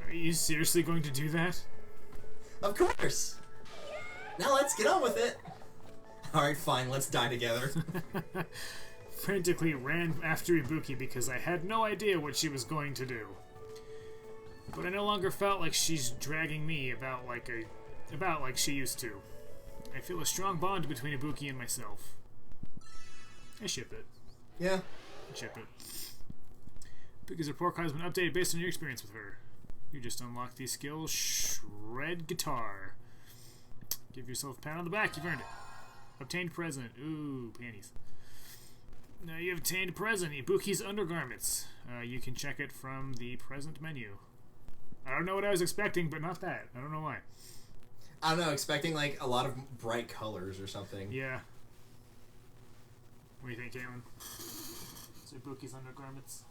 Are you seriously going to do that? Of course! Now let's get on with it! Alright, fine, let's die together. Frantically ran after Ibuki because I had no idea what she was going to do. But I no longer felt like she's dragging me about like she used to. I feel a strong bond between Ibuki and myself. I ship it. Yeah. I ship it. Ibuki's report card has been updated based on your experience with her. You just unlocked these skills. Shred guitar. Give yourself a pat on the back. You've earned it. Obtained present. Ooh, panties. Now you have obtained a present. Ibuki's undergarments. You can check it from the present menu. I don't know what I was expecting, but not that. I don't know why. I don't know, expecting like a lot of bright colors or something. Yeah. What do you think, Caitlin? It's Ibuki's undergarments.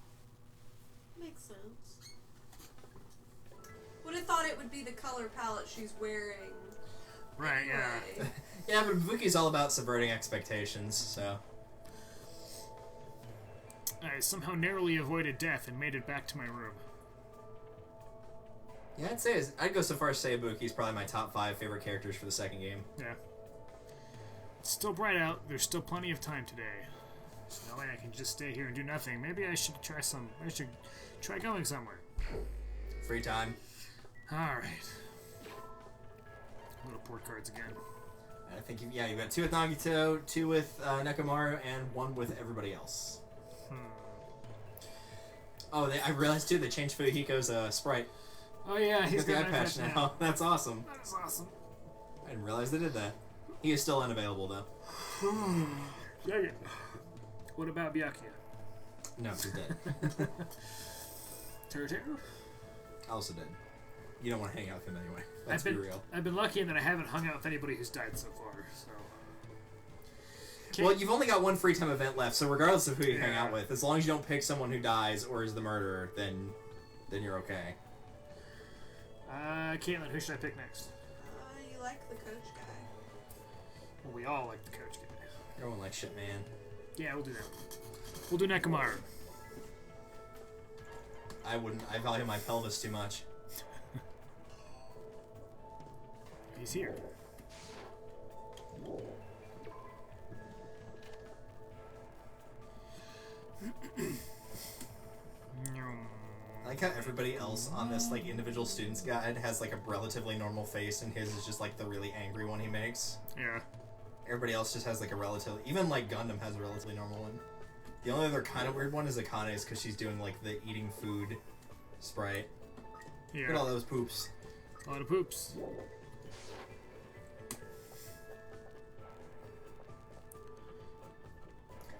Makes sense. Would have thought it would be the color palette she's wearing. Right, yeah. Anyway. Yeah, but Ibuki's all about subverting expectations, so... I somehow narrowly avoided death and made it back to my room. Yeah, I'd go so far as to say Ibuki's probably my top 5 favorite characters for the second game. Yeah. It's still bright out. There's still plenty of time today. There's no way I can just stay here and do nothing. Maybe I should try going somewhere. Free time. Alright. Little port cards again. I think, you've got 2 with Nagito, 2 with Nekomaru, and 1 with everybody else. Oh, I realized too, they changed Fuyuhiko's sprite. Oh yeah, he's got got the eye patch now. That's awesome. That is awesome. I didn't realize they did that. He is still unavailable though. Byakuya. What about Byakuya? No, he's dead. Teru? Also dead. You don't want to hang out with him anyway. Let's be real. I've been lucky in that I haven't hung out with anybody who's died so far, so... Well, you've only got 1 free time event left, so regardless of who you hang out with, as long as you don't pick someone who dies or is the murderer, then you're okay. Caitlin, who should I pick next? You like the coach guy. Well, we all like the coach guy. Everyone likes shit, man. Yeah, we'll do that. We'll do Nekomaru. I wouldn't. I value my pelvis too much. He's here. I like how everybody else on this like individual student's guide has like a relatively normal face, and his is just like the really angry one he makes. Yeah. Everybody else just has like a relatively, even like Gundam has a relatively normal one. The only other kind of weird one is Akane's because she's doing like the eating food sprite. Yeah. Look at all those poops. A lot of poops.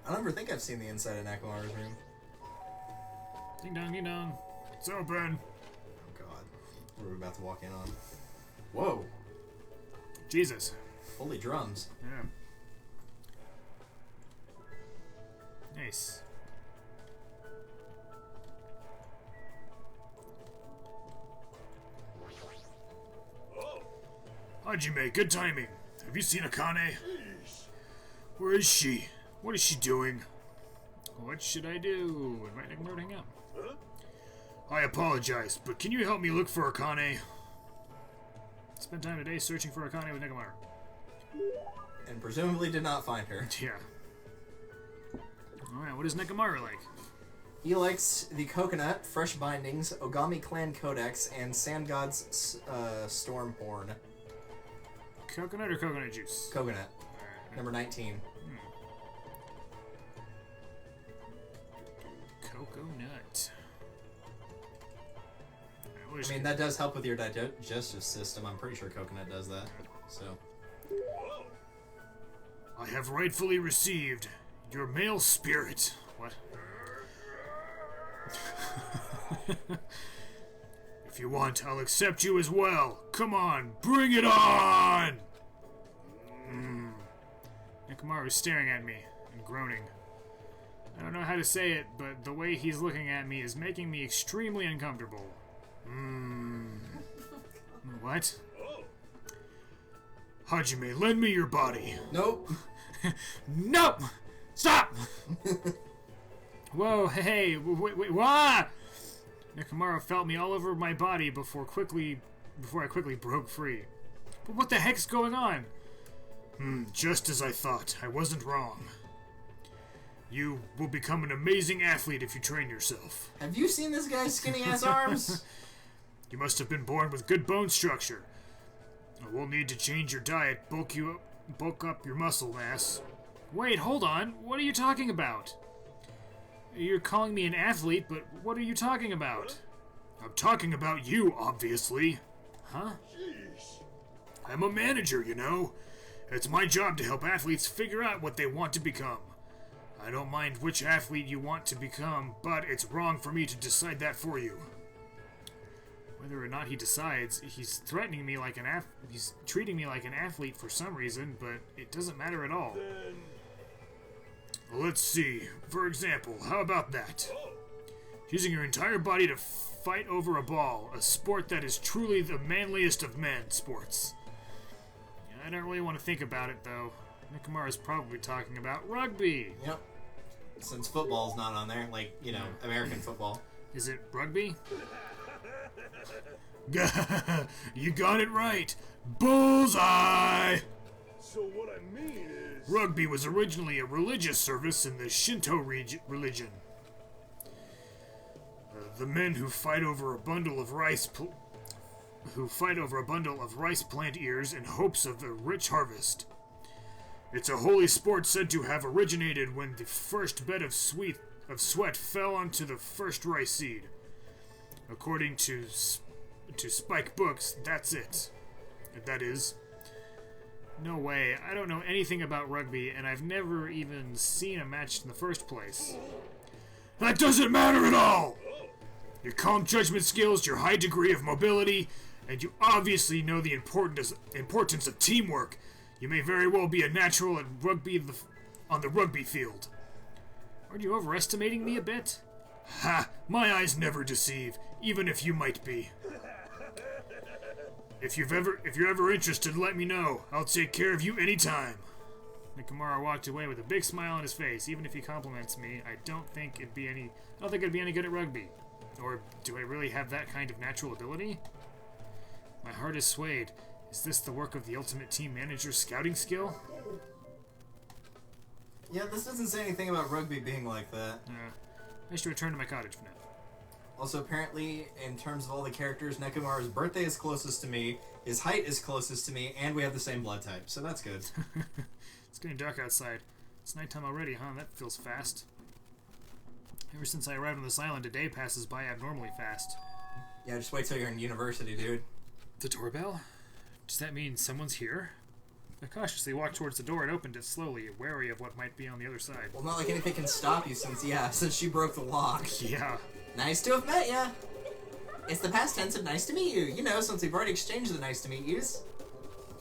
I don't ever think I've seen the inside of Nakamura's room. Ding dong, ding dong. It's open. Oh god. What are we about to walk in on? Whoa. Jesus. Holy drums. Yeah. Nice. Oh, Hajime, good timing. Have you seen Akane? jeez. Where is she? What is she doing? What should I do? Invite Nakamura to hang out. Huh? I apologize, but can you help me look for Akane? Spent time today searching for Akane with Nakamura. And presumably did not find her. Yeah. Alright, what is Nakamura like? He likes the coconut, fresh bindings, Ogami Clan Codex, and Sand God's Storm Horn. Coconut or coconut juice? Coconut. Alright. Number 19. Coconut. Alright, what is I mean, she? that does help with your digestive system. I'm pretty sure coconut does that. So, Whoa. I have rightfully received your male spirit. What? If you want, I'll accept you as well. Come on, bring it on! Nakamura is staring at me and groaning. I don't know how to say it, but the way he's looking at me is making me extremely uncomfortable. What? Oh, Hajime, lend me your body. nope. No! Stop! Whoa, hey, wait, wah! Nakamura felt me all over my body before I quickly broke free. But what the heck's going on? Just as I thought. I wasn't wrong. You will become an amazing athlete if you train yourself. Have you seen this guy's skinny ass arms? You must have been born with good bone structure. We'll need to change your diet, bulk up your muscle mass. Wait, hold on. What are you talking about? You're calling me an athlete, but what are you talking about? I'm talking about you, obviously. Huh? jeez. I'm a manager, you know. It's my job to help athletes figure out what they want to become. I don't mind which athlete you want to become, but it's wrong for me to decide that for you. Whether or not he decides, he's threatening me like he's treating me like an athlete for some reason, but it doesn't matter at all. Then, Let's see. For example, how about that? oh, Using your entire body to fight over a ball, a sport that is truly the manliest of men sports. I don't really want to think about it, though. Nakamura's probably talking about rugby. Yep. Since football's not on there, like, you know, American football. Is it rugby? You got it right. Bullseye! so what I mean is... Rugby was originally a religious service in the Shinto religion. The men who fight over a bundle of rice plant ears in hopes of a rich harvest. It's a holy sport said to have originated when the first bed of sweat fell onto the first rice seed. According to Spike Books, that's it. That is. No way, I don't know anything about rugby, and I've never even seen a match in the first place. That doesn't matter at all! Your calm judgment skills, your high degree of mobility, and you obviously know the importance of teamwork. You may very well be a natural at rugby on the rugby field. Aren't you overestimating me a bit? Ha! My eyes never deceive, even if you might be. If you're ever interested, let me know. I'll take care of you anytime. Nakamura walked away with a big smile on his face. Even if he compliments me, I don't think it'd be any good at rugby. Or do I really have that kind of natural ability? My heart is swayed. Is this the work of the Ultimate Team Manager's scouting skill? Yeah, this doesn't say anything about rugby being like that. I should return to my cottage for now. Also, apparently, in terms of all the characters, Nekomaru's birthday is closest to me, his height is closest to me, and we have the same blood type, so that's good. It's getting dark outside. It's nighttime already, huh? That feels fast. Ever since I arrived on this island, a day passes by abnormally fast. Yeah, just wait till you're in university, dude. The doorbell? Does that mean someone's here? I cautiously walked towards the door and opened it slowly, wary of what might be on the other side. Well, not like anything can stop you since she broke the lock. Yeah. Nice to have met ya. It's the past tense of nice to meet you. You know, since we've already exchanged the nice to meet yous.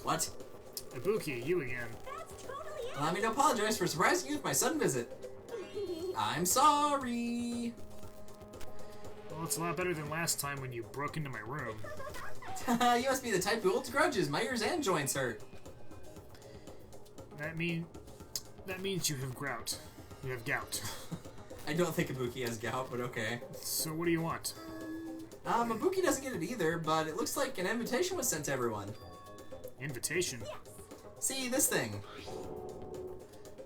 What? Ibuki, you again. That's totally it. Allow me to apologize for surprising you with my sudden visit. I'm sorry. Well, it's a lot better than last time when you broke into my room. You must be the type who holds grudges. My ears and joints hurt. That means you have grout. You have gout. I don't think Ibuki has gout, but okay. So what do you want? Ibuki doesn't get it either, but it looks like an invitation was sent to everyone. Invitation? See, this thing.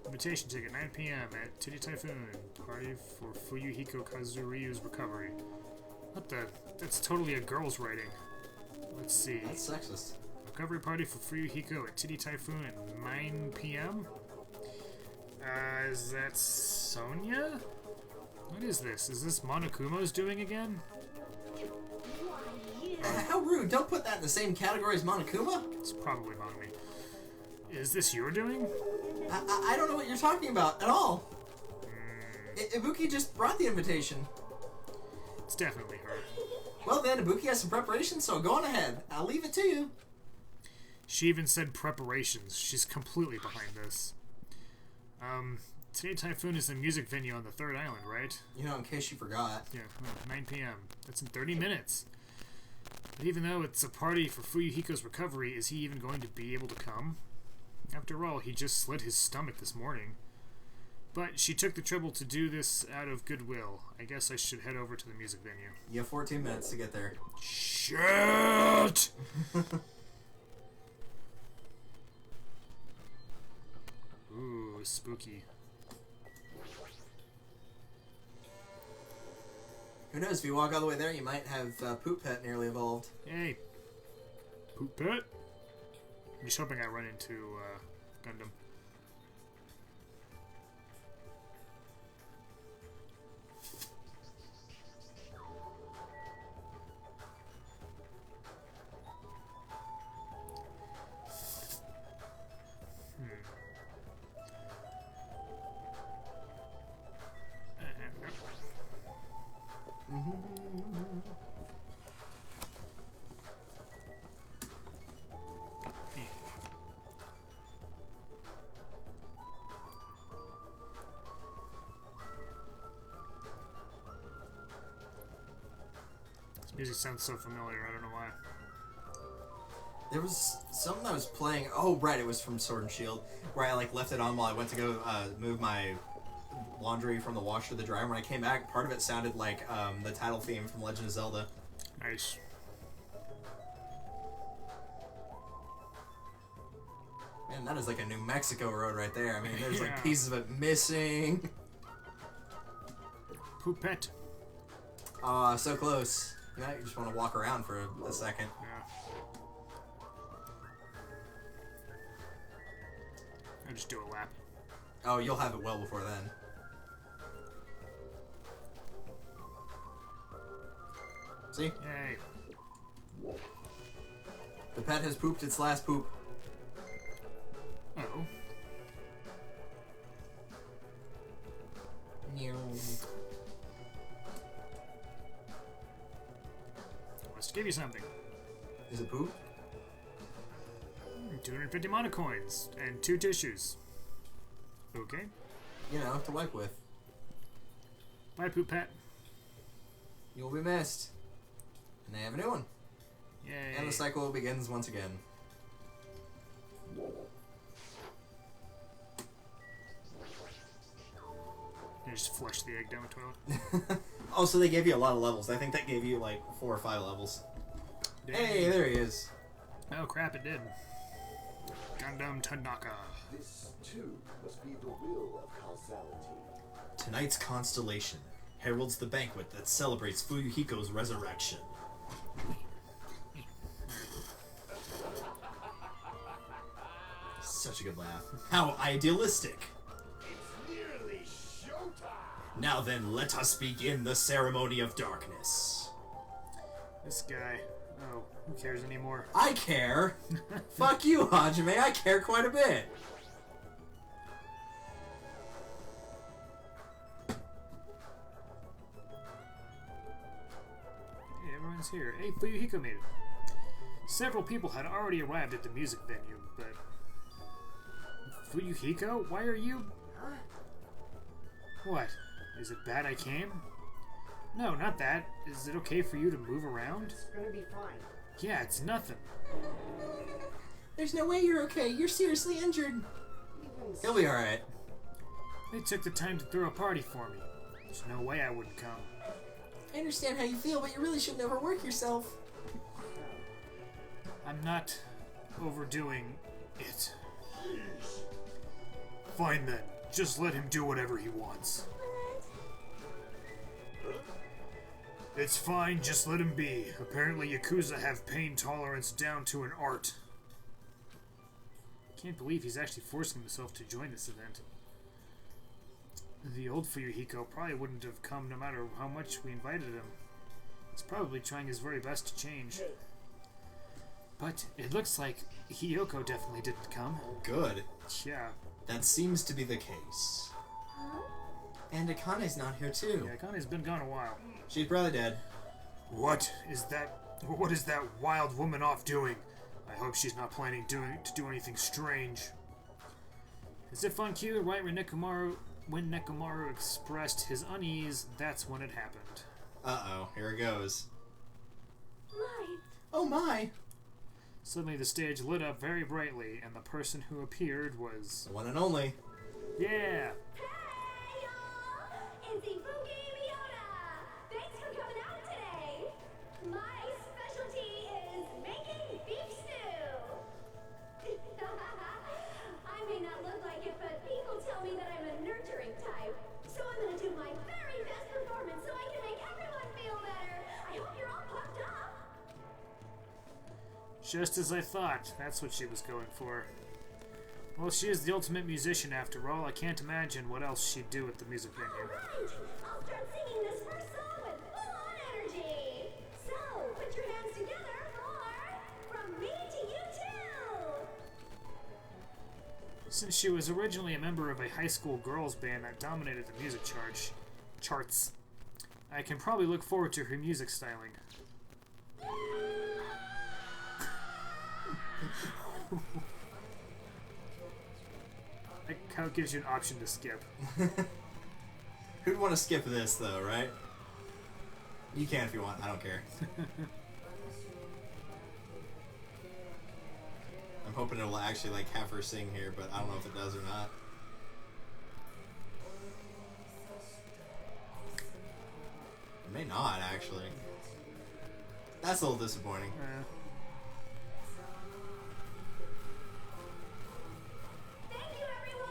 Invitation ticket, 9 p.m. at Titty Typhoon. Party for Fuyuhiko Kazuryu's recovery. What the? That's totally a girl's writing. Let's see. That's sexist. Recovery party for Fuyuhiko at Titty Typhoon at 9 p.m.? Is that Sonia? What is this? Is this Monokumo's doing again? How rude. Don't put that in the same category as Monokuma. It's probably Monomi. Is this your doing? I don't know what you're talking about at all. Ibuki just brought the invitation. It's definitely her. Well then, Ibuki has some preparations, so go on ahead. I'll leave it to you. She even said preparations. She's completely behind this. Today Typhoon is a music venue on the third island, right? You know, in case you forgot. Yeah, 9 p.m. That's in 30 minutes. But even though it's a party for Fuyuhiko's recovery, is he even going to be able to come? After all, he just slit his stomach this morning. But she took the trouble to do this out of goodwill. I guess I should head over to the music venue. You have 14 minutes to get there. Shit! Ooh, spooky. Who knows, if you walk all the way there, you might have Poop Pet nearly evolved. Hey. Poop Pet? I'm just hoping I run into Gundam. This music sounds so familiar, I don't know why. There was something that was playing. Oh, right, it was from Sword and Shield, where I left it on while I went to go move my laundry from the washer to the dryer. When I came back, part of it sounded like the title theme from Legend of Zelda. Nice. Man, that is like a New Mexico road right there. I mean, there's Yeah. pieces of it missing. Poopette. Aw, so close. You might just want to walk around for a second. Yeah. I'll just do a lap. Oh, you'll have it well before then. See? Yay. The pet has pooped its last poop. Uh-oh. Wants to give you something. Is it poop? 250 monocoins and 2 tissues. Okay. You know, to wipe with. Bye, Poopette. You'll be missed. And they have a new one. Yay. And the cycle begins once again. You just flush the egg down the toilet. Oh, so they gave you a lot of levels. I think that gave you 4 or 5 levels. Dang. Hey, there he is. Oh crap, it did. Gundam Tanaka. This, too, must be the will of causality. Tonight's constellation heralds the banquet that celebrates Fuyuhiko's resurrection. Such a good laugh. How idealistic. It's nearly showtime! Now then, let us begin the ceremony of darkness. This guy. Oh, who cares anymore? I care! Fuck you, Hajime, I care quite a bit! Hey, everyone's here. Hey, Fuyuhiko made it. Several people had already arrived at the music venue, but... Fuyuhiko? Why are you... What? Is it bad I came? No, not that. Is it okay for you to move around? It's gonna be fine. Yeah, it's nothing. There's no way you're okay. You're seriously injured. He'll be alright. They took the time to throw a party for me. There's no way I wouldn't come. I understand how you feel, but you really shouldn't overwork yourself. I'm not overdoing it. Fine then. Just let him do whatever he wants. It's fine, just let him be. Apparently Yakuza have pain tolerance down to an art. Can't believe he's actually forcing himself to join this event. The old Fuyuhiko probably wouldn't have come no matter how much we invited him. He's probably trying his very best to change. But it looks like Hiyoko definitely didn't come. Good. Yeah. That seems to be the case. And Akane's not here too. Yeah, Akane's been gone a while. She's probably dead. What is that wild woman off doing? I hope she's not planning to do anything strange. As if on cue, right when Nekomaru expressed his unease, that's when it happened. Uh-oh, here it goes. Light. Oh my! Suddenly the stage lit up very brightly, and the person who appeared was... The one and only. Yeah! Hey y'all! It's Ibuki Miota! Thanks for coming out today! My specialty is making beef stew! I may not look like it, but people tell me that I'm a nurturing type. So I'm gonna do my very best performance so I can make everyone feel better! I hope you're all pumped up! Just as I thought. That's what she was going for. Well, she is the ultimate musician after all. I can't imagine what else she'd do at the music venue. Alright! I'll start singing this first song with full-on energy! So, put your hands together for From Me to You Too! Since she was originally a member of a high school girls band that dominated the music charts, I can probably look forward to her music styling. How it gives you an option to skip. Who'd want to skip this, though, right? You can if you want. I don't care. I'm hoping it'll actually, like, have her sing here, but I don't know if it does or not. It may not, actually. That's a little disappointing. Thank you, everyone!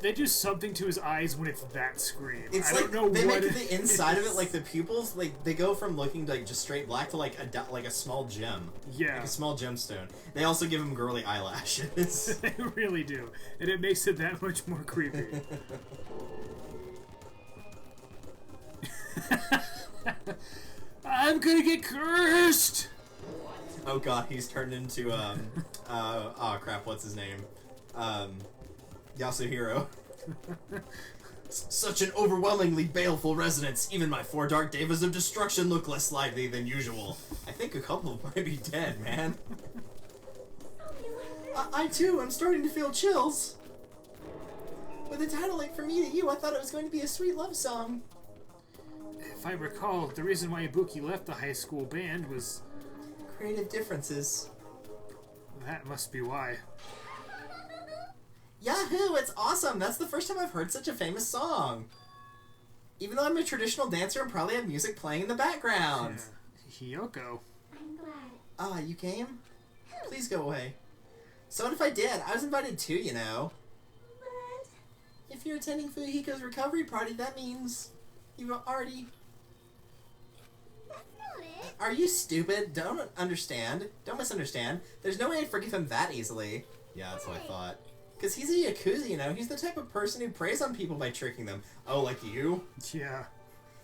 They do something to his eyes when it's that screen. It's I like don't know they what make it the inside of is. it, like the pupils, like they go from looking like just straight black to like a small gem. Yeah. Like a small gemstone. They also give him girly eyelashes. They really do, and it makes it that much more creepy. I'm gonna get cursed. Oh god, he's turned into oh crap, what's his name? Yasuhiro. Such an overwhelmingly baleful residence. Even my 4 dark devas of destruction look less lively than usual. I think a couple might be dead, man. I too am starting to feel chills. With a title like From Me to You, I thought it was going to be a sweet love song. If I recall, the reason why Ibuki left the high school band was... Creative differences. That must be why. Yahoo! It's awesome! That's the first time I've heard such a famous song. Even though I'm a traditional dancer and probably have music playing in the background. Yeah. Hiyoko. I'm glad. Ah, you came? Please go away. So what if I did? I was invited too, you know. But... If you're attending Fuyuhiko's recovery party, that means you've already... That's not it. Are you stupid? Don't misunderstand. There's no way I'd forgive him that easily. Yeah, that's what I thought. Because he's a Yakuza, you know? He's the type of person who preys on people by tricking them. Oh, like you? Yeah.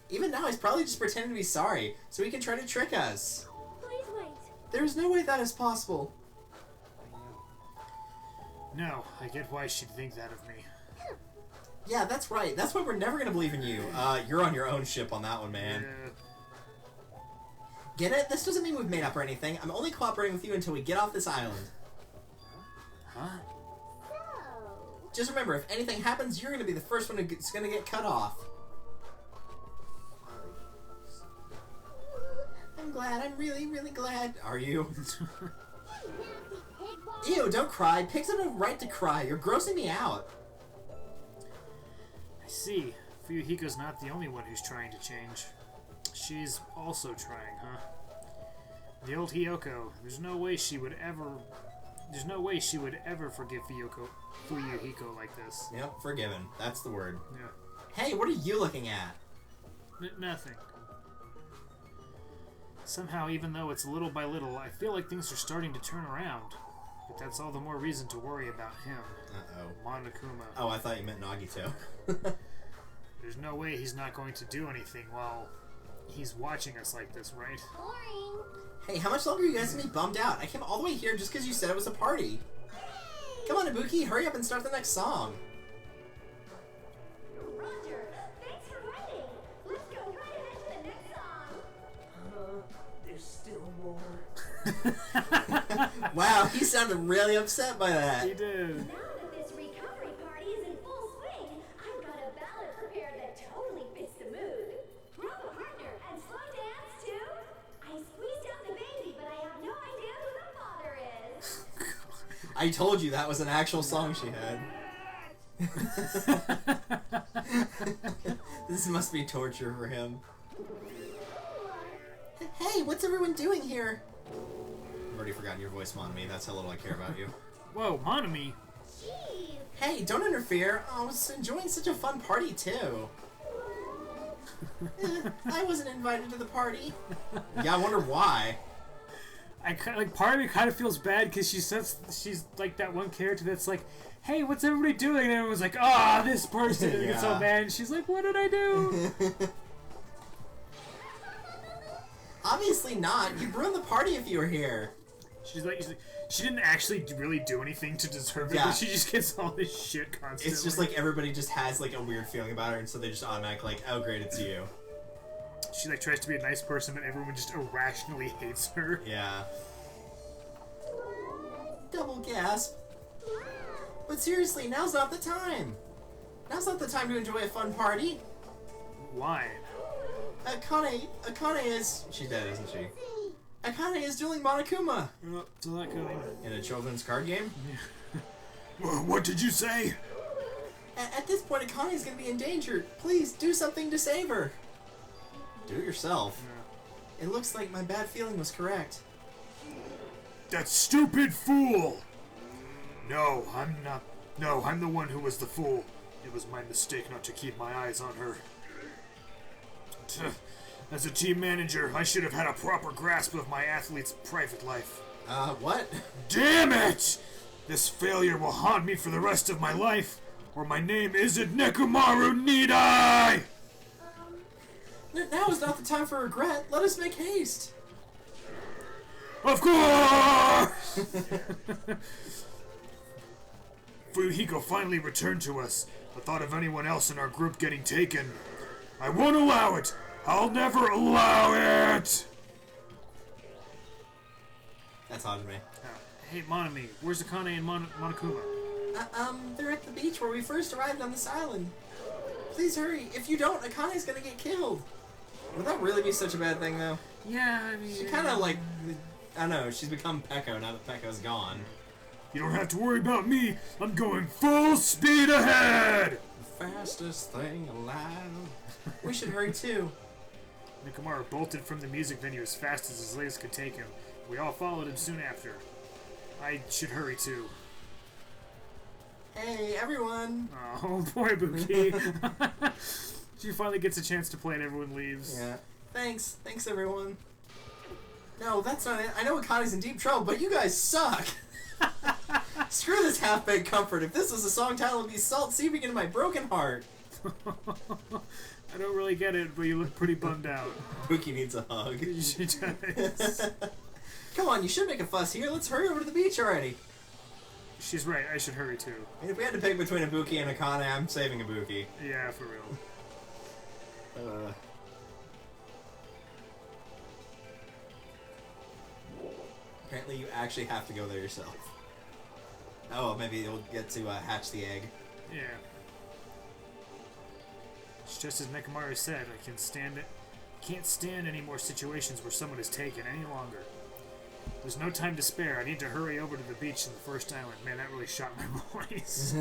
Even now, he's probably just pretending to be sorry, so he can try to trick us. Please wait. There's no way that is possible. No, I get why she'd think that of me. Yeah, that's right. That's why we're never gonna believe in you. You're on your own ship on that one, man. Yeah. Get it? This doesn't mean we've made up or anything. I'm only cooperating with you until we get off this island. Huh? So, Just remember, if anything happens, you're gonna be the first one who's gonna get cut off. I'm glad. I'm really, really glad. Are you? you nasty pig ball. Ew, don't cry. Pigs have no right to cry. You're grossing me out. I see. Fuyuhiko's not the only one who's trying to change. She's also trying, huh? The old Hiyoko. There's no way she would ever forgive Fuyuhiko like this. Yep, forgiven. That's the word. Yeah. Hey, what are you looking at? Nothing. Somehow, even though it's little by little, I feel like things are starting to turn around. But that's all the more reason to worry about him. Uh-oh. Monokuma. Oh, I thought you meant Nagito. There's no way he's not going to do anything while he's watching us like this, right? Boring. Hey, how much longer are you guys gonna be bummed out? I came all the way here just because you said it was a party. Come on, Ibuki, hurry up and start the next song. Roger, thanks for writing. Let's go right ahead to the next song. There's still more. Wow, he sounded really upset by that. He did. Now that this recovery party is in full swing, I've got a ballad prepared that totally fits the mood. Grab a partner and slow dance too. I squeezed out the baby, but I have no idea who the father is. I told you that was an actual song she had. This must be torture for him. Hey, what's everyone doing here? I've already forgotten your voice, Monami. That's how little I care about you. Whoa, Monami. Jeez. Hey, don't interfere. I was enjoying such a fun party, too. I wasn't invited to the party. Yeah, I wonder why. I kind of, like, part of me kind of feels bad because she's like that one character that's like, hey, what's everybody doing? And everyone's like, ah, this person. And it's so Yeah. bad. And she's like, what did I do? Obviously not. You'd ruin the party if you were here. She's like, she didn't actually really do anything to deserve it, Yeah. but she just gets all this shit constantly. It's just like everybody just has like a weird feeling about her, and so they just automatically like, oh great, it's you. She like tries to be a nice person, but everyone just irrationally hates her. Yeah. Double gasp. But seriously, now's not the time. Now's not the time to enjoy a fun party. Why? Akane is... She's dead, isn't she? Akane is dueling Monokuma Oh, so that going. in a children's card game. What did you say? At this point, Akane is going to be in danger. Please, do something to save her. Do it yourself. It looks like my bad feeling was correct. That stupid fool! No, I'm not. No, I'm the one who was the fool. It was my mistake not to keep my eyes on her. As a team manager, I should have had a proper grasp of my athlete's private life. What? Damn it! This failure will haunt me for the rest of my life, or my name isn't Nekomaru Nidai! Now is not the time for regret. Let us make haste. Of course! Fuyuhiko finally returned to us. The thought of anyone else in our group getting taken. I won't allow it! I'll never allow it! That's odd to me. Hey, Monami, where's Akane and Monokuma? They're at the beach where we first arrived on this island. Please hurry. If you don't, Akane's gonna get killed. Would that really be such a bad thing, though? Yeah, I mean... She kind of like... I don't know, she's become Peko now that Peko's gone. You don't have to worry about me. I'm going full speed ahead! The fastest thing alive. We should hurry, too. Nekomaru bolted from the music venue as fast as his legs could take him. We all followed him soon after. I should hurry, too. Hey, everyone. Oh, boy, Buki. She finally gets a chance to play and everyone leaves. Yeah. Thanks, everyone. No, that's not it. I know Akane's in deep trouble, but you guys suck. Screw this half-baked comfort. If this was a song title, it'd be Salt Seeping into My Broken Heart. I don't really get it, but you look pretty bummed out. Pookie needs a hug. She does. Come on, you should make a fuss here. Let's hurry over to the beach already. She's right, I should hurry too. I mean, if we had to pick between Ibuki and Akane, I'm saving Ibuki. Yeah, for real. Apparently you actually have to go there yourself. Oh, well, maybe you'll get to hatch the egg. Yeah. It's just as Nekomaru said, I can't stand any more situations where someone is taken any longer. There's no time to spare. I need to hurry over to the beach in the first island. Man, that really shot my voice.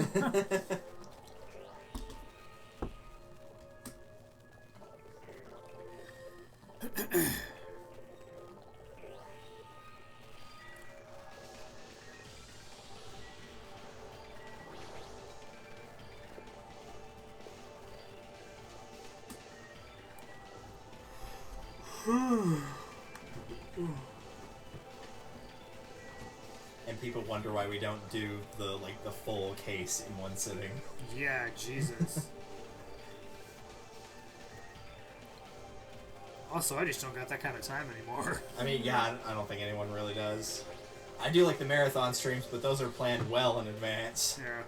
And people wonder why we don't do the full case in one sitting. Yeah, Jesus. Also, I just don't got that kind of time anymore. I mean, yeah, I don't think anyone really does. I do like the marathon streams, but those are planned well in advance. Yeah.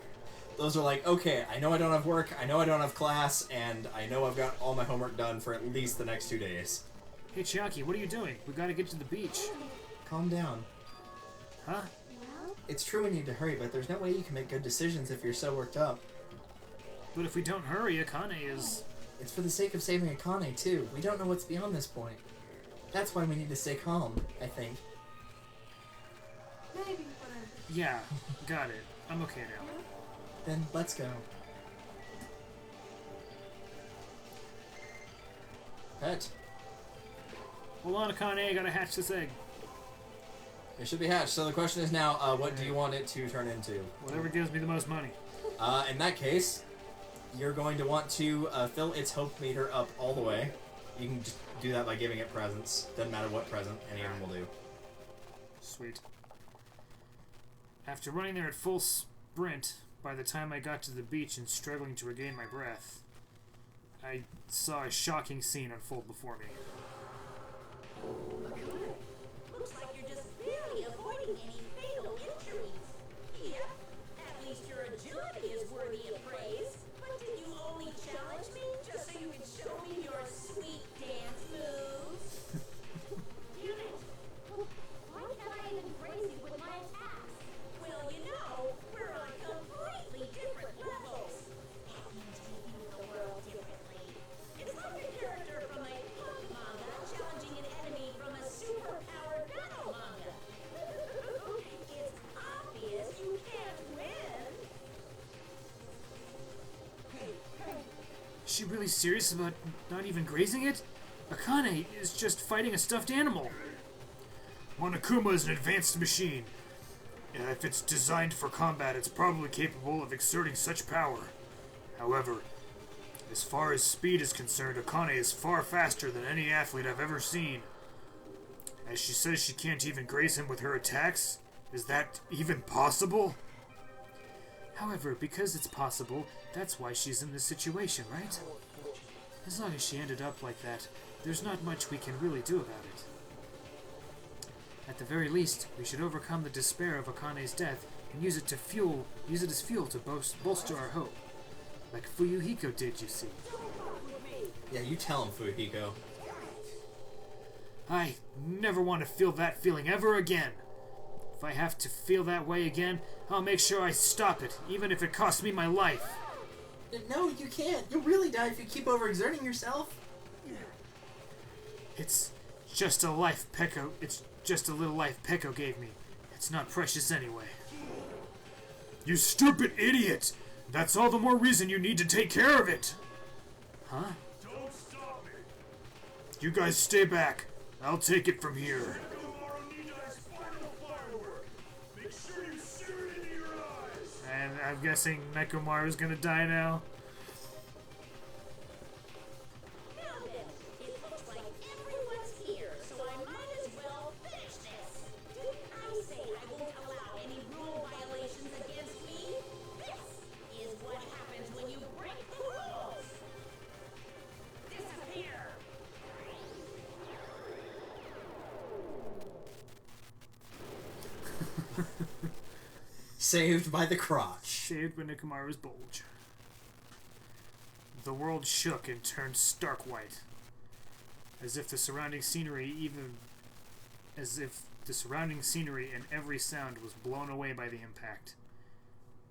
Those are like, okay, I know I don't have work, I know I don't have class, and I know I've got all my homework done for at least the next 2 days. Hey, Chiaki, what are you doing? We gotta get to the beach. Calm down. Huh? It's true we need to hurry, but there's no way you can make good decisions if you're so worked up. But if we don't hurry, Akane is... It's for the sake of saving Akane, too. We don't know what's beyond this point. That's why we need to stay calm, I think. Maybe, whatever. Yeah, got it. I'm okay now. Then, let's go. Pet. Hold on, Akane, I gotta hatch this egg. It should be hatched. So the question is now, what do you want it to turn into? Whatever gives me the most money. In that case, you're going to want to fill its hope meter up all the way. You can just do that by giving it presents. Doesn't matter what present, any of them will do. Sweet. After running there at full sprint, by the time I got to the beach and struggling to regain my breath, I saw a shocking scene unfold before me. Looks like you're just barely avoiding any fatal injuries. Yeah, at least your agility is worthy of praise. But did you only challenge me just so you could show me your sweet dance moves? Damn it! Why can't I even praise you with my attacks? Well, you know, we're on completely different levels. That means we view the world differently. It's like a character from a punk manga challenging an enemy from a super-powered battle manga. It's obvious you can't win. Is she really serious about not even grazing it? Akane is just fighting a stuffed animal. Monokuma is an advanced machine. If it's designed for combat, it's probably capable of exerting such power. However, as far as speed is concerned, Akane is far faster than any athlete I've ever seen. As she says she can't even graze him with her attacks, is that even possible? However, because it's possible, that's why she's in this situation, right? As long as she ended up like that, there's not much we can really do about it. At the very least, we should overcome the despair of Akane's death and use it as fuel to bolster our hope. Like Fuyuhiko did, you see. Yeah, you tell him, Fuyuhiko. I never want to feel that feeling ever again. If I have to feel that way again, I'll make sure I stop it, even if it costs me my life. No, you can't. You'll really die if you keep overexerting yourself. It's just a life Peko. It's just a little life Peko gave me. It's not precious anyway. You stupid idiot! That's all the more reason you need to take care of it! Huh? Don't stop me! You guys stay back. I'll take it from here. Tomorrow Nina's final firework! Make sure you stare it into your eyes! And I'm guessing Nekomaru's gonna die now. Now then, it looks like everyone's here, so I might as well Saved by the crotch. Saved by Nekomaru's bulge. The world shook and turned stark white, as if the surrounding scenery and every sound was blown away by the impact.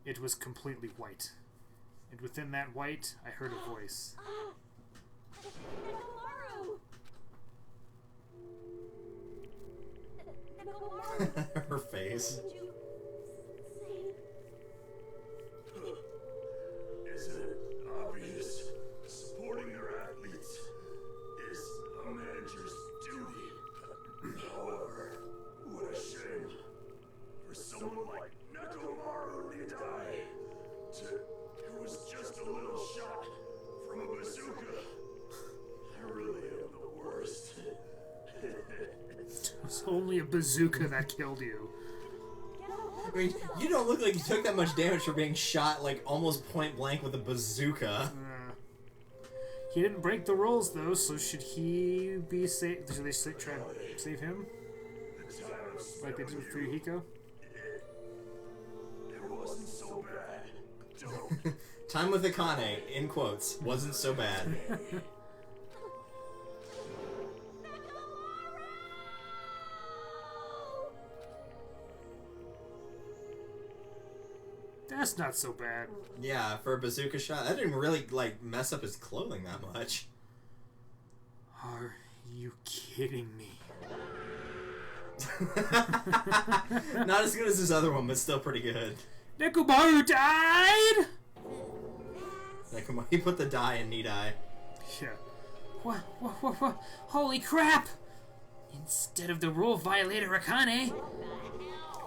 It was completely white, and within that white, I heard a voice. Her face. Isn't it obvious? Supporting their athletes is a manager's duty. However, what a shame for someone like Nekomaru Nidai who was just a little shot from a bazooka. I really am the worst. It's only a bazooka that killed you. I mean, you don't look like you took that much damage for being shot like almost point blank with a bazooka. He didn't break the rules though, so should he be saved? Should they try to save him? Like they did with Fuyuhiko? It wasn't so bad. Don't. Time with Akane, in quotes, wasn't so bad. That's not so bad. Yeah, for a bazooka shot, that didn't really, like, mess up his clothing that much. Are you kidding me? Not as good as this other one, but still pretty good. Nekomaru died? He put the die in Nidai. Yeah. What? Holy crap! Instead of the rule violator Akane,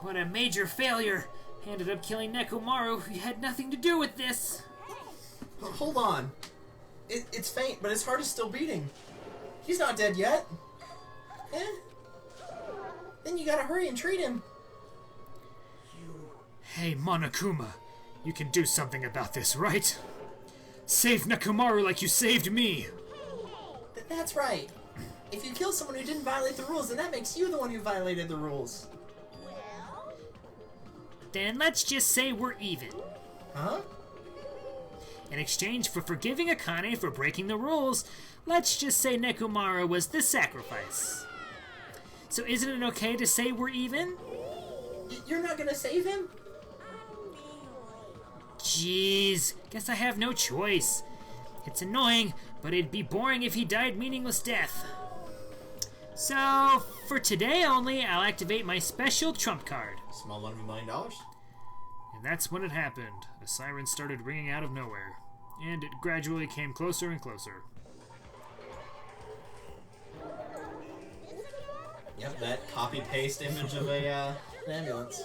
what a major failure! Ended up killing Nekomaru, who had nothing to do with this. Hold on. It's faint, but his heart is still beating. He's not dead yet. Eh? Then you gotta hurry and treat him. Hey, Monokuma, you can do something about this, right? Save Nekomaru like you saved me. That's right. If you kill someone who didn't violate the rules, then that makes you the one who violated the rules. Then let's just say we're even. Huh? In exchange for forgiving Akane for breaking the rules, let's just say Nekomaru was the sacrifice. So isn't it okay to say we're even? You're not gonna save him? Jeez, guess I have no choice. It's annoying, but it'd be boring if he died meaningless death. So, for today only, I'll activate my special trump card. Small $1 million. And that's when it happened. A siren started ringing out of nowhere, and it gradually came closer and closer. Yep, that copy-paste image of an ambulance.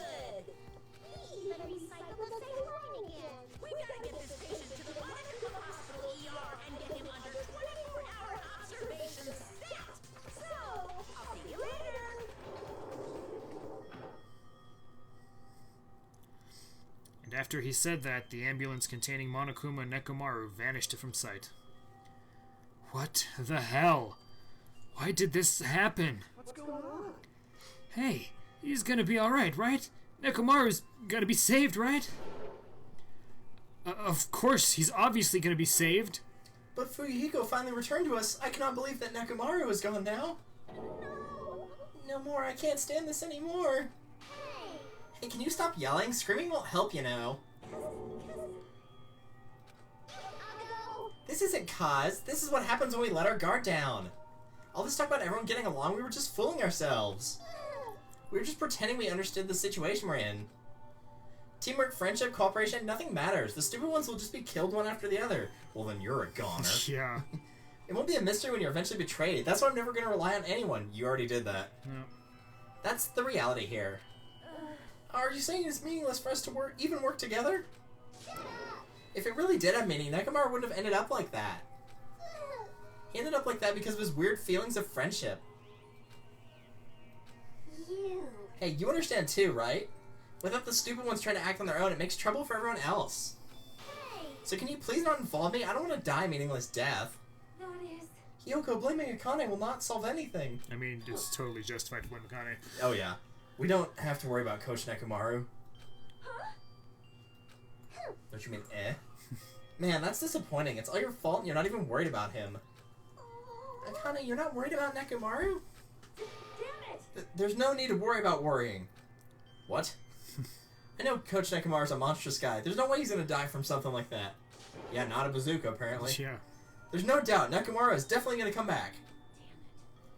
You better recycle the same line again. We gotta get this patient to the Monokuma Hospital ER and get him under 24-hour observation stat. So, I'll see you later. And after he said that, the ambulance containing Monokuma and Nekomaru vanished from sight. What the hell? Why did this happen? What's going on? Hey, he's gonna be alright, right? Nekomaru's gonna be saved, right? Of course, he's obviously gonna be saved. But Fuyuhiko finally returned to us. I cannot believe that Nekomaru is gone now. No more. I can't stand this anymore. Hey, can you stop yelling? Screaming won't help, you know. This isn't cause. This is what happens when we let our guard down. All this talk about everyone getting along, we were just fooling ourselves. We were just pretending we understood the situation we're in. Teamwork, friendship, cooperation, nothing matters. The stupid ones will just be killed one after the other. Well, then you're a goner. Yeah. It won't be a mystery when you're eventually betrayed. That's why I'm never going to rely on anyone. You already did that. No. That's the reality here. Are you saying it's meaningless for us to even work together? If it really did have meaning, Nekomaru wouldn't have ended up like that. He ended up like that because of his weird feelings of friendship. Hey, you understand too, right? Without the stupid ones trying to act on their own, it makes trouble for everyone else. So can you please not involve me? I don't want to die a meaningless death. Notice. Hyoko, blaming Akane will not solve anything. I mean, it's totally justified to blame Akane. Oh yeah. We don't have to worry about Coach Nekomaru. Don't you mean eh? Man, that's disappointing. It's all your fault and you're not even worried about him. Akane, you're not worried about Nekomaru? Damn it! There's no need to worry about worrying. What? I know Coach Nekomaru's a monstrous guy. There's no way he's gonna die from something like that. Yeah, not a bazooka, apparently. Yeah. There's no doubt Nekomaru is definitely gonna come back.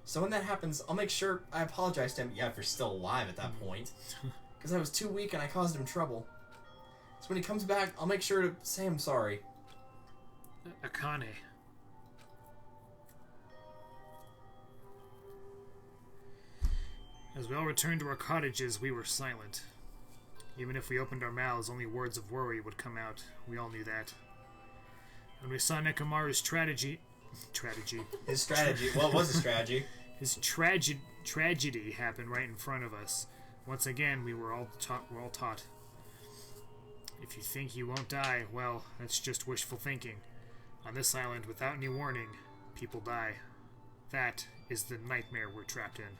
So when that happens, I'll make sure I apologize to him. Yeah, if you're still alive at that point. Because I was too weak and I caused him trouble. So when he comes back, I'll make sure to say I'm sorry. Akane. As we all returned to our cottages, we were silent. Even if we opened our mouths, only words of worry would come out. We all knew that. When we saw Nekomaru's strategy... His strategy. What was his strategy? His tragedy happened right in front of us. Once again, we were all taught. If you think you won't die, well, that's just wishful thinking. On this island, without any warning, people die. That is the nightmare we're trapped in.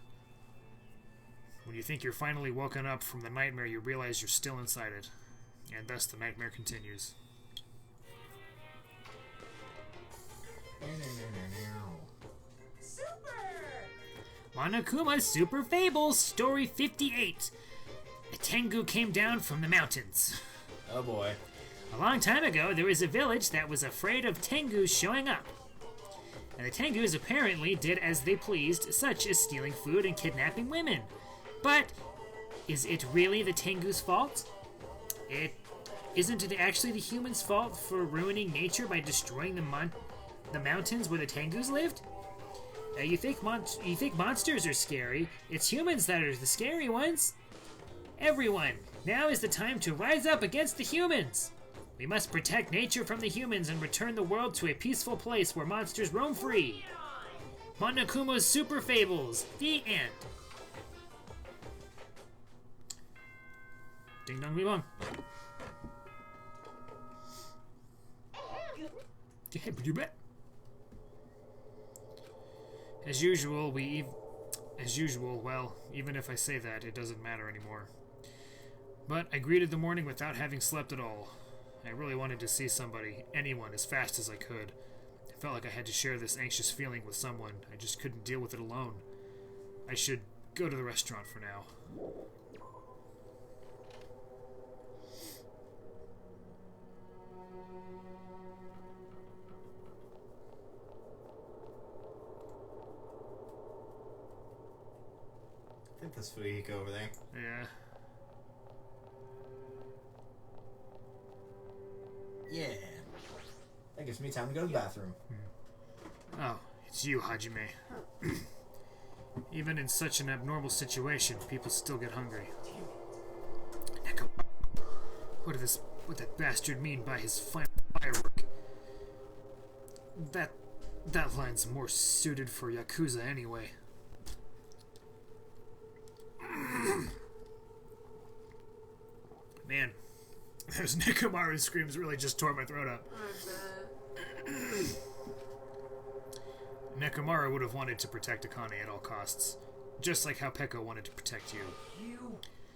When you think you're finally woken up from the nightmare, you realize you're still inside it. And thus the nightmare continues. Monokuma's Super Fables, Story 58. A Tengu came down from the mountains. Oh boy. A long time ago, there was a village that was afraid of Tengus showing up. And the Tengus apparently did as they pleased, such as stealing food and kidnapping women. But is it really the Tengu's fault? Isn't it actually the humans' fault for ruining nature by destroying the mountains where the Tengus lived? You think monsters are scary? It's humans that are the scary ones. Everyone, now is the time to rise up against the humans. We must protect nature from the humans and return the world to a peaceful place where monsters roam free. Monokuma's Super Fables, the end. Ding dong, bong. Yeah, but you bet. As usual, well, even if I say that, it doesn't matter anymore. But I greeted the morning without having slept at all. I really wanted to see somebody, anyone, as fast as I could. I felt like I had to share this anxious feeling with someone. I just couldn't deal with it alone. I should go to the restaurant for now. I think that's Fuyuhiko over there. Yeah. Yeah. That gives me time to go to the bathroom. Oh, it's you, Hajime. Even in such an abnormal situation, people still get hungry. Neko, what did that bastard mean by his final firework? That line's more suited for Yakuza anyway. Man, those Nekomaru screams really just tore my throat up. Nekomaru would have wanted to protect Akane at all costs. Just like how Peko wanted to protect you.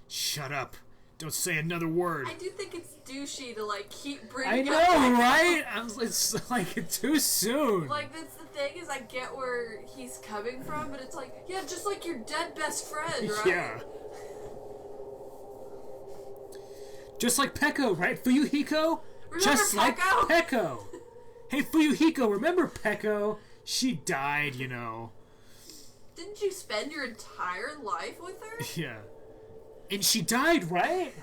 Shut up. Don't say another word. I do think it's douchey to, like, keep bringing I know, right? It's like too soon. Like, that's the thing, is I get where he's coming from, but it's like, yeah, just like your dead best friend, right? Yeah. Just like Peko, right, Fuyuhiko? Remember Just Peko? like Peko. Hey, Fuyuhiko, remember Peko? She died, you know. Didn't you spend your entire life with her? Yeah. And she died, right?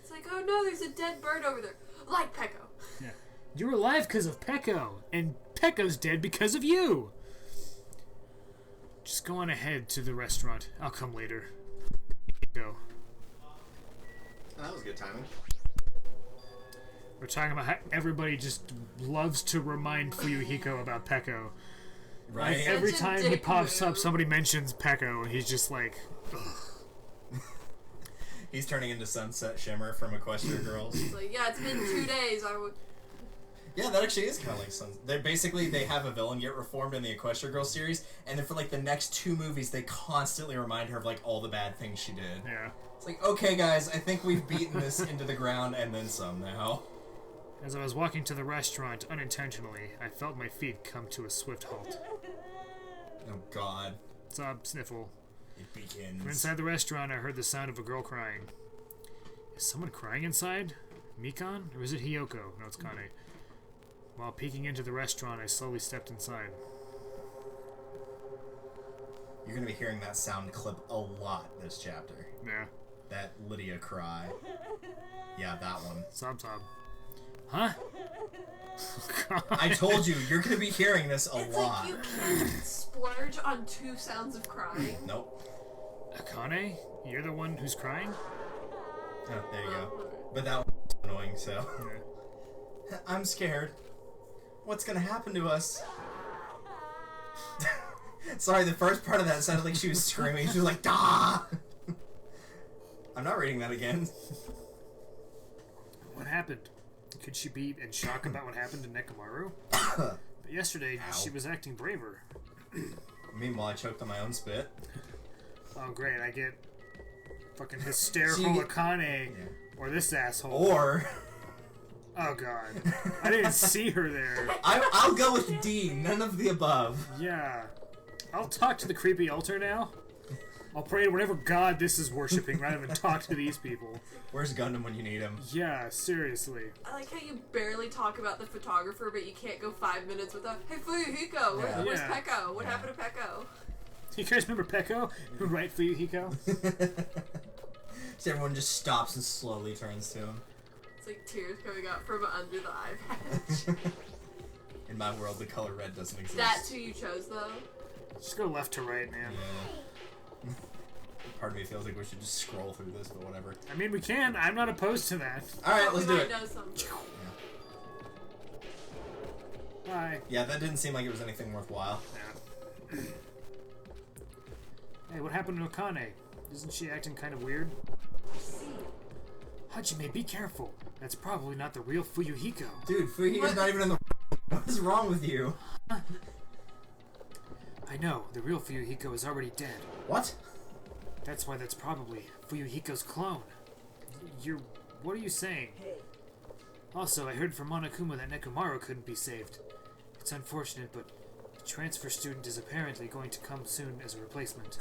It's like, oh no, there's a dead bird over there. Like Peko. Yeah. You're alive because of Peko, and Peko's dead because of you. Just go on ahead to the restaurant. I'll come later. Go. That was good timing. We're talking about how everybody just loves to remind Fuyuhiko about Peko. Right? Like, every Such a time he dick pops up, move. somebody mentions Peko, and he's just like, ugh. He's turning into Sunset Shimmer from Equestria Girls. It's like, yeah, it's been 2 days. Yeah, that actually is kind of like Sons. They're basically, they have a villain get reformed in the Equestria Girls series, and then for like the next 2 movies, they constantly remind her of like all the bad things she did. Yeah. It's like, okay, guys, I think we've beaten this into the ground, and then some now. As I was walking to the restaurant unintentionally, I felt my feet come to a swift halt. Oh God, Sob, sniffle. it begins. From inside the restaurant, I heard the sound of a girl crying. Is someone crying inside? Mikan? Or is it Hiyoko? No, it's Kane. While peeking into the restaurant, I slowly stepped inside. You're gonna be hearing that sound clip a lot this chapter. Yeah. That Lydia cry. Yeah, that one. Sob. Huh? I told you, you're gonna be hearing this a It's lot. like you can't splurge on 2 sounds of crying. Nope. Akane? You're the one who's crying? Oh, there you go. But that one's annoying, so. Yeah. I'm scared. What's gonna happen to us? Sorry, the first part of that sounded like she was screaming. She was like, "Dah!" I'm not reading that again. What happened? Could she be in shock about what happened to Nekomaru? But yesterday, Ow. she was acting braver. Meanwhile, I choked on my own spit. Oh, great, I get fucking hysterical See, Akane, yeah. or this asshole. Or Oh, God. I didn't see her there. I'll go with D. None of the above. Yeah. I'll talk to the creepy altar now. I'll pray to whatever god this is worshipping rather than talk to these people. Where's Gundam when you need him? Yeah, seriously. I like how you barely talk about the photographer, but you can't go 5 minutes without, hey, Fuyuhiko, where's Yeah. Peko? What happened to Peko? You guys remember Peko? Who right Fuyuhiko? So everyone just stops and slowly turns to him. It's like tears coming out from under the eye patch. In my world, the color red doesn't exist. That's who you chose, though? Just go left to right, man. Yeah. Part of me feels like we should just scroll through this, but whatever. I mean, we can. I'm not opposed to that. Alright, let's we do might it. know something. Bye. Yeah, that didn't seem like it was anything worthwhile. Yeah. Hey, what happened to Akane? Isn't she acting kind of weird? Hajime, be careful. That's probably not the real Fuyuhiko. Dude, Fuyuhiko's not even in the. What is wrong with you? I know, the real Fuyuhiko is already dead. What? That's why that's probably Fuyuhiko's clone. What are you saying? Also, I heard from Monokuma that Nekomaru couldn't be saved. It's unfortunate, but the transfer student is apparently going to come soon as a replacement.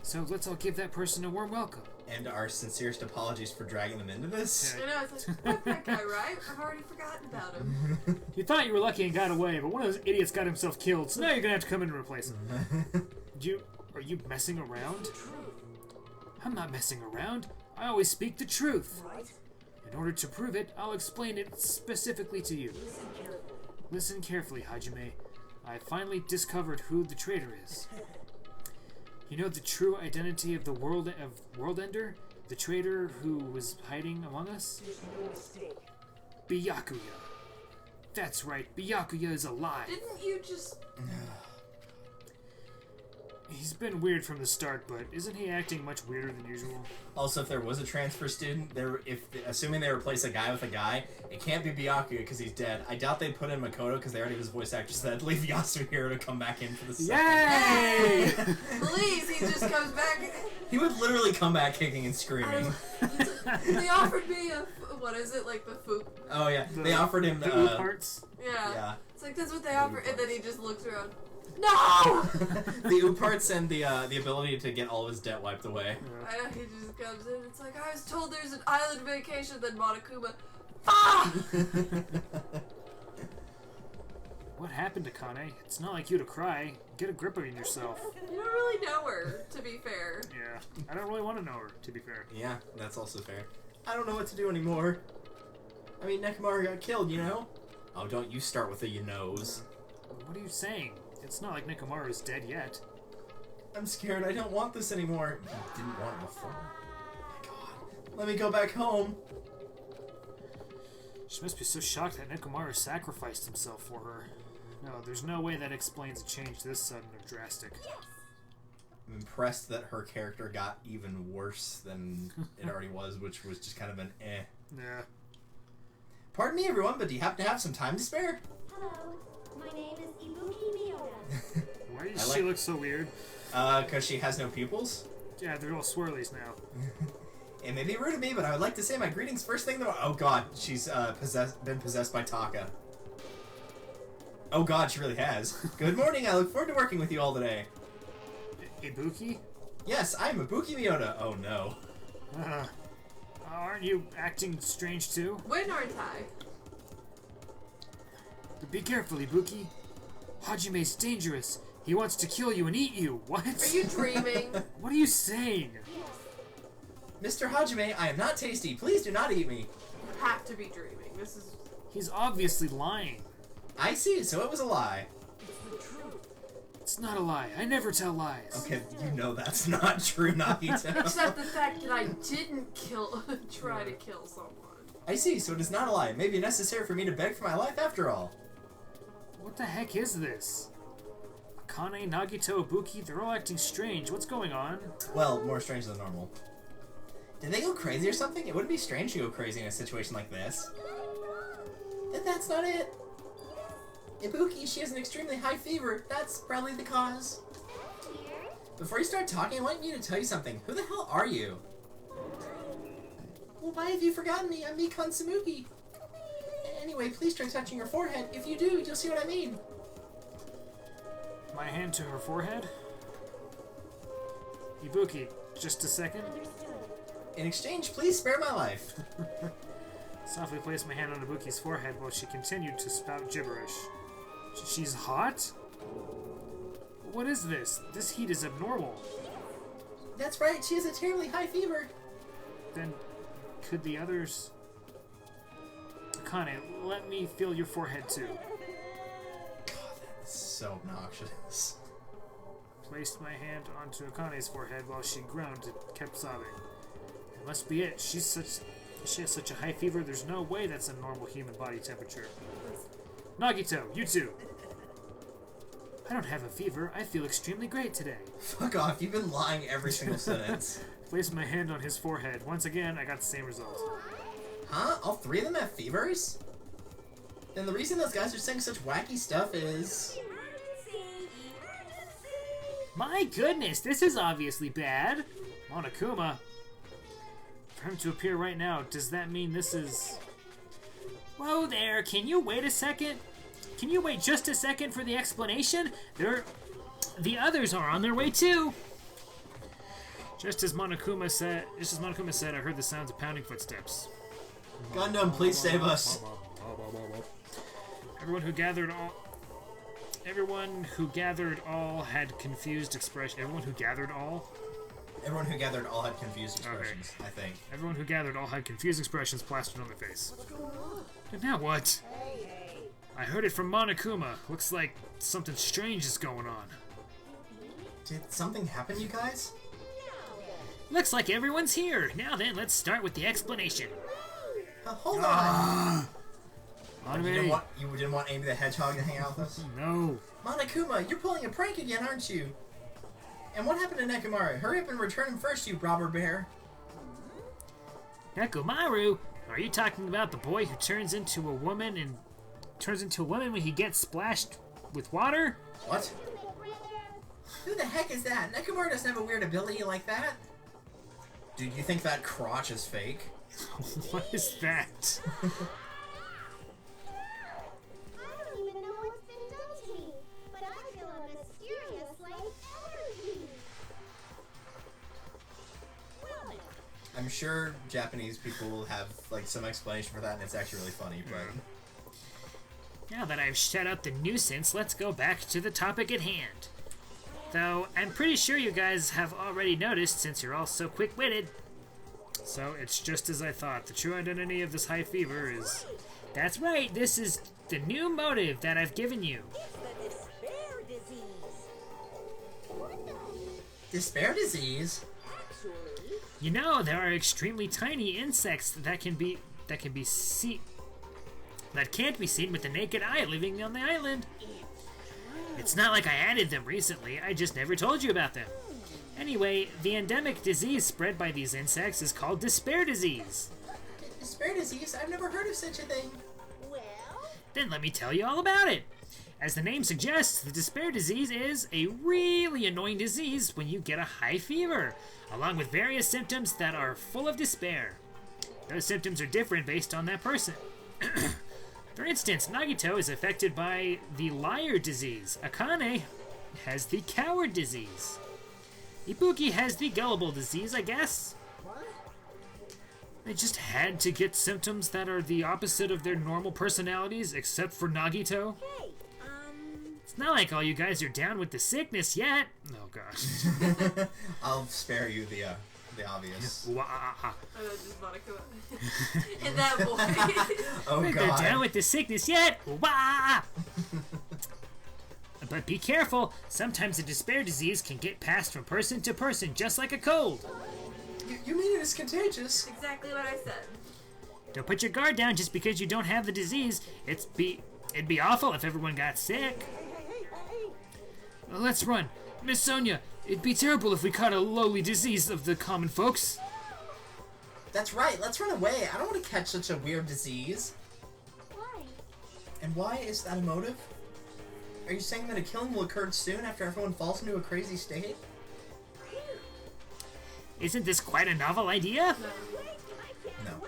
So let's all give that person a warm welcome. And our sincerest apologies for dragging them into this. Yeah. I know, it's like, fuck that guy, right? I've already forgotten about him. You thought you were lucky and got away, but one of those idiots got himself killed, so now you're gonna have to come in and replace him. Are you messing around? I'm not messing around. I always speak the truth. In order to prove it, I'll explain it specifically to you. Listen carefully, Hajime. I finally discovered who the traitor is. You know the true identity of the World-Ender? The traitor who was hiding among us? Byakuya. That's right, Byakuya is alive. Didn't you just... He's been weird from the start, but isn't he acting much weirder than usual? Also, if there was a transfer student, assuming they replace a guy with a guy, it can't be Byakuya because he's dead. I doubt they put in Makoto because they already have his voice actress. That'd leave Yasuhiro to come back in for the second. Yay! Please, he just comes back. He would literally come back kicking and screaming. They offered me a... What is it? Like the food? Oh yeah, they offered him the oop parts. Yeah. Yeah. It's like, that's what they offered. And then he just looks around. No! the oop parts and the ability to get all of his debt wiped away. I know, he just comes in. It's like, I was told there's an island vacation. Then Monokuma. Ah! What happened to Kane? It's not like you to cry. Get a grip on yourself. You don't really know her, to be fair. Yeah, I don't really want to know her, to be fair. Yeah, that's also fair. I don't know what to do anymore. I mean, Nekomaru got killed, you know? Oh, don't you start with a you knows. What are you saying? It's not like Nekomaru is dead yet. I'm scared. I don't want this anymore. You didn't want it before. Oh my god. Let me go back home. She must be so shocked that Nekomaru sacrificed himself for her. No, there's no way that explains a change this sudden or drastic. I'm impressed that her character got even worse than it already was, which was just kind of an eh. Yeah. Pardon me, everyone, but do you happen to have some time to spare? Hello, my name is Ibuki Miyoda. Why does she look so weird? Because she has no pupils? Yeah, they're all swirlies now. It may be rude of me, but I would like to say my greetings first thing though. Oh god, she's been possessed by Taka. Oh god, she really has. Good morning, I look forward to working with you all today. Ibuki? Yes, I am Ibuki Miyoda. Oh no. Aren't you acting strange too? When aren't I? But be careful, Ibuki. Hajime's dangerous. He wants to kill you and eat you. What? Are you dreaming? What are you saying? Mr. Hajime, I am not tasty. Please do not eat me. You have to be dreaming. This is... He's obviously lying. I see, so it was a lie. It's not a lie. I never tell lies. Okay, you know that's not true, Nagito. Except the fact that I didn't try to kill someone. I see, so it is not a lie. It may be necessary for me to beg for my life after all. What the heck is this? Akane, Nagito, Ibuki, they're all acting strange. What's going on? Well, more strange than normal. Did they go crazy or something? It wouldn't be strange to go crazy in a situation like this. And that's not it. Ibuki, she has an extremely high fever. That's probably the cause. Before you start talking, I want you to tell you something. Who the hell are you? Well, why have you forgotten me? I'm Mikon Samuki. Anyway, please try touching your forehead. If you do, you'll see what I mean. My hand to her forehead? Ibuki, just a second. In exchange, please spare my life. Softly placed my hand on Ibuki's forehead while she continued to spout gibberish. She's hot? What is this? This heat is abnormal. That's right, she has a terribly high fever. Then, could the others... Akane, let me feel your forehead too. God, that's so obnoxious. Placed my hand onto Akane's forehead while she groaned and kept sobbing. It must be it. She has such a high fever, there's no way that's a normal human body temperature. Nagito, you too. I don't have a fever. I feel extremely great today. Fuck off, you've been lying every single sentence. Placed my hand on his forehead. Once again, I got the same result. Huh? All three of them have fevers? Then the reason those guys are saying such wacky stuff is... My goodness, this is obviously bad. Monokuma. For him to appear right now, does that mean this is... Whoa there, can you wait a second? Can you wait just a second for the explanation? The others are on their way too. Just as Monokuma said, I heard the sounds of pounding footsteps. Gundam, please save us. Everyone who gathered all had confused expression. Everyone who gathered all had confused expressions, okay. I think. Everyone who gathered all had confused expressions plastered on their face. What's going on? And now what? I heard it from Monokuma. Looks like something strange is going on. Did something happen, you guys? Looks like everyone's here. Now then, let's start with the explanation. Hold on. Anime. You didn't want Amy the Hedgehog to hang out with us? No. Monokuma, you're pulling a prank again, aren't you? And what happened to Nekomaru? Hurry up and return him first, you robber bear. Nekomaru? Are you talking about the boy who turns into a woman when he gets splashed with water? What? Who the heck is that? Nekomaru doesn't have a weird ability like that. Dude, you think that crotch is fake? What is that? I don't even know what's been done to me, but I feel a mysterious, energy. Well, I'm sure Japanese people will have, some explanation for that, and it's actually really funny, but... Now that I've shut up the nuisance, let's go back to the topic at hand. Though, I'm pretty sure you guys have already noticed since you're all so quick-witted. So, it's just as I thought. The true identity of this high fever is... That's right, this is the new motive that I've given you. Despair disease. Despair disease? Actually, You know, there are extremely tiny insects that can't be seen with the naked eye living on the island. It's not like I added them recently, I just never told you about them. Anyway, the endemic disease spread by these insects is called despair disease. Despair disease? I've never heard of such a thing. Then let me tell you all about it. As the name suggests, the despair disease is a really annoying disease when you get a high fever, along with various symptoms that are full of despair. Those symptoms are different based on that person. For instance, Nagito is affected by the liar disease. Akane has the coward disease. Ibuki has the gullible disease, I guess. They just had to get symptoms that are the opposite of their normal personalities, except for Nagito. Hey, It's not like all you guys are down with the sickness yet. Oh gosh. I'll spare you the obvious. Wah. Just Monaco. In that voice. Oh They're god. down with the sickness yet. Wah. But be careful. Sometimes the despair disease can get passed from person to person, just like a cold. You mean it is contagious? Exactly what I said. Don't put your guard down just because you don't have the disease. It'd be awful if everyone got sick. Well, let's run. Miss Sonia, it'd be terrible if we caught a lowly disease of the common folks. That's right, let's run away. I don't want to catch such a weird disease. Why? And why is that a motive? Are you saying that a killing will occur soon after everyone falls into a crazy state? Isn't this quite a novel idea? No.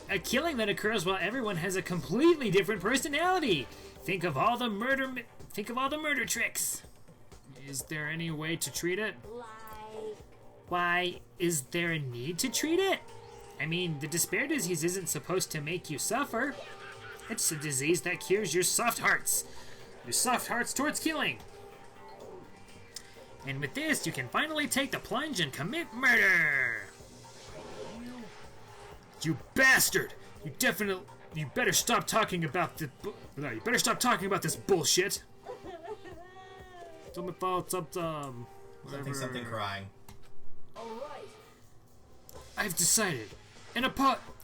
A killing that occurs while everyone has a completely different personality. Think of all the murder tricks. Is there any way to treat it? Like, Why, is there a need to treat it? I mean, the despair disease isn't supposed to make you suffer. It's a disease that cures your soft hearts. Your soft hearts towards killing. And with this, you can finally take the plunge and commit murder. You bastard! You better stop talking about this bullshit. Something crying. Alright. I've decided.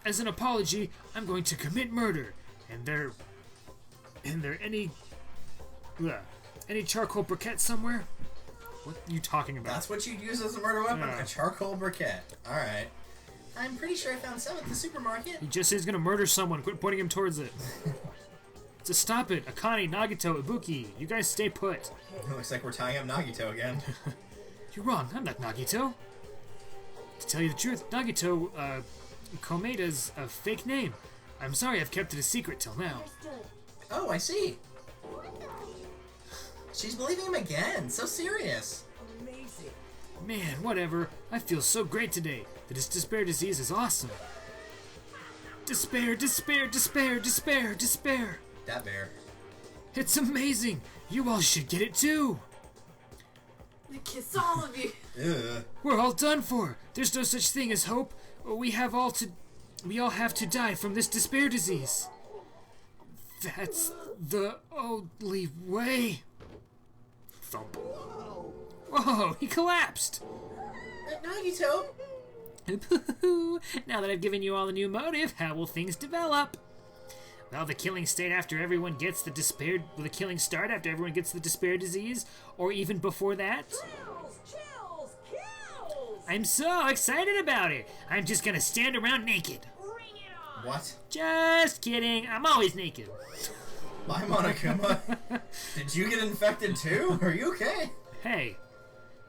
As an apology, I'm going to commit murder. And there any charcoal briquette somewhere? What are you talking about? That's what you'd use as a murder weapon? Yeah. A charcoal briquette. Alright. I'm pretty sure I found some at the supermarket. He just is gonna murder someone. Quit pointing him towards it. Just stop it. Akane, Nagito, Ibuki, you guys stay put. Looks like we're tying up Nagito again. You're wrong. I'm not Nagito. To tell you the truth, Nagito, Komeda's a fake name. I'm sorry I've kept it a secret till now. Oh, I see. She's believing him again. So serious. Amazing. Man, whatever. I feel so great today. This despair disease is awesome. Despair, despair, despair, despair, despair. That bear. It's amazing. You all should get it too. I kiss all of you. Ugh. We're all done for. There's no such thing as hope. We all have to die from this despair disease. That's the only way. Thump. Whoa, he collapsed. Nagito. Now that I've given you all a new motive, how will things develop? Well, the killing start after everyone gets the despair disease, or even before that? Chills, kills! I'm so excited about it. I'm just gonna stand around naked. Bring it on! What? Just kidding. I'm always naked. Bye, Monokuma. Did you get infected too? Are you okay? Hey,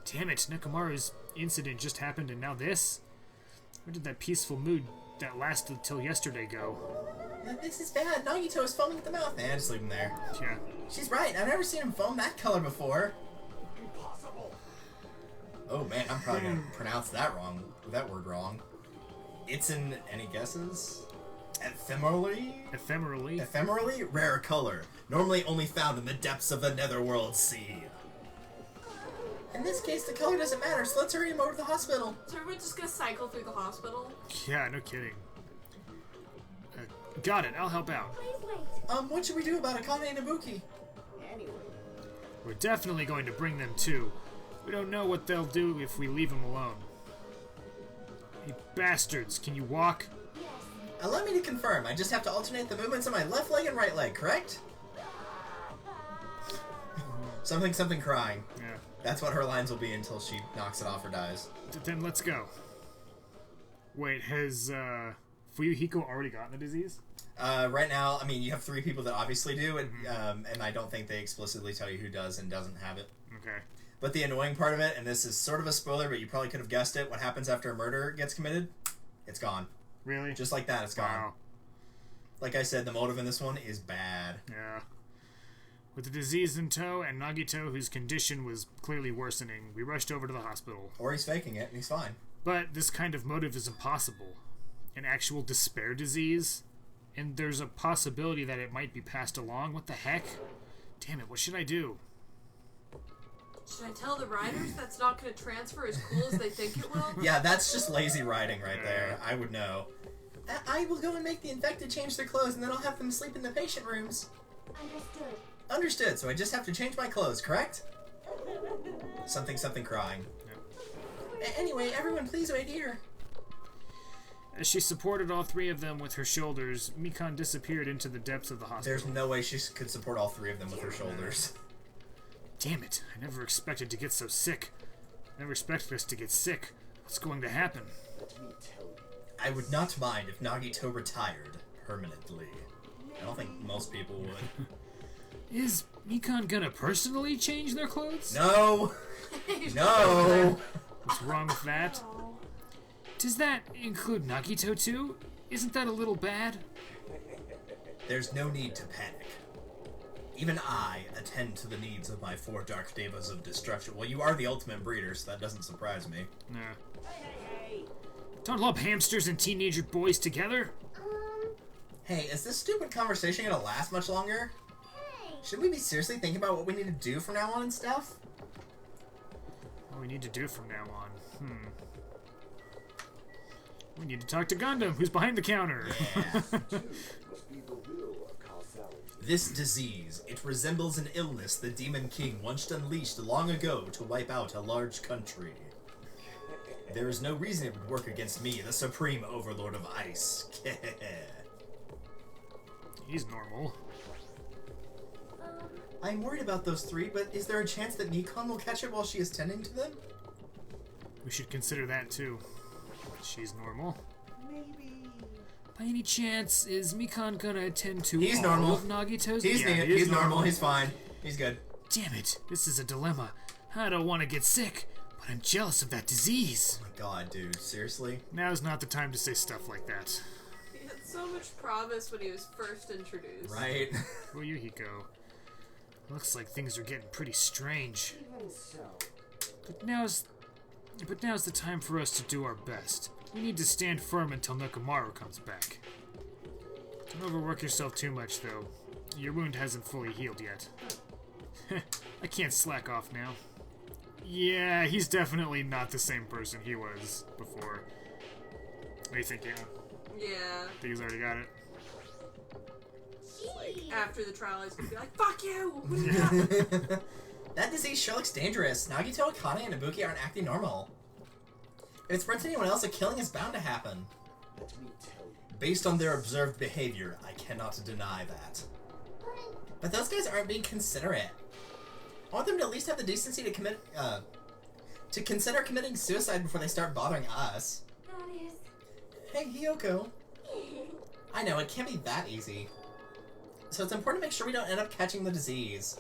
damn it! Nekomaru's incident just happened, and now this. Where did that peaceful mood that lasted till yesterday go? This is bad. Nagito is foaming at the mouth. Man, just leave him there. Yeah. She's right. I've never seen him foam that color before. Impossible. Oh man, I'm probably gonna pronounce that word wrong. It's an any guesses? Ephemerally? Ephemerally rare color. Normally only found in the depths of the netherworld sea. In this case, the color doesn't matter, so let's hurry him over to the hospital. So we're just gonna cycle through the hospital? Yeah, no kidding. Got it. I'll help out. please wait. What should we do about Akane and Ibuki? Anyway. We're definitely going to bring them too. We don't know what they'll do if we leave them alone. Hey, bastards! Can you walk? Yes. Allow me to confirm. I just have to alternate the movements of my left leg and right leg, correct? Something crying. Yeah. That's what her lines will be until she knocks it off or dies. Then let's go. Wait, has Fuyuhiko already gotten the disease? Right now, I mean, you have 3 people that obviously do, and I don't think they explicitly tell you who does and doesn't have it. Okay. But the annoying part of it, and this is sort of a spoiler, but you probably could have guessed it, what happens after a murder gets committed? It's gone. Really? Just like that, it's gone. Wow. Like I said, the motive in this one is bad. Yeah. With the disease in tow and Nagito, whose condition was clearly worsening, we rushed over to the hospital. Or he's faking it, and he's fine. But this kind of motive is impossible. An actual despair disease? And there's a possibility that it might be passed along? What the heck? Damn it, what should I do? Should I tell the writers that's not going to transfer as cool as they think it will? Yeah, that's just lazy writing right there. I would know. I will go and make the infected change their clothes, and then I'll have them sleep in the patient rooms. Understood. Understood, so I just have to change my clothes, correct? Something crying. Anyway, everyone please wait here. As she supported all 3 of them with her shoulders, Mikan disappeared into the depths of the hospital. There's no way she could support all 3 of them with her shoulders. Damn it, I never expected to get so sick. Never expected us to get sick. What's going to happen? I would not mind if Nagito retired permanently. I don't think most people would. Is Mikan gonna personally change their clothes? No! No! What's wrong with that? Does that include Nagito too? Isn't that a little bad? There's no need to panic. Even I attend to the needs of my 4 Dark Devas of Destruction. Well, you are the ultimate breeder, so that doesn't surprise me. Nah. Hey, Don't lump hamsters and teenager boys together. Hey, is this stupid conversation gonna last much longer? Hey. Should we be seriously thinking about what we need to do from now on and stuff? What we need to do from now on? We need to talk to Gundham, who's behind the counter. Yeah. This disease, it resembles an illness the Demon King once unleashed long ago to wipe out a large country. There is no reason it would work against me, the Supreme Overlord of Ice. He's normal. I'm worried about those 3, but is there a chance that Mikan will catch it while she is tending to them? We should consider that too. She's normal. maybe. By any chance, is Mikan gonna attend to He's all normal. of Nagito's? He's normal, he's fine. He's good. Damn it, this is a dilemma. I don't want to get sick, but I'm jealous of that disease. Oh my god, dude, seriously? Now's not the time to say stuff like that. He had so much promise when he was first introduced. Right? Fuyuhiko. Looks like things are getting pretty strange. Even so. But now's the time for us to do our best. We need to stand firm until Nekomaru comes back. Don't overwork yourself too much, though. Your wound hasn't fully healed yet. I can't slack off now. Yeah, he's definitely not the same person he was before. What do you think, Caitlin? Yeah. Think he's already got it? Jeez. After the trial, he's gonna be like, "Fuck you!" What do you got?" That disease sure looks dangerous. Nagito, Akane, and Ibuki aren't acting normal. If it spreads to anyone else, a killing is bound to happen. Let me tell you. Based on their observed behavior, I cannot deny that. But those guys aren't being considerate. I want them to at least have the decency to consider committing suicide before they start bothering us. That is. Hey, Hiyoko. I know, it can't be that easy. So it's important to make sure we don't end up catching the disease.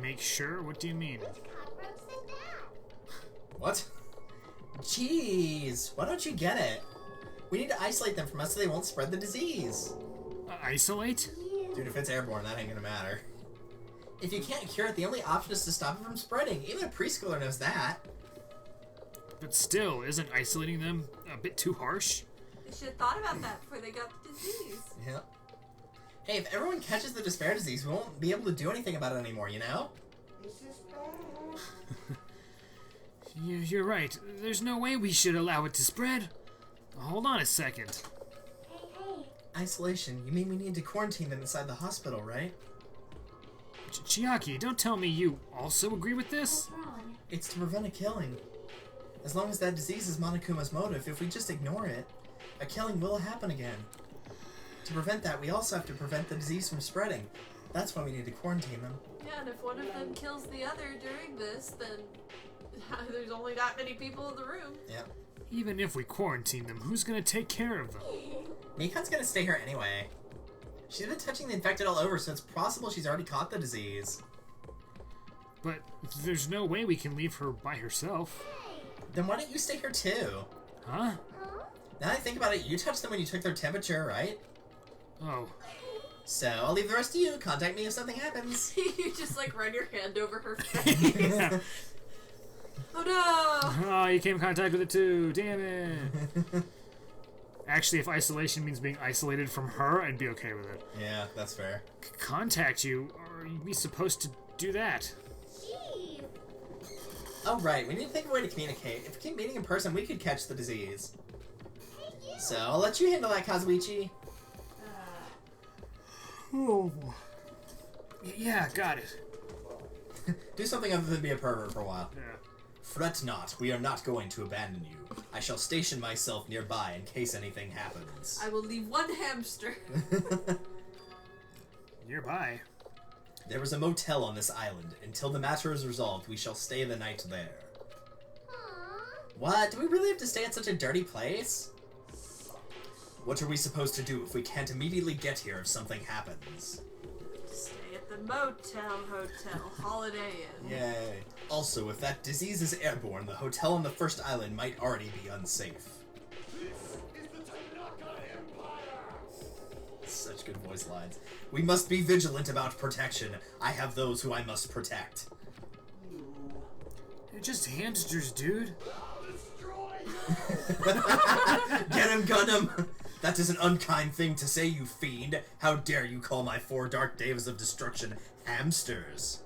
Make sure? What do you mean? Cockroach said that. What? Jeez, why don't you get it? We need to isolate them from us so they won't spread the disease. Isolate? Dude, if it's airborne, that ain't gonna matter. If you can't cure it, the only option is to stop it from spreading. Even a preschooler knows that. But still, isn't isolating them a bit too harsh? They should have thought about that before they got the disease. Yeah. Hey, if everyone catches the despair disease, we won't be able to do anything about it anymore, you know? This is bad. You're right. There's no way we should allow it to spread. Hold on a second. Hey. Isolation, you mean we need to quarantine them inside the hospital, right? Chiaki, don't tell me you also agree with this? What's wrong? It's to prevent a killing. As long as that disease is Monokuma's motive, if we just ignore it, a killing will happen again. To prevent that, we also have to prevent the disease from spreading. That's why we need to quarantine them. Yeah, and if one of them kills the other during this, then there's only that many people in the room. Yep. Even if we quarantine them, who's gonna take care of them? Mikan's gonna stay here anyway. She's been touching the infected all over, so it's possible she's already caught the disease. But there's no way we can leave her by herself. Then why don't you stay here too? Huh? Now that I think about it, you touched them when you took their temperature, right? Oh. So I'll leave the rest of you. Contact me if something happens. You just like run your hand over her face. Yeah. Oh no! Oh, you came in contact with it too. Damn it. Actually, if isolation means being isolated from her, I'd be okay with it. Yeah, that's fair. Contact you? Are we supposed to do that? Jeez. Oh, right. We need to think of a way to communicate. If we keep meeting in person, we could catch the disease. So I'll let you handle that, Kazuichi. Oh. Yeah, got it. Do something other than be a pervert for a while. Yeah. Fret not, we are not going to abandon you. I shall station myself nearby in case anything happens. I will leave one hamster. Nearby. There is a motel on this island. Until the matter is resolved, we shall stay the night there. Aww. What? Do we really have to stay at such a dirty place? What are we supposed to do if we can't immediately get here if something happens? Stay at the motel, hotel, Holiday Inn. Yay. Also, if that disease is airborne, the hotel on the first island might already be unsafe. This is the Tanaka Empire! Such good voice lines. We must be vigilant about protection. I have those who I must protect. They're just hamsters, dude. I'll destroy you! Get him, Gundam! That is an unkind thing to say, you fiend. How dare you call my 4 dark days of destruction hamsters?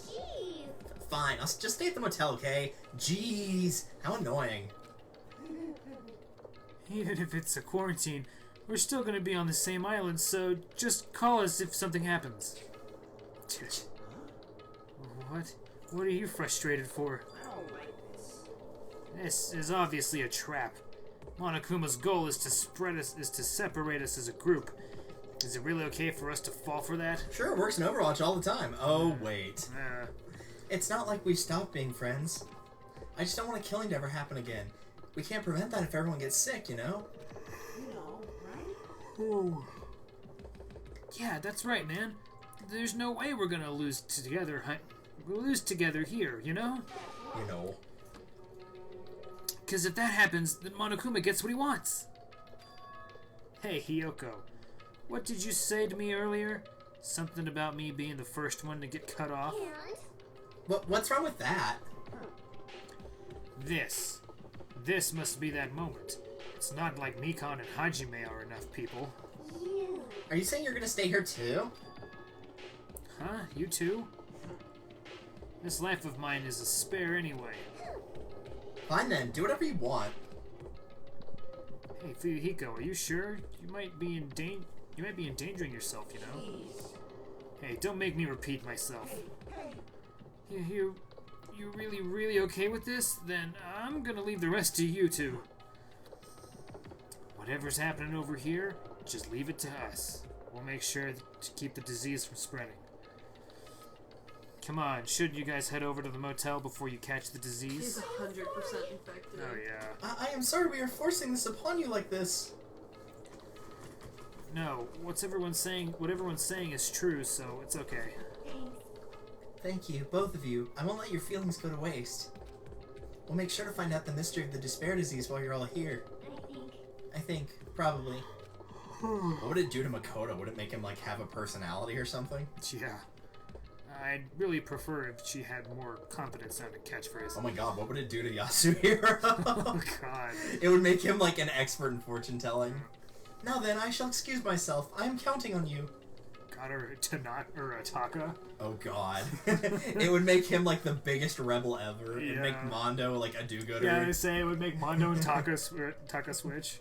Jeez. Fine, I'll just stay at the motel, okay? Jeez, how annoying. Even if it's a quarantine, we're still gonna be on the same island, so just call us if something happens. What? What are you frustrated for? I don't like this. This is obviously a trap. Monokuma's goal is to separate us as a group. Is it really okay for us to fall for that? Sure, it works in Overwatch all the time. Oh, wait. Uh, It's not like we've stopped being friends. I just don't want a killing to ever happen again. We can't prevent that if everyone gets sick, you know? You know, right? oh. Yeah, that's right, man. There's no way we're gonna lose together. We'll lose together here, you know? You know. Because if that happens, then Monokuma gets what he wants. Hey, Hiyoko. What did you say to me earlier? Something about me being the first one to get cut off? And? What's wrong with that? This. This must be that moment. It's not like Mikan and Hajime are enough people. You. Are you saying you're gonna stay here too? Huh? You too? This life of mine is a spare anyway. Fine then, do whatever you want. Hey, Fuyuhiko, are you sure? You might be endangering yourself, you know? Hey, don't make me repeat myself. You really okay with this? Then I'm gonna leave the rest to you two. Whatever's happening over here, just leave it to us. We'll make sure to keep the disease from spreading. Come on, shouldn't you guys head over to the motel before you catch the He's disease? 100% infected. Oh yeah. I am sorry we are forcing this upon you like this. No, what everyone's saying is true, so it's okay. Thanks. Thank you, both of you. I won't let your feelings go to waste. We'll make sure to find out the mystery of the despair disease while you're all here. I think, probably. What would it do to Makoto? Would it make him, like, have a personality or something? Yeah. I'd really prefer if she had more confidence sounding catchphrase. Oh my god, what would it do to Yasuhiro? Oh god. It would make him, like, an expert in fortune telling. Now then, I shall excuse myself. I am counting on you. Got her Taka. Oh god. It would make him, like, the biggest rebel ever. It'd Yeah. make Mondo, like, a do-gooder. Yeah, I say it would make Mondo and Taka switch.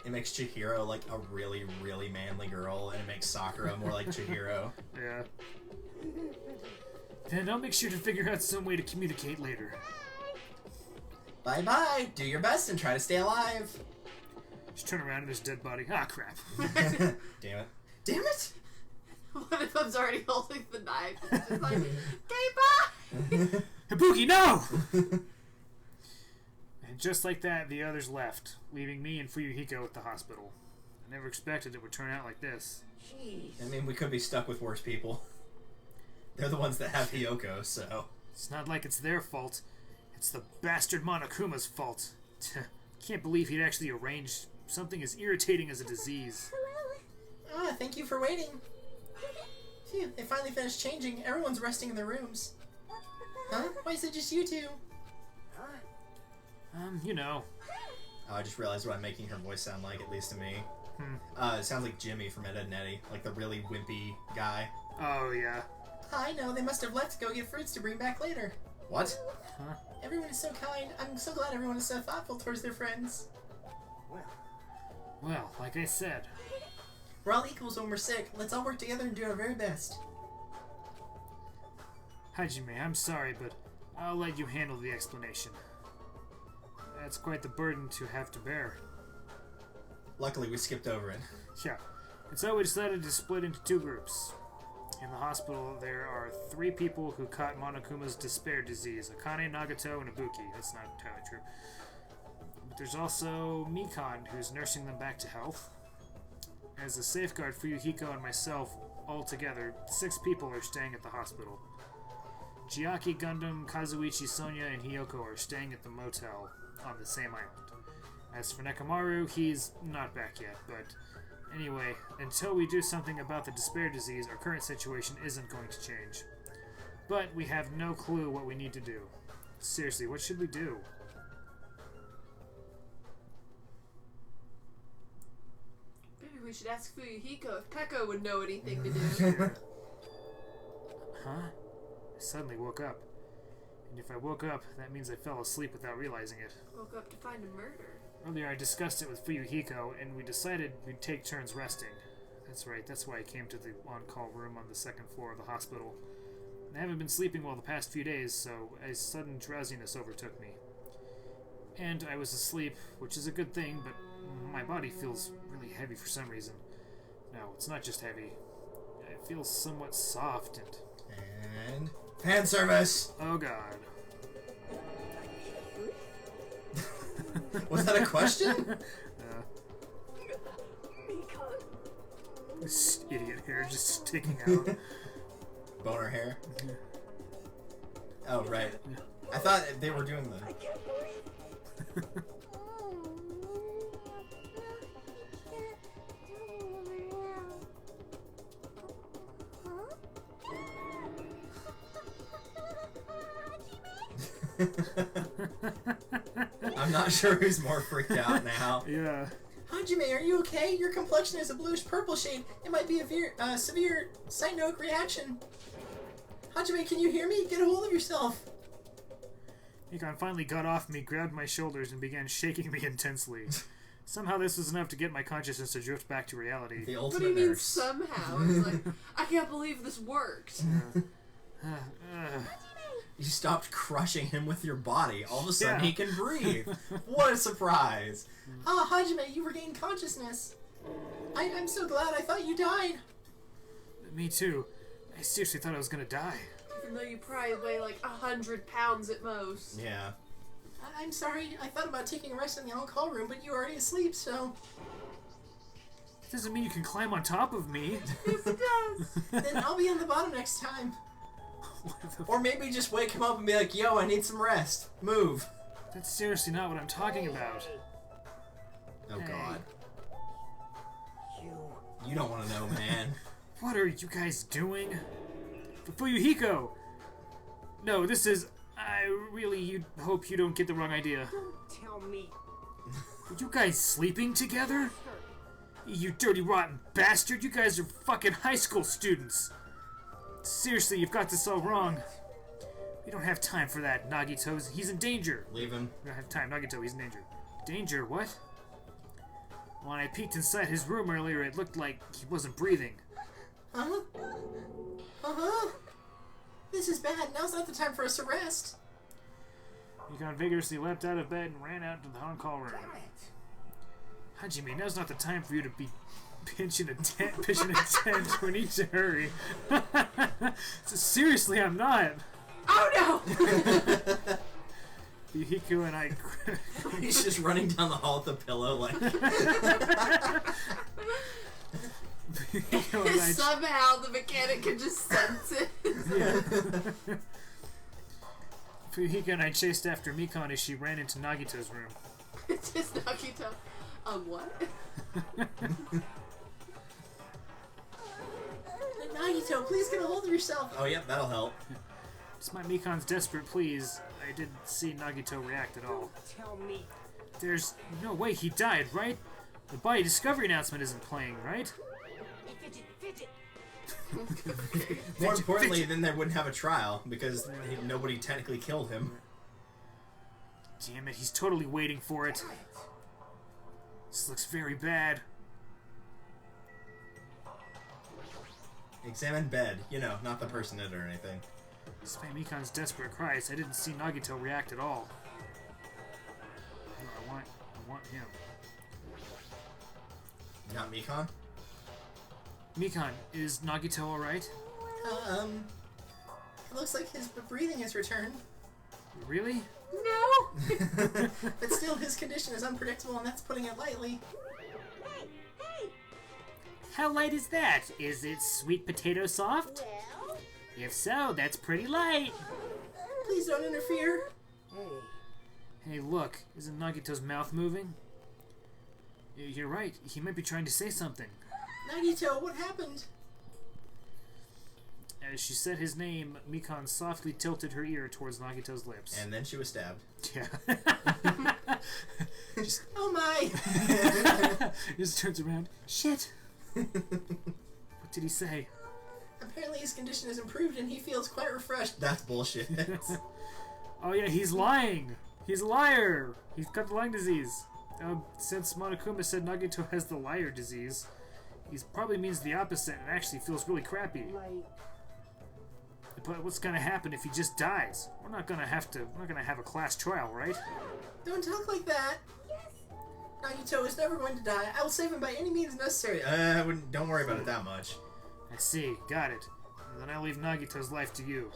It makes Chihiro, like, a really, really manly girl, and it makes Sakura more like Chihiro. Yeah. Then I'll make sure to figure out some way to communicate later. Bye-bye. Do your best and try to stay alive. Just turn around and his dead body. Ah, crap. Damn it. Damn it! What if I'm already holding the knife? It's just like, okay, bye! Ibuki, no! And just like that, the others left, leaving me and Fuyuhiko at the hospital. I never expected it would turn out like this. Jeez. I mean, we could be stuck with worse people. They're the ones that have Hiyoko, so... It's not like it's their fault. It's the bastard Monokuma's fault. Can't believe he'd actually arranged something as irritating as a disease. Ah, thank you for waiting. Phew, they finally finished changing. Everyone's resting in their rooms. Huh? Why is it just you two? You know. Oh, I just realized what I'm making her voice sound like, at least to me. It sounds like Jimmy from Ed, Edd n Eddy, like the really wimpy guy. Oh, yeah. I know, they must have left to go get fruits to bring back later. What? Huh? Everyone is so kind. I'm so glad everyone is so thoughtful towards their friends. Well, like I said. We're all equals when we're sick. Let's all work together and do our very best. Hajime, I'm sorry, but I'll let you handle the explanation. That's quite the burden to have to bear. Luckily, we skipped over it. Yeah. And so we decided to split into two groups. In the hospital, there are 3 people who caught Monokuma's despair disease. Akane, Nagato, and Ibuki. That's not entirely true. But there's also Mikan, who's nursing them back to health. As a safeguard, Fuyuhiko and myself, all together, 6 people are staying at the hospital. Chiaki, Gundham, Kazuichi, Sonya, and Hiyoko are staying at the motel on the same island. As for Nekomaru, he's not back yet, but anyway, until we do something about the despair disease, our current situation isn't going to change. But we have no clue what we need to do. Seriously, what should we do? Maybe we should ask Fuyuhiko if Peko would know anything to do. Huh? I suddenly woke up. And if I woke up, that means I fell asleep without realizing it. Woke up to find a murder. Earlier I discussed it with Fuyuhiko, and we decided we'd take turns resting. That's right, that's why I came to the on-call room on the 2nd floor of the hospital. I haven't been sleeping well the past few days, so a sudden drowsiness overtook me. And I was asleep, which is a good thing, but my body feels really heavy for some reason. No, it's not just heavy. It feels somewhat soft And... fan service! Oh god. Was that a question? This idiot hair just sticking out. Boner hair? Oh, right. I thought they were doing the... I'm not sure who's more freaked out now. Yeah. Hajime, are you okay? Your complexion is a bluish-purple shade. It might be a severe cyanoic reaction. Hajime, can you hear me? Get a hold of yourself. Mikan finally got off me, grabbed my shoulders, and began shaking me intensely. Somehow this was enough to get my consciousness to drift back to reality. The What do ultimate you mean nurse. somehow? It's like, I can't believe this worked. You stopped crushing him with your body. All of a sudden, Yeah. he can breathe. What a surprise. Ah, Hajime, you regained consciousness. I'm so glad. I thought you died. Me too. I seriously thought I was gonna die. Even though you probably weigh like 100 pounds at most. Yeah. I'm sorry. I thought about taking a rest in the on-call room, but you were already asleep, so... It doesn't mean you can climb on top of me. Yes, it does. Then I'll be on the bottom next time. What the Or maybe just wake him up and be like, yo, I need some rest. Move. That's seriously not what I'm talking about. Oh, Hey. God. You don't want to know, man. What are you guys doing? Fuyuhiko! No, this is... I really hope you don't get the wrong idea. Don't tell me. Are you guys sleeping together? You dirty rotten bastard, you guys are fucking high school students. Seriously, you've got this all wrong. We don't have time for that, Nagito. He's in danger. Leave him. We don't have time, Nagito, he's in danger. Danger, what? When I peeked inside his room earlier, it looked like he wasn't breathing. Huh? Uh-huh. This is bad. Now's not the time for us to rest. Yukon vigorously leapt out of bed and ran out to the on-call room. Hajime, now's not the time for you to be pitching a tent. We need to hurry. So seriously, I'm not. Oh no! Fuyuhiko and I... He's just running down the hall with a pillow, like. Fuyuhiko and I... Somehow the mechanic can just sense it. Fuyuhiko and I chased after Mikon as she ran into Nagito's room. It's just Nagito. What? Nagito, please get a hold of yourself. Oh, yep, that'll help. Despite Mikon's desperate pleas, I didn't see Nagito react at all. Tell me. There's no way he died, right? The body discovery announcement isn't playing, right? Hey, fidget. More importantly, then they wouldn't have a trial because nobody technically killed him. Damn it, he's totally waiting for it. This looks very bad. Examine bed. You know, not the person in it or anything. Despite Mikon's desperate cries, I didn't see Nagito react at all. No, I want him. Not Mikon? Mikon, is Nagito alright? It looks like his breathing has returned. Really? No! But still, his condition is unpredictable, and that's putting it lightly. Hey! How light is that? Is it sweet potato soft? Well, If so, that's pretty light. Please don't interfere. Hey. Hey, look, isn't Nagito's mouth moving? You're right, he might be trying to say something. Nagito, what happened? As she said his name, Mikon softly tilted her ear towards Nagito's lips. And then she was stabbed. Yeah. Just, Oh my! just turns around. Shit! What did he say? Apparently his condition has improved and he feels quite refreshed. That's bullshit. Oh yeah, he's lying! He's a liar! He's got the Lyme disease. Since Monokuma said Nagito has the liar disease, he probably means the opposite and actually feels really crappy. Like, But what's gonna happen if he just dies? We're not gonna have a class trial, right? Don't talk like that. Nagito is never going to die. I will save him by any means necessary. Don't worry about it that much. I see, got it. And then I leave Nagito's life to you.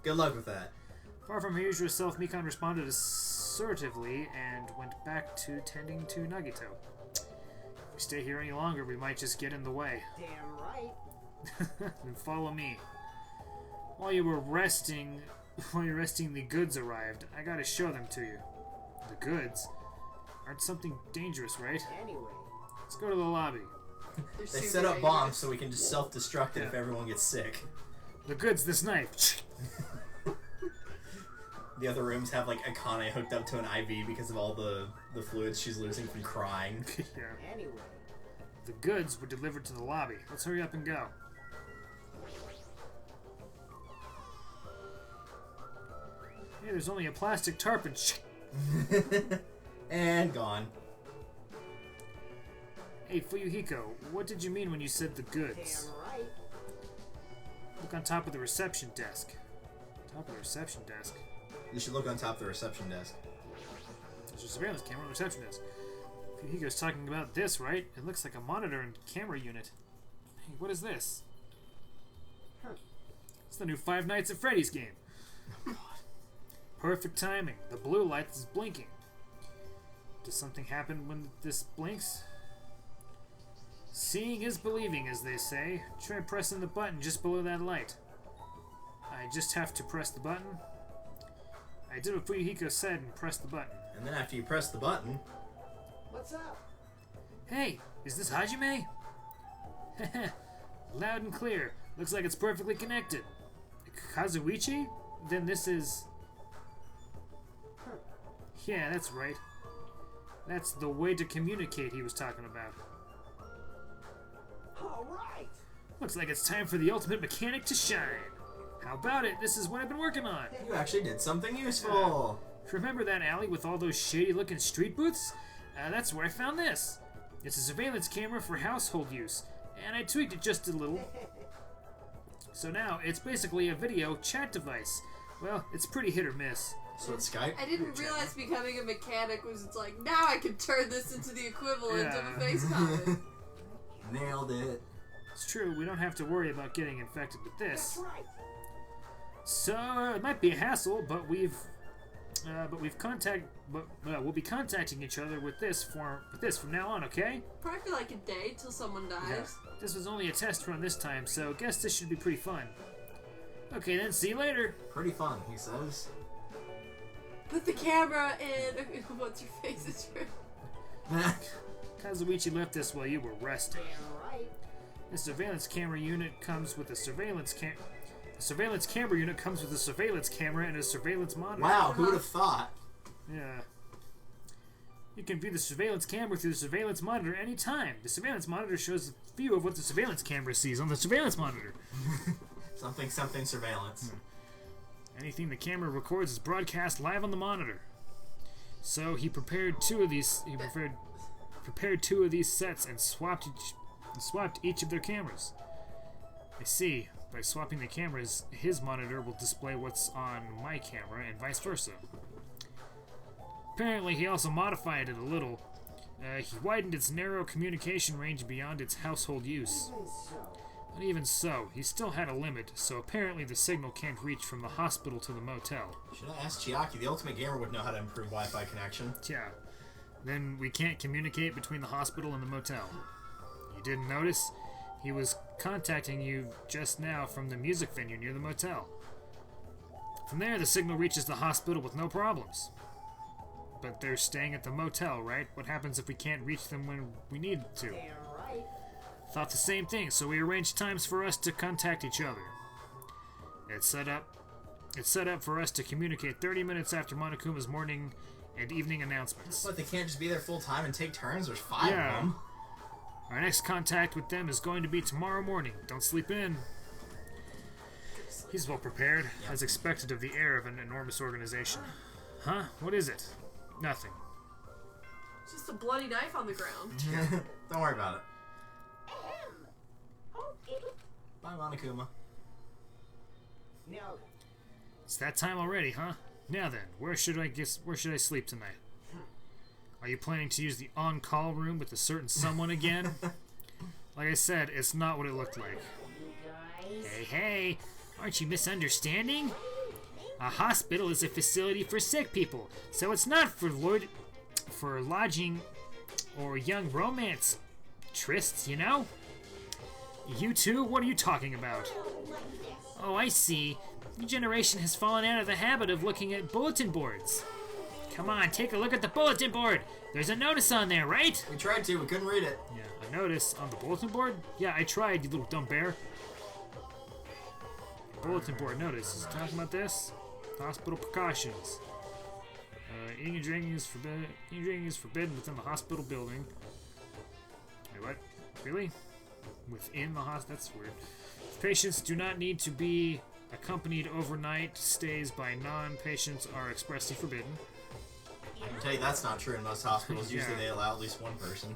Good luck with that. Far from her usual self, Mikon responded assertively and went back to tending to Nagito. If we stay here any longer, we might just get in the way. damn right. Then follow me. While you're resting, the goods arrived. I gotta show them to you. The goods? Aren't something dangerous, right? Anyway. Let's go to the lobby. They're They super set up dangerous. bombs so we can just self-destruct it if Yeah. everyone gets sick. The goods, this knife. The other rooms have like Akane hooked up to an IV because of all the fluids she's losing from crying. Yeah. Anyway. The goods were delivered to the lobby. Let's hurry up and go. Hey, there's only a plastic tarp and shit. And gone. Hey, Fuyuhiko, what did you mean when you said the goods? Damn right. Look on top of the reception desk. Top of the reception desk? You should look on top of the reception desk. There's a surveillance camera on the reception desk. Fuyuhiko's talking about this, right? It looks like a monitor and camera unit. Hey, what is this? It's the new Five Nights at Freddy's game. Perfect timing. The blue light is blinking. Does something happen when this blinks? Seeing is believing, as they say. Try pressing the button just below that light. I just have to press the button. I did what Fuyuhiko said and pressed the button. And then after you press the button, What's up? Hey, is this Hajime? Loud and clear. Looks like it's perfectly connected. Kazuichi? Then this is... Yeah, that's right. That's the way to communicate he was talking about. All right. Looks like it's time for the ultimate mechanic to shine. How about it? This is what I've been working on. you actually did something useful. Remember that alley with all those shady-looking street booths? That's where I found this. It's a surveillance camera for household use, and I tweaked it just a little. So now, it's basically a video chat device. Well, it's pretty hit or miss. So it's Skype? I didn't realize becoming a mechanic was it's like, now I can turn this into the equivalent of Yeah. a face comment. Nailed it. It's true, we don't have to worry about getting infected with this. That's right. So, it might be a hassle, but we've But we'll be contacting each other with this from now on, okay? Probably for like a day till someone dies. Yeah. This was only a test run this time, so guess this should be pretty fun. Okay then, see you later. Pretty fun, he says. Put the camera in. What's your face? It's true. Kazuichi left us while you were resting. Damn right. The surveillance camera unit comes with a surveillance camera unit comes with a surveillance camera and a surveillance monitor. Wow, who would have thought? Yeah. You can view the surveillance camera through the surveillance monitor anytime. The surveillance monitor shows a view of what the surveillance camera sees on the surveillance monitor. Something surveillance. Anything the camera records is broadcast live on the monitor. So he prepared two of these. He prepared two of these sets and swapped each of their cameras. I see. By swapping the cameras, his monitor will display what's on my camera and vice versa. Apparently, he also modified it a little. He widened its narrow communication range beyond its household use. But even so, he still had a limit, so apparently the signal can't reach from the hospital to the motel. Should I ask Chiaki? The ultimate gamer would know how to improve Wi-Fi connection. Yeah. Then we can't communicate between the hospital and the motel. You didn't notice? He was contacting you just now from the music venue near the motel. From there, the signal reaches the hospital with no problems. But they're staying at the motel, right? What happens if we can't reach them when we need to? Damn right. Thought the same thing, so we arranged times for us to contact each other. It's set up for us to communicate 30 minutes after Monokuma's morning and evening announcements. But they can't just be there full time and take turns? There's 5 Yeah. of them. Our next contact with them is going to be tomorrow morning. Don't sleep in. He's well prepared, as expected of the heir of an enormous organization. Huh? What is it? Nothing. It's just a bloody knife on the ground. Don't worry about it. Okay. Bye, Monokuma. Now, It's that time already, huh? Now then, where should I sleep tonight? Are you planning to use the on-call room with a certain someone again? Like I said, it's not what it looked like. Hey, aren't you misunderstanding? A hospital is a facility for sick people, so it's not for lodging or young romance trysts, you know? You two, what are you talking about? Oh, I see. Your generation has fallen out of the habit of looking at bulletin boards. Come on, take a look at the bulletin board. There's a notice on there, right? We tried to, we couldn't read it. Yeah, a notice on the bulletin board? Yeah, I tried, you little dumb bear. Bulletin board notice. Is it talking about this? Hospital precautions. Eating and drinking is forbidden. Eating and drinking is forbidden within the hospital building. Wait, what? Really? Within the hospital? That's weird. Patients do not need to be accompanied overnight. Stays by non-patients are expressly forbidden. I can tell you that's not true in most hospitals. Yeah. Usually they allow at least one person.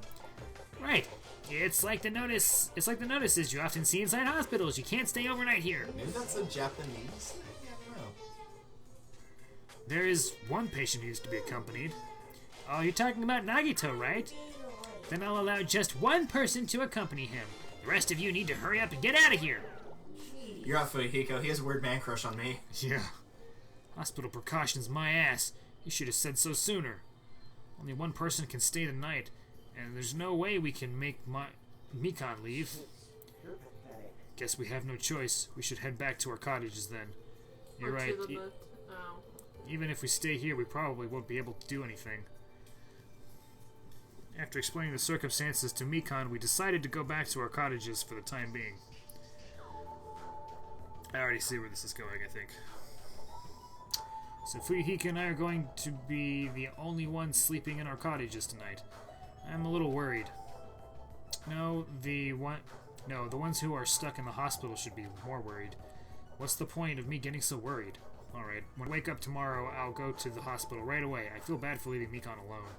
Right. It's like the notice. It's like the notices you often see inside hospitals. You can't stay overnight here. Maybe that's a Japanese thing? I don't know. There is one patient who needs to be accompanied. Oh, you're talking about Nagito, right? Then I'll allow just one person to accompany him. The rest of you need to hurry up and get out of here. You're out, Fuyuhiko. He has a weird man crush on me. Yeah. Hospital precautions, my ass. You should have said so sooner. Only one person can stay the night, and there's no way we can make Mikan leave. Guess we have no choice. We should head back to our cottages then. You're Or to right. the Even if we stay here, we probably won't be able to do anything. After explaining the circumstances to Mikan, we decided to go back to our cottages for the time being. I already see where this is going, I think. So Fuyuhiko and I are going to be the only ones sleeping in our cottages tonight. I'm a little worried. The ones who are stuck in the hospital should be more worried. What's the point of me getting so worried? Alright, when I wake up tomorrow, I'll go to the hospital right away. I feel bad for leaving Mikan alone.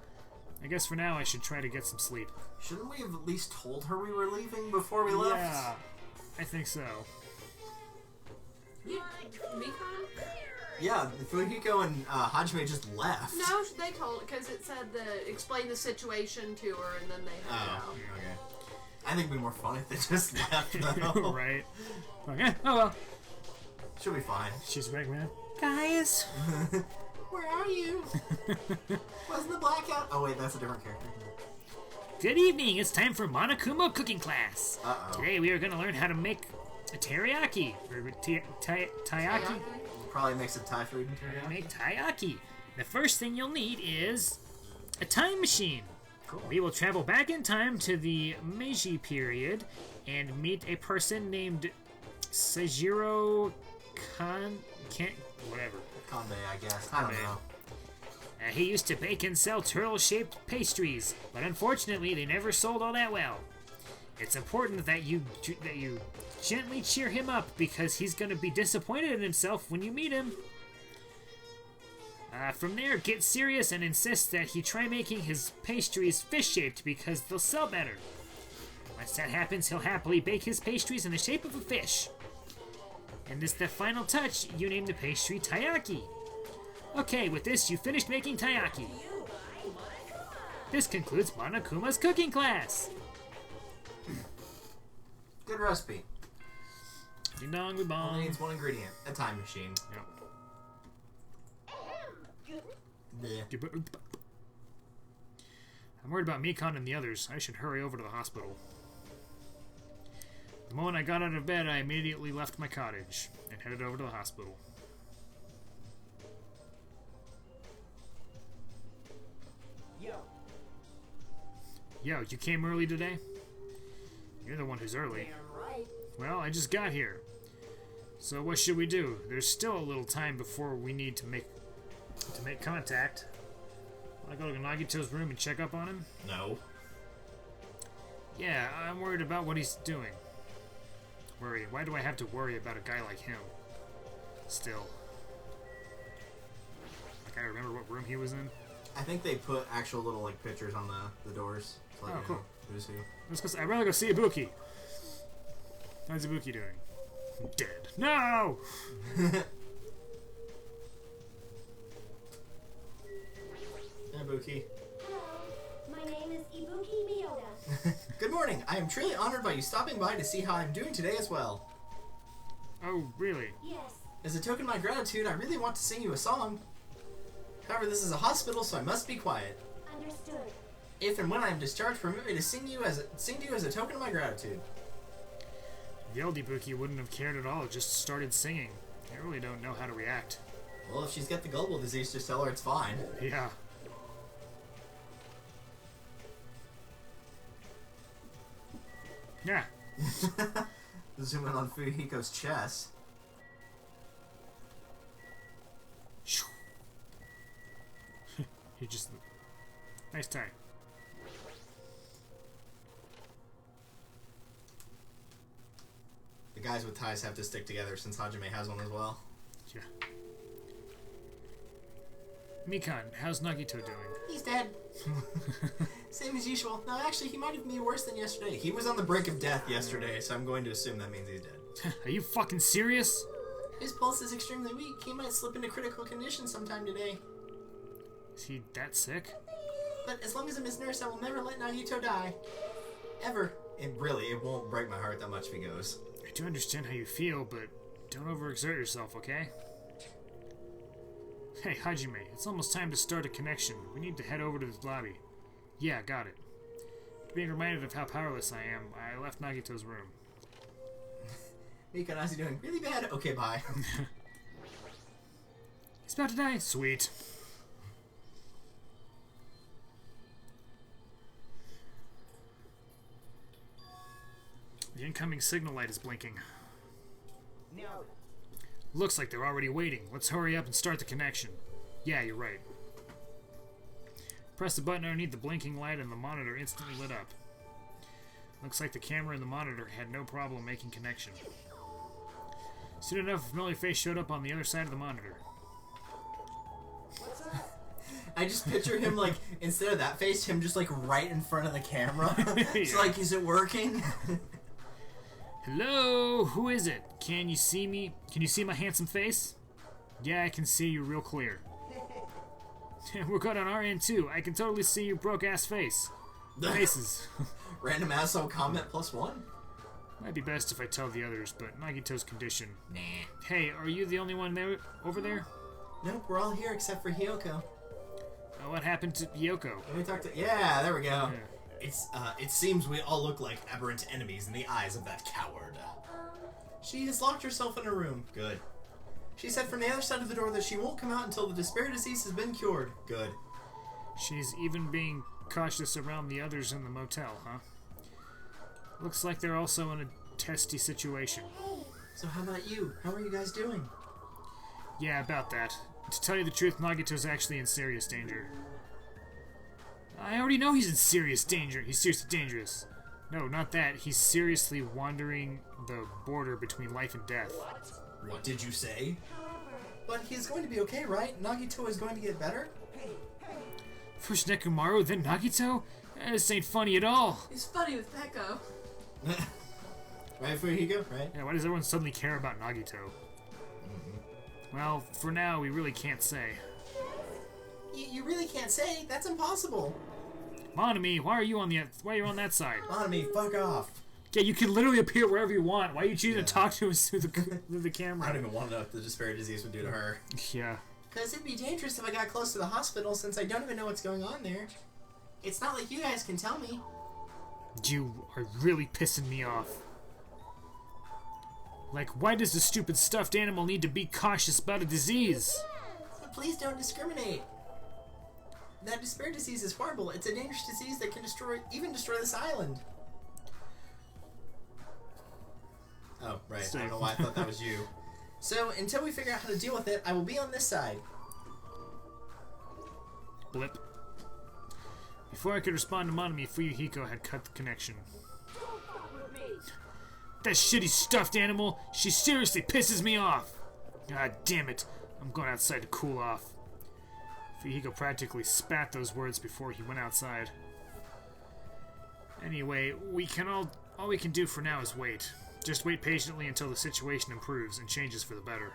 I guess for now I should try to get some sleep. Shouldn't we have at least told her we were leaving before we left? Yeah, I think so. Mikan? Yeah, Fuyuhiko and Hajime just left. No, they told because it said explain the situation to her, and then they headed out. Okay. I think it'd be more fun if they just left, though. Right. Okay. Oh well. She'll be fine. She's right, man. Guys, Where are you? Wasn't the blackout? Oh wait, that's a different character. Good evening. It's time for Monokuma cooking class. Uh-oh. Today we are going to learn how to make a teriyaki. Or taiyaki. Probably a mix of Thai food and teriyaki. Make taiyaki. The first thing you'll need is a time machine. Cool. We will travel back in time to the Meiji period and meet a person named Seijiro whatever. Kanbei, I guess. I don't Kanbei. know. He used to bake and sell turtle-shaped pastries, but unfortunately they never sold all that well. It's important that you gently cheer him up because he's going to be disappointed in himself when you meet him. From there, get serious and insist that he try making his pastries fish-shaped because they'll sell better. Once that happens, he'll happily bake his pastries in the shape of a fish. And this the final touch, you name the pastry taiyaki. Okay, with this, you finished making taiyaki. This concludes Monokuma's cooking class. Good recipe. Ding dong, we Only bong. needs one ingredient. A time machine. Yep. I'm worried about Mikan and the others. I should hurry over to the hospital. The moment I got out of bed, I immediately left my cottage and headed over to the hospital. Yo, Yo, you came early today? You're the one who's early. Damn right. Well, I just got here. So what should we do? There's still a little time before we need to make contact. Want to go to Nagito's room and check up on him? No. Yeah, I'm worried about what he's doing. Worry? Why do I have to worry about a guy like him? Still. Like I remember what room he was in? I think they put actual little like pictures on the doors. To let Oh, you cool. know who's who. I'd rather go see Ibuki. How's Ibuki doing? Dead. No! Ibuki. Hello, my name is Ibuki Miyoda. Good morning. I am truly honored by you stopping by to see how I'm doing today as well. Oh, really? Yes, As a token of my gratitude, I really want to sing you a song. However, this is a hospital, so I must be quiet. understood. If and when I am discharged, permit me to sing to you as a token of my gratitude. The old Ibuki wouldn't have cared at all, just started singing. I really don't know how to react. Well, if she's got the gullible disease, just tell her it's fine. Yeah. Yeah. Zoom in on Fuyuhiko's chest. He just... Nice tie. The guys with ties have to stick together since Hajime has one as well. Yeah. Mikan, how's Nagito doing? He's dead. Same as usual. No, actually, he might even be worse than yesterday. He was on the brink of death yesterday, so I'm going to assume that means he's dead. Are you fucking serious? His pulse is extremely weak. He might slip into critical condition sometime today. Is he that sick? But as long as I'm his nurse, I will never let Nagito die. Ever. And really, it won't break my heart that much if he goes. I do understand how you feel, but don't overexert yourself, okay? Hey, Hajime, it's almost time to start a connection. We need to head over to the lobby. Yeah, got it. Being reminded of how powerless I am, I left Nagito's room. Mika, how's he doing? Really bad? Okay, bye. He's about to die. Sweet. The incoming signal light is blinking. no. Looks like they're already waiting. Let's hurry up and start the connection. Yeah, you're right. Press the button underneath the blinking light and the monitor instantly lit up. Looks like the camera and the monitor had no problem making connection. Soon enough, a familiar face showed up on the other side of the monitor. What's up? I just picture him, like, instead of that face, him just, like, right in front of the camera. It's Yeah. like, is it working? Hello? Who is it? Can you see me? Can you see my handsome face? Yeah, I can see you real clear. We're good on our end, too. I can totally see your broke-ass face. Faces. Random asshole comment +1? Might be best if I tell the others, but Nagito's condition. Nah. Hey, are you the only one there over there? Nope, we're all here except for Hiyoko. What happened to Yoko? Let me talk to. Yeah, there we go. Yeah. It seems we all look like aberrant enemies in the eyes of that coward. She has locked herself in a room. Good. She said from the other side of the door that she won't come out until the despair disease has been cured. Good. She's even being cautious around the others in the motel, huh? Looks like they're also in a testy situation. So how about you? How are you guys doing? Yeah, about that. To tell you the truth, Nagito's actually in serious danger. I already know he's in serious danger. He's seriously dangerous. No, not that. He's seriously wandering the border between life and death. What did you say? But he's going to be okay, right? Nagito is going to get better? First Nekomaru, then Nagito? This ain't funny at all. He's funny with Peko. Right, Fuyuhiko? Right? Yeah, why does everyone suddenly care about Nagito? Well, for now, we really can't say. You really can't say. That's impossible. Monami, why are you on that side? Monami, fuck off. Yeah, you can literally appear wherever you want. Why are you choosing to talk to us through the camera? I don't even want to know what the despair disease would do to her. Yeah. Because it'd be dangerous if I got close to the hospital since I don't even know what's going on there. It's not like you guys can tell me. You are really pissing me off. Like, why does the stupid stuffed animal need to be cautious about a disease? But please don't discriminate. That despair disease is horrible. It's a dangerous disease that can destroy this island. Oh, right. I don't know why I thought that was you. So, until we figure out how to deal with it, I will be on this side. Blip. Before I could respond to Monami, Fuyuhiko had cut the connection. That shitty stuffed animal, she seriously pisses me off. God damn it. I'm going outside to cool off. Fuyuhiko practically spat those words before he went outside. Anyway, all we can do for now is wait. Just wait patiently until the situation improves and changes for the better.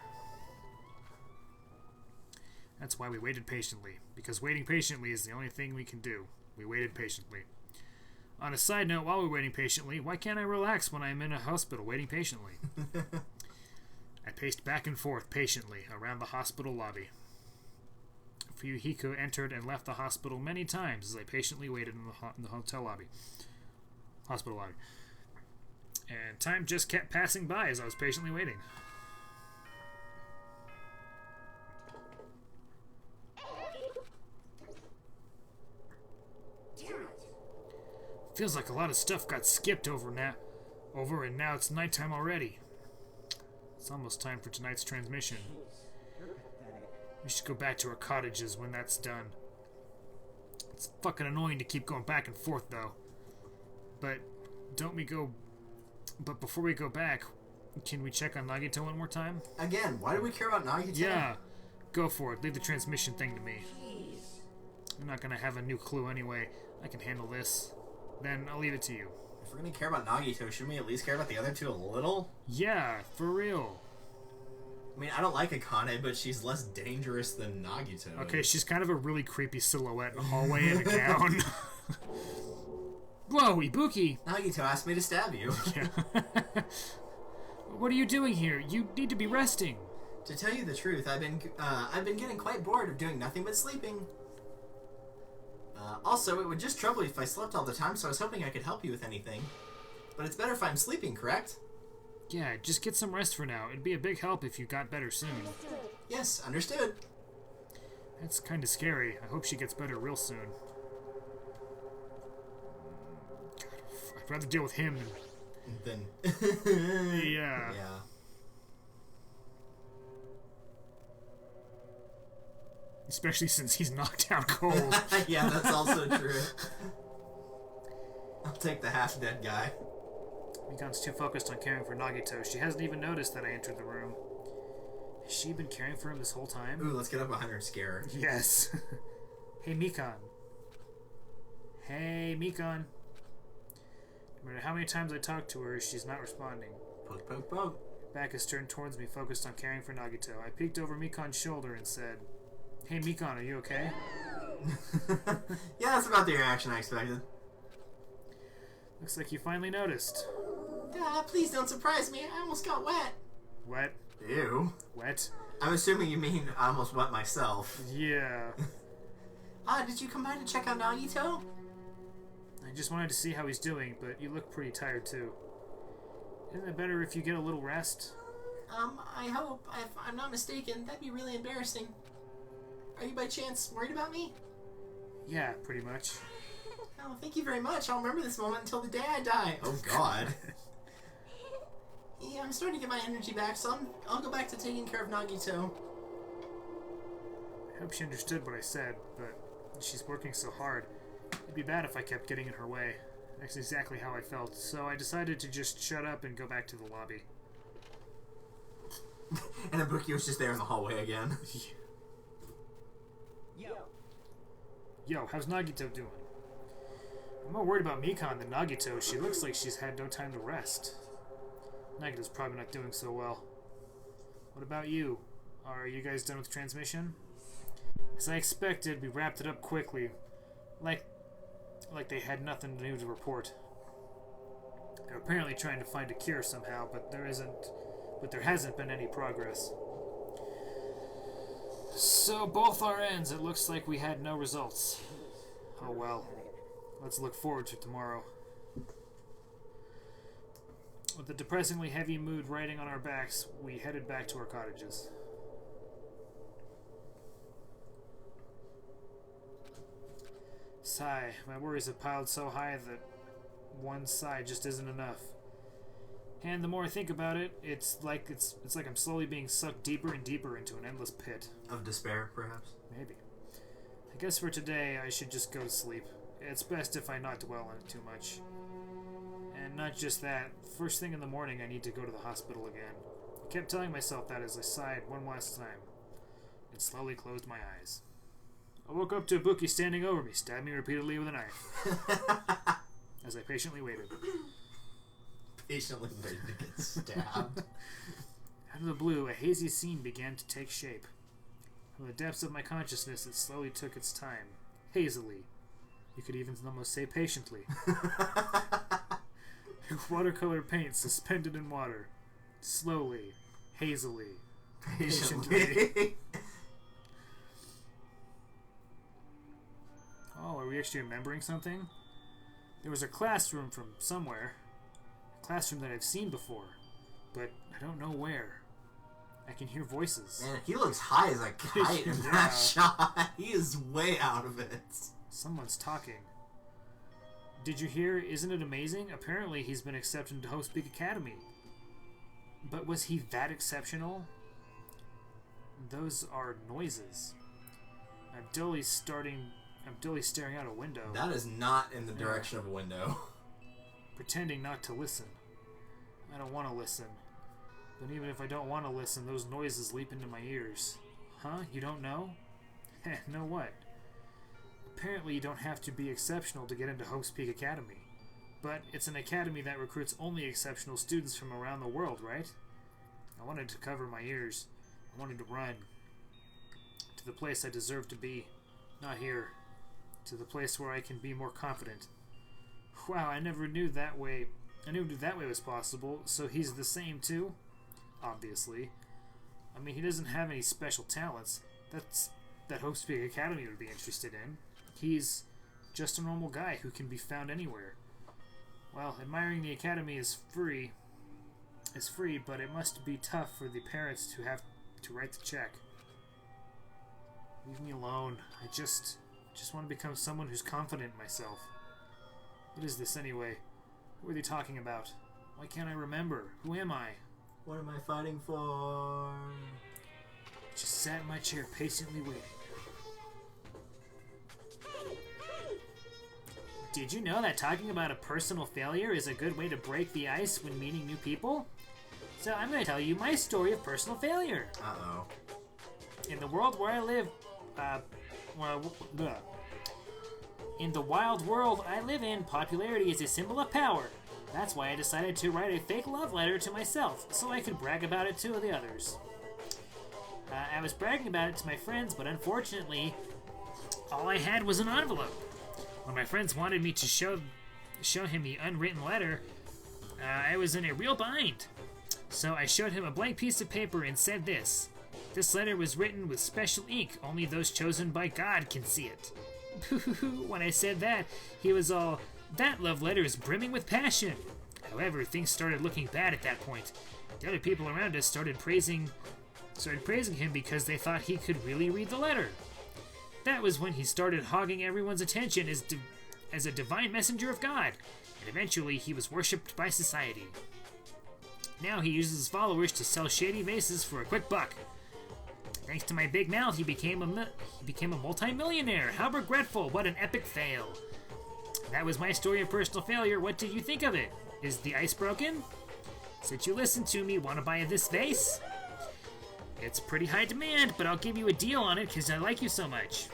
That's why we waited patiently, because waiting patiently is the only thing we can do. We waited patiently. On a side note, while we're waiting patiently, why can't I relax when I'm in a hospital waiting patiently? I paced back and forth patiently around the hospital lobby. Fuyuhiko entered and left the hospital many times as I patiently waited in the hotel lobby. Hospital lobby. And time just kept passing by as I was patiently waiting. Feels like a lot of stuff got skipped over and now it's nighttime already. It's almost time for tonight's transmission. We should go back to our cottages when that's done. It's fucking annoying to keep going back and forth though. But before we go back, can we check on Nagito one more time? Again, why do we care about Nagito? Yeah, go for it. Leave the transmission thing to me. I'm not gonna have a new clue anyway. I can handle this. Then I'll leave it to you. If we're gonna care about Nagito, shouldn't we at least care about the other two a little? Yeah, for real. I mean, I don't like Akane, but she's less dangerous than Nagito. Okay, she's kind of a really creepy silhouette in a hallway in a gown. Whoa, Ibuki! Nagito asked me to stab you. Yeah. What are you doing here? You need to be resting. To tell you the truth, I've been getting quite bored of doing nothing but sleeping. Also, it would just trouble you if I slept all the time, so I was hoping I could help you with anything. But it's better if I'm sleeping, correct? Yeah, just get some rest for now. It'd be a big help if you got better soon. Yes, understood. That's kind of scary. I hope she gets better real soon. God, I'd rather deal with him Then. Yeah. Yeah. Especially since he's knocked out cold. Yeah, that's also true. I'll take the half-dead guy. Mikan's too focused on caring for Nagito. She hasn't even noticed that I entered the room. Has she been caring for him this whole time? Ooh, let's get up behind her and scare her. Yes. Hey, Mikan. Hey, Mikan. No matter how many times I talk to her, she's not responding. Poke, poke, poke. Back is turned towards me, focused on caring for Nagito. I peeked over Mikan's shoulder and said, Hey, Mikan, are you okay? Yeah, that's about the reaction I expected. Looks like you finally noticed. Please don't surprise me. I almost got wet. Wet? Ew. Wet? I'm assuming you mean I almost wet myself. Yeah. Did you come by to check out Nagito? I just wanted to see how he's doing, but you look pretty tired too. Isn't it better if you get a little rest? I hope. If I'm not mistaken, that'd be really embarrassing. Are you by chance worried about me? Yeah, pretty much. Oh, thank you very much. I'll remember this moment until the day I die. Oh, God. Yeah, I'm starting to get my energy back, so I'll go back to taking care of Nagito. I hope she understood what I said, but she's working so hard. It'd be bad if I kept getting in her way. That's exactly how I felt, so I decided to just shut up and go back to the lobby. And Ibuki was just there in the hallway again. Yo, how's Nagito doing? I'm more worried about Mikan than Nagito. She looks like she's had no time to rest. Nagito's probably not doing so well. What about you? Are you guys done with transmission? As I expected, we wrapped it up quickly. Like they had nothing new to report. They're apparently trying to find a cure somehow, but there hasn't been any progress. So both our ends, it looks like we had no results. Oh well. Let's look forward to tomorrow. With a depressingly heavy mood riding on our backs, we headed back to our cottages. Sigh, my worries have piled so high that one sigh just isn't enough. And the more I think about it, it's like I'm slowly being sucked deeper and deeper into an endless pit. Of despair, perhaps? Maybe. I guess for today, I should just go to sleep. It's best if I not dwell on it too much. And not just that, first thing in the morning I need to go to the hospital again. I kept telling myself that as I sighed one last time. And slowly closed my eyes. I woke up to Ibuki standing over me, stabbing me repeatedly with a knife. As I patiently waited. Patiently waited to get stabbed. Out of the blue, a hazy scene began to take shape. From the depths of my consciousness, it slowly took its time. Hazily. You could even almost say patiently. Watercolor paint suspended in water. Slowly. Hazily. Patiently. Oh, are we actually remembering something? There was a classroom from somewhere. A classroom that I've seen before. But I don't know where. I can hear voices. Man, he looks high as a kite in that shot. He is way out of it. Someone's talking. Did you hear? Isn't it amazing? Apparently he's been accepted to Host Peak Academy. But was he that exceptional? Those are noises. I'm dully staring out a window. That is not in the direction of a window. Pretending not to listen. I don't want to listen. But even if I don't want to listen, those noises leap into my ears. Huh? You don't know? Heh, know what? Apparently you don't have to be exceptional to get into Hope's Peak Academy. But it's an academy that recruits only exceptional students from around the world, right? I wanted to cover my ears. I wanted to run. To the place I deserve to be. Not here. To the place where I can be more confident. Wow, I never knew that way. I never knew that way was possible, so he's the same too? Obviously. I mean, he doesn't have any special talents. That Hope's Peak Academy would be interested in. He's just a normal guy who can be found anywhere. Well, admiring the academy is free, but it must be tough for the parents to have to write the check. Leave me alone. I just want to become someone who's confident in myself. What is this anyway? What are they talking about? Why can't I remember? Who am I? What am I fighting for? Just sat in my chair patiently waiting. Did you know that talking about a personal failure is a good way to break the ice when meeting new people? So I'm going to tell you my story of personal failure. Uh-oh. In the world where I live, in the wild world I live in, popularity is a symbol of power. That's why I decided to write a fake love letter to myself, so I could brag about it to the others. I was bragging about it to my friends, but unfortunately, all I had was an envelope. When my friends wanted me to show him the unwritten letter, I was in a real bind. So I showed him a blank piece of paper and said this: This letter was written with special ink. Only those chosen by God can see it. When I said that, he was all, that love letter is brimming with passion. However, things started looking bad at that point. The other people around us started praising him because they thought he could really read the letter. That was when he started hogging everyone's attention as a divine messenger of God, and eventually he was worshipped by society. Now he uses his followers to sell shady vases for a quick buck. Thanks to my big mouth, he became a multi-millionaire. How regretful! What an epic fail! That was my story of personal failure. What did you think of it? Is the ice broken? Since you listened to me, want to buy this vase? It's pretty high demand, but I'll give you a deal on it because I like you so much.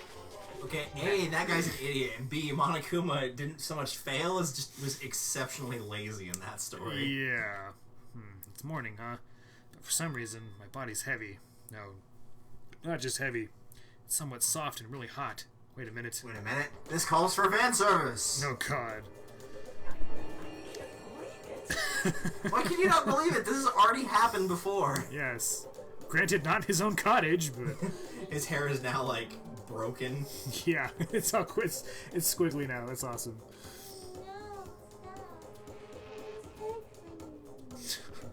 Okay, A, that guy's an idiot, and B, Monokuma didn't so much fail as just was exceptionally lazy in that story. Yeah. It's morning, huh? But for some reason, my body's heavy. No, not just heavy. It's somewhat soft and really hot. Wait a minute. Wait a minute. This calls for fan service. No, God. Why can you not believe it? This has already happened before. Yes. Granted, not his own cottage, but... His hair is now, like, broken. Yeah, it's all it's squiggly now. That's awesome.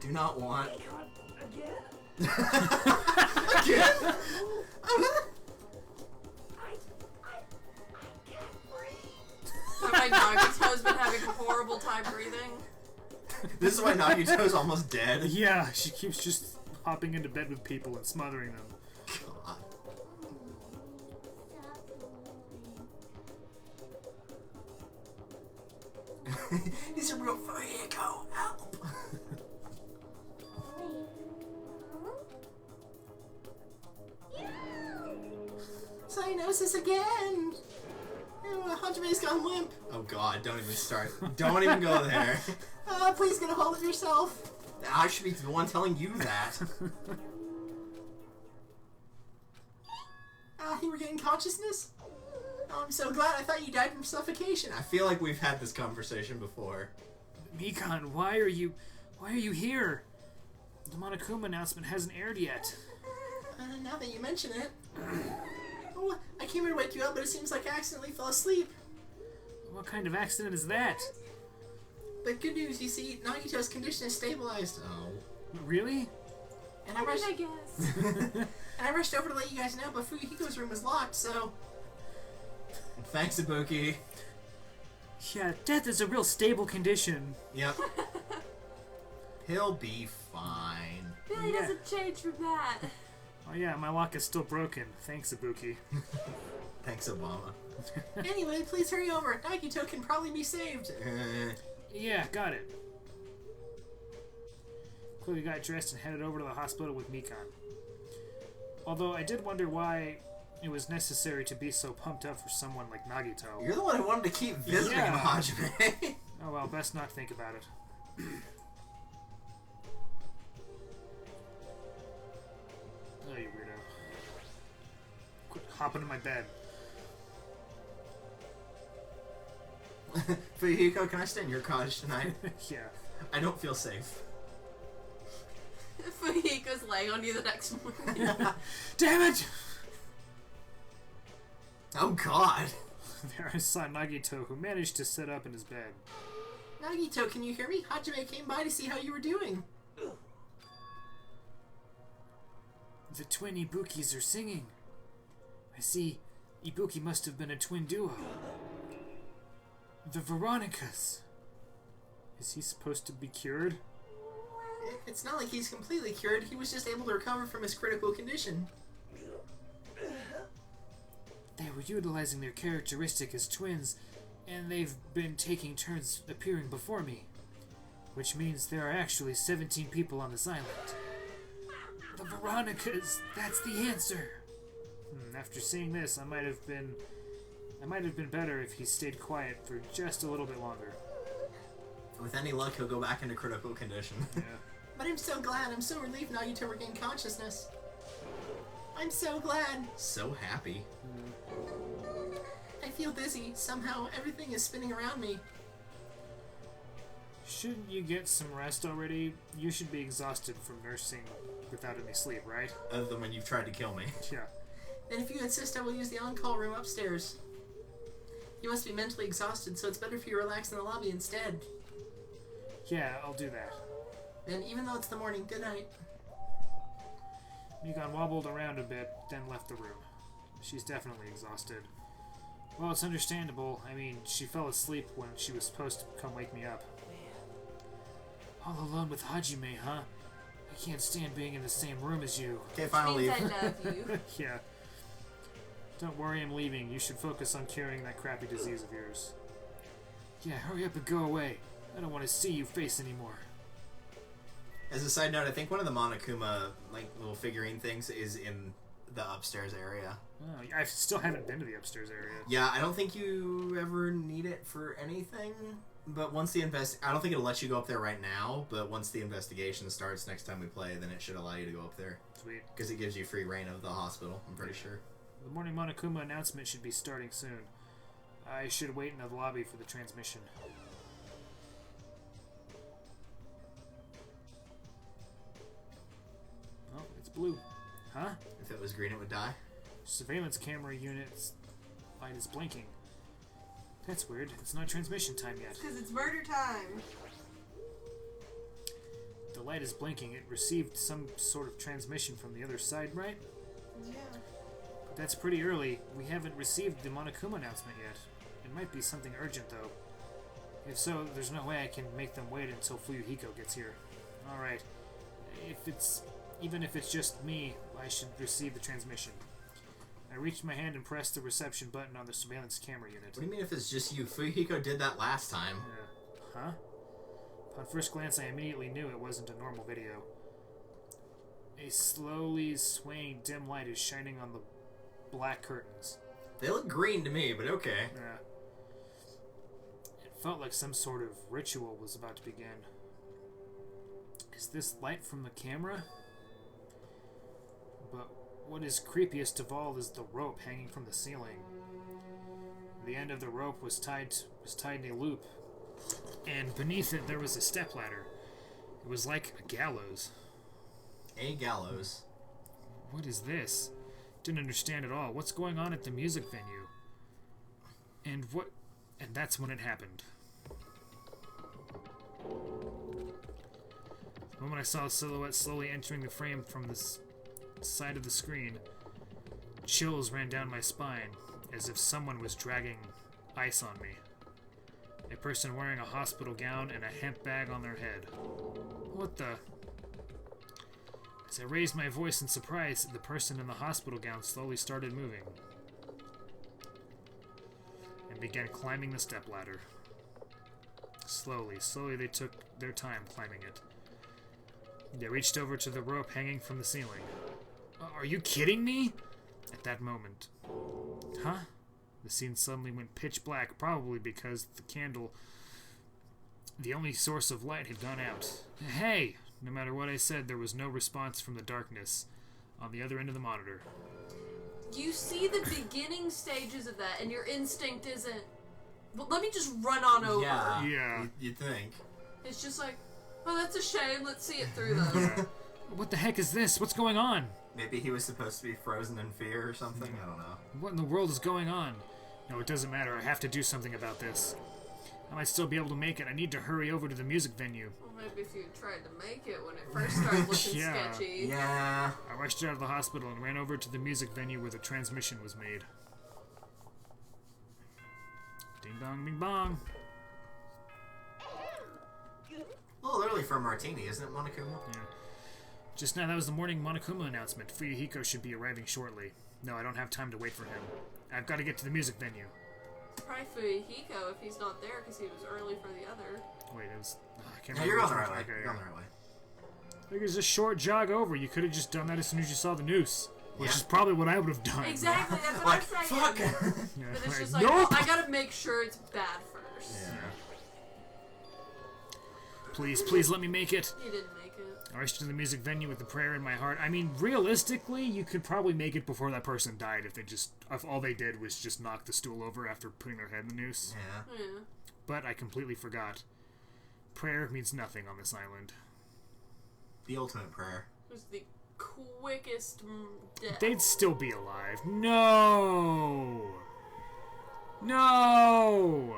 Do not want... Again? Again? My Nagito's been having a horrible time breathing. This is why Nagito's almost dead. Yeah, she keeps just hopping into bed with people and smothering them. God. He's a real Fuyuhiko. Help! Cyanosis again! Hajime's gone limp. Oh God, don't even start. Don't even go there. Please get a hold of yourself. I should be the one telling you that. He regained consciousness? Oh, I'm so glad. I thought you died from suffocation. I feel like we've had this conversation before. Mikan, why are you here? The Monokuma announcement hasn't aired yet. Now that you mention it. Oh, I came here to wake you up, but it seems like I accidentally fell asleep. What kind of accident is that? But good news, you see, Nagito's condition is stabilized. Oh. Really? And I guess. and I rushed over to let you guys know, but Fuyuhiko's room was locked, so... Thanks, Ibuki. Yeah, death is a real stable condition. Yep. He'll be fine. Billy doesn't change from that. Oh yeah, my lock is still broken. Thanks, Ibuki. Thanks, Obama. Anyway, please hurry over. Nagito can probably be saved. Yeah, got it. Quickly got dressed and headed over to the hospital with Mikan. Although I did wonder why it was necessary to be so pumped up for someone like Nagito. You're the one who wanted to keep visiting Yeah. Hajime. Oh well, best not think about it. Oh, you weirdo. Quit hopping in my bed. Fuyuhiko, can I stay in your cottage tonight? Yeah. I don't feel safe. Fuyuhiko's laying on you the next morning. Damn it! Oh God. There I saw Nagito, who managed to sit up in his bed. Nagito, can you hear me? Hajime came by to see how you were doing. The twin Ibukis are singing. I see Ibuki must have been a twin duo. The Veronicas. Is he supposed to be cured? It's not like he's completely cured. He was just able to recover from his critical condition. They were utilizing their characteristic as twins, and they've been taking turns appearing before me. Which means there are actually 17 people on this island. The Veronicas, that's the answer. After seeing this, I might have been better if he stayed quiet for just a little bit longer. With any luck, he'll go back into critical condition. Yeah. But I'm so glad. I'm so relieved Nagito regained consciousness. I'm so glad. So happy. I feel dizzy. Somehow, everything is spinning around me. Shouldn't you get some rest already? You should be exhausted from nursing without any sleep, right? Other than when you've tried to kill me. Yeah. Then if you insist, I will use the on-call room upstairs. You must be mentally exhausted, so it's better if you relax in the lobby instead. Yeah, I'll do that. Then, even though it's the morning, good night. Mikan wobbled around a bit, then left the room. She's definitely exhausted. Well, it's understandable. I mean, she fell asleep when she was supposed to come wake me up. All alone with Hajime, huh? I can't stand being in the same room as you. Okay, fine, I'll leave. Means I love you. Yeah. Don't worry, I'm leaving. You should focus on curing that crappy disease of yours. Yeah, hurry up and go away. I don't want to see you face anymore. As a side note, I think one of the Monokuma, like, little figurine things is in the upstairs area. Oh, I still haven't been to the upstairs area. Yeah, I don't think you ever need it for anything. But once the I don't think it'll let you go up there right now, but once the investigation starts next time we play, then it should allow you to go up there. Sweet. Because it gives you free reign of the hospital, I'm pretty sure. The morning Monokuma announcement should be starting soon. I should wait in the lobby for the transmission. Oh, it's blue. Huh? If it was green, it would die. Surveillance camera unit's light is blinking. That's weird. It's not transmission time yet. Because it's murder time. The light is blinking. It received some sort of transmission from the other side, right? Yeah. But that's pretty early. We haven't received the Monokuma announcement yet. It might be something urgent, though. If so, there's no way I can make them wait until Fuyuhiko gets here. Alright. Even if it's just me, I should receive the transmission. I reached my hand and pressed the reception button on the surveillance camera unit. What do you mean if it's just you? Fuyuhiko did that last time. Huh? Upon first glance, I immediately knew it wasn't a normal video. A slowly swaying dim light is shining on the black curtains. They look green to me, but okay. Yeah. It felt like some sort of ritual was about to begin. Is this light from the camera? But what is creepiest of all is the rope hanging from the ceiling. The end of the rope was tied in a loop, and beneath it there was a stepladder. It was like a gallows. A gallows. What is this? Didn't understand at all. What's going on at the music venue? And that's when it happened. The moment I saw a silhouette slowly entering the frame from the side of the screen, chills ran down my spine, as if someone was dragging ice on me. A person wearing a hospital gown and a hemp bag on their head. What the... As I raised my voice in surprise, the person in the hospital gown slowly started moving and began climbing the stepladder. Slowly they took their time climbing it. They reached over to the rope hanging from the ceiling. Are you kidding me? At that moment. Huh? The scene suddenly went pitch black, probably because the only source of light, had gone out. Hey! No matter what I said, there was no response from the darkness on the other end of the monitor. You see the beginning stages of that, and your instinct isn't, well, let me just run on over. Yeah. You'd think. It's just like, oh, that's a shame. Let's see it through, though. What the heck is this? What's going on? Maybe he was supposed to be frozen in fear or something. I don't know. What in the world is going on? No, it doesn't matter. I have to do something about this. I might still be able to make it. I need to hurry over to the music venue. Well, maybe if you tried to make it when it first started looking Yeah. sketchy. Yeah. I rushed out of the hospital and ran over to the music venue where the transmission was made. Ding dong, bing bong. A little early for a martini, isn't it, Monokuma? Yeah. Just now, that was the morning Monokuma announcement. Fuyuhiko should be arriving shortly. No, I don't have time to wait for him. I've got to get to the music venue. Probably Fuyuhiko if he's not there because he was early for the other. Wait, it was... I can't No, remember. you're on which the right one. way. Okay, You're yeah. on the right way. I think it's a short jog over. You could have just done that as soon as you saw the noose. Which Yeah. is probably what I would have done. Exactly, that's what Like, I'm saying. fuck! Yeah, But it's like, just like, nope! well, I gotta make sure it's bad first. Yeah. Please let me make it. He didn't make it. I rushed to the music venue with the prayer in my heart. I mean, realistically, you could probably make it before that person died if all they did was just knock the stool over after putting their head in the noose. Yeah. Yeah. But I completely forgot. prayer means nothing on this island. The ultimate prayer. It was the quickest death. They'd still be alive. No! No!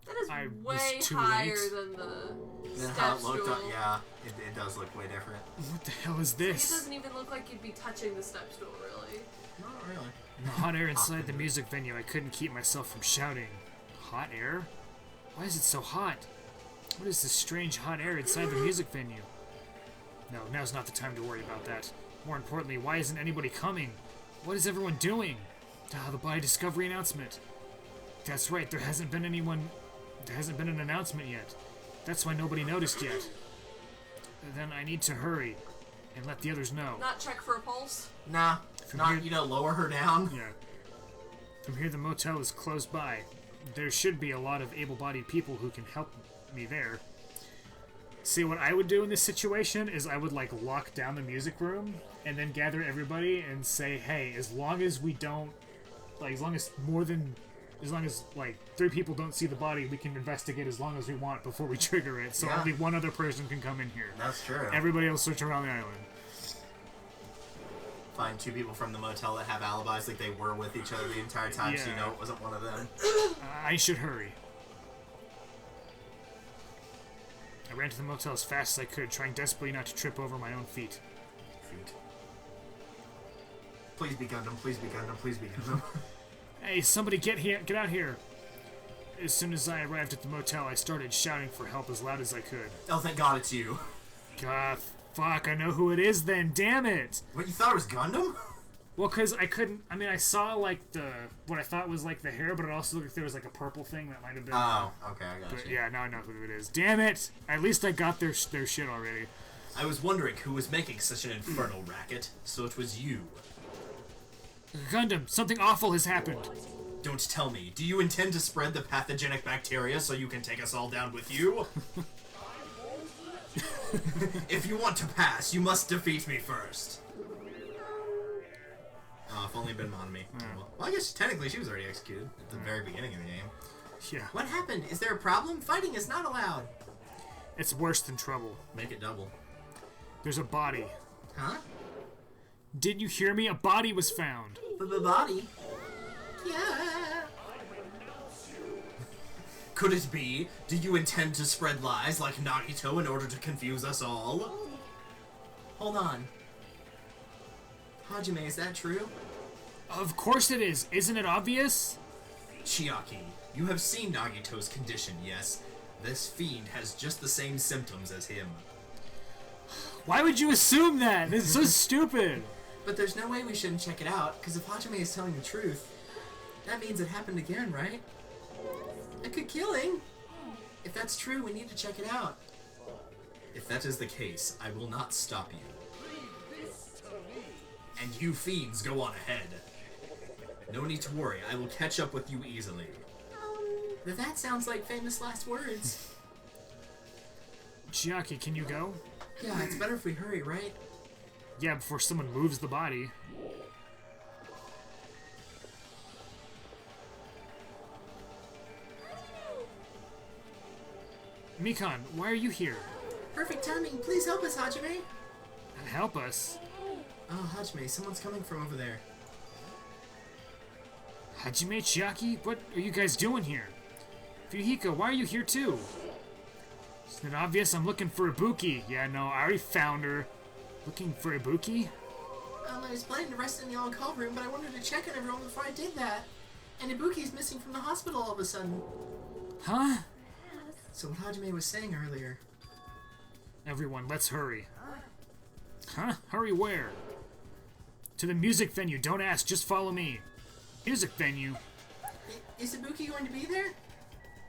That is I was way too higher late. than the Then step how it looked, stool. yeah, it does look way different. What the hell is It this? doesn't even look like you'd be touching the step stool, really. Not really. The hot air inside the music venue, I couldn't keep myself from shouting. Hot air? Why is it so hot? What is this strange hot air inside the music venue? No, now's not the time to worry about that. More importantly, why isn't anybody coming? What is everyone doing? Ah, the body discovery announcement. That's right, there hasn't been an announcement yet. That's why nobody noticed yet. Then I need to hurry and let the others know. Not check for a pulse? Nah, From not, here- lower her down. Yeah. From here, the motel is close by. There should be a lot of able-bodied people who can help me there. See, what I would do in this situation is I would, like, lock down the music room and then gather everybody and say, hey, as long as we don't, like, as long as, like, 3 people don't see the body, we can investigate as long as we want before we trigger it, so Yeah. only one other person can come in here. That's true. Everybody else search around the island. Find 2 people from the motel that have alibis, like they were with each other the entire time, so you Yeah. know it wasn't one of them. I should hurry. I ran to the motel as fast as I could, trying desperately not to trip over my own feet. Please be Gundam, please be Gundam, please be Gundam. Hey, somebody get out here! As soon as I arrived at the motel, I started shouting for help as loud as I could. Oh, thank God it's you. God, fuck, I know who it is then, damn it! What, you thought it was Gundam? Well, because I couldn't, I saw, like, what I thought was, like, the hair, but it also looked like there was, like, a purple thing that might have been... Oh, okay, I got But, you. yeah, now I know who it is. Damn it! At least I got their shit already. I was wondering who was making such an infernal racket, so it was you. Gundam, something awful has happened. Don't tell me, do you intend to spread the pathogenic bacteria so you can take us all down with you? If you want to pass, you must defeat me first. Oh, if only been Monami. Well, I guess technically she was already executed at the very beginning of the game. Yeah. What happened? Is there a problem? Fighting is not allowed. It's worse than trouble. Make it double. There's a body. Huh? Did you hear me? A body was found. Body? Yeah. Could it be? Do you intend to spread lies like Nagito in order to confuse us all? Hold on. Hajime, is that true? Of course it is. Isn't it obvious? Chiaki, you have seen Nagito's condition, yes? This fiend has just the same symptoms as him. Why would you assume that? This is so stupid. But there's no way we shouldn't check it out, because if Hajime is telling the truth, that means it happened again, right? A good killing. If that's true, we need to check it out. If that is the case, I will not stop you. And you fiends go on ahead. No need to worry, I will catch up with you easily. That sounds like famous last words. Chiaki, can you go? Yeah, it's better if we hurry, right? Yeah, before someone moves the body. Mikan, why are you here? Perfect timing. Please help us, Hajime. Help us. Oh, Hajime, someone's coming from over there. Hajime, Chiaki, what are you guys doing here? Fuyuhiko, why are you here too? Isn't it obvious I'm looking for Ibuki? Yeah, no, I already found her. Looking for Ibuki? I was planning to rest in the on-call room, but I wanted to check on everyone before I did that. And Ibuki's missing from the hospital all of a sudden. Huh? So what Hajime was saying earlier. Everyone, let's hurry. Huh? Hurry where? To the music venue. Don't ask, just follow me. Music venue? Is Ibuki going to be there?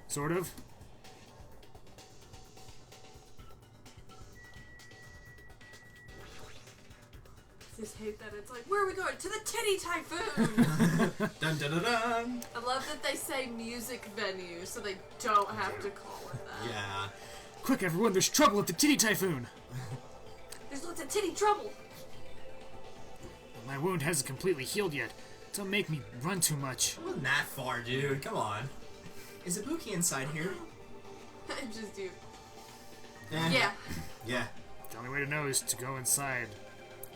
Sort of. I just hate that it's like, where are we going? To the Titty Typhoon! Dun dun dun dun! I love that they say music venue, so they don't have to call it that. Yeah. Quick, everyone, there's trouble at the Titty Typhoon! There's lots of titty trouble! My wound hasn't completely healed yet. Don't make me run too much. It wasn't that far, dude. Come on. Is Ibuki inside here? I just do. Eh. Yeah. Yeah. The only way to know is to go inside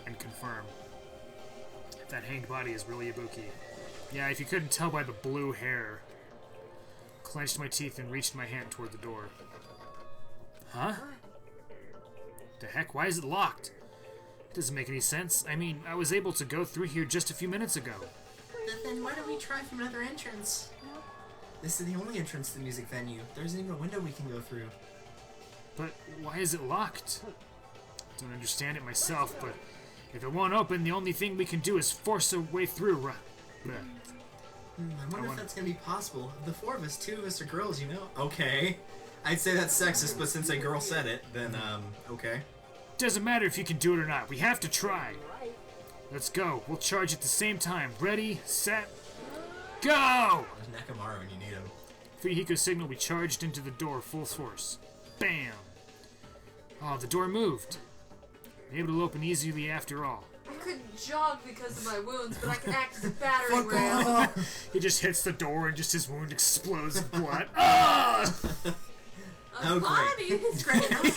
and confirm if that hanged body is really Ibuki. Yeah, if you couldn't tell by the blue hair. Clenched my teeth and reached my hand toward the door. Huh? The heck? Why is it locked? It doesn't make any sense. I mean, I was able to go through here just a few minutes ago. Then why don't we try from another entrance? This is the only entrance to the music venue. There isn't even a window we can go through. But why is it locked? Don't understand it myself, but if it won't open, the only thing we can do is force a way through. I wonder if that's gonna be possible. Of the four of us, two of us are girls, you know? Okay. I'd say that's sexist, but since a girl said it, then, okay. Doesn't matter if you can do it or not. We have to try. Let's go. We'll charge at the same time. Ready, set, go! There's Nekomaru when you need him. Fuyuhiko signal, we charged into the door full force. Bam! Oh, the door moved. Able to open easily after all. I couldn't jog because of my wounds, but I can act as a battering ram. He just hits the door and just his wound explodes with blood. Ah! Oh, Body great. is great. Great,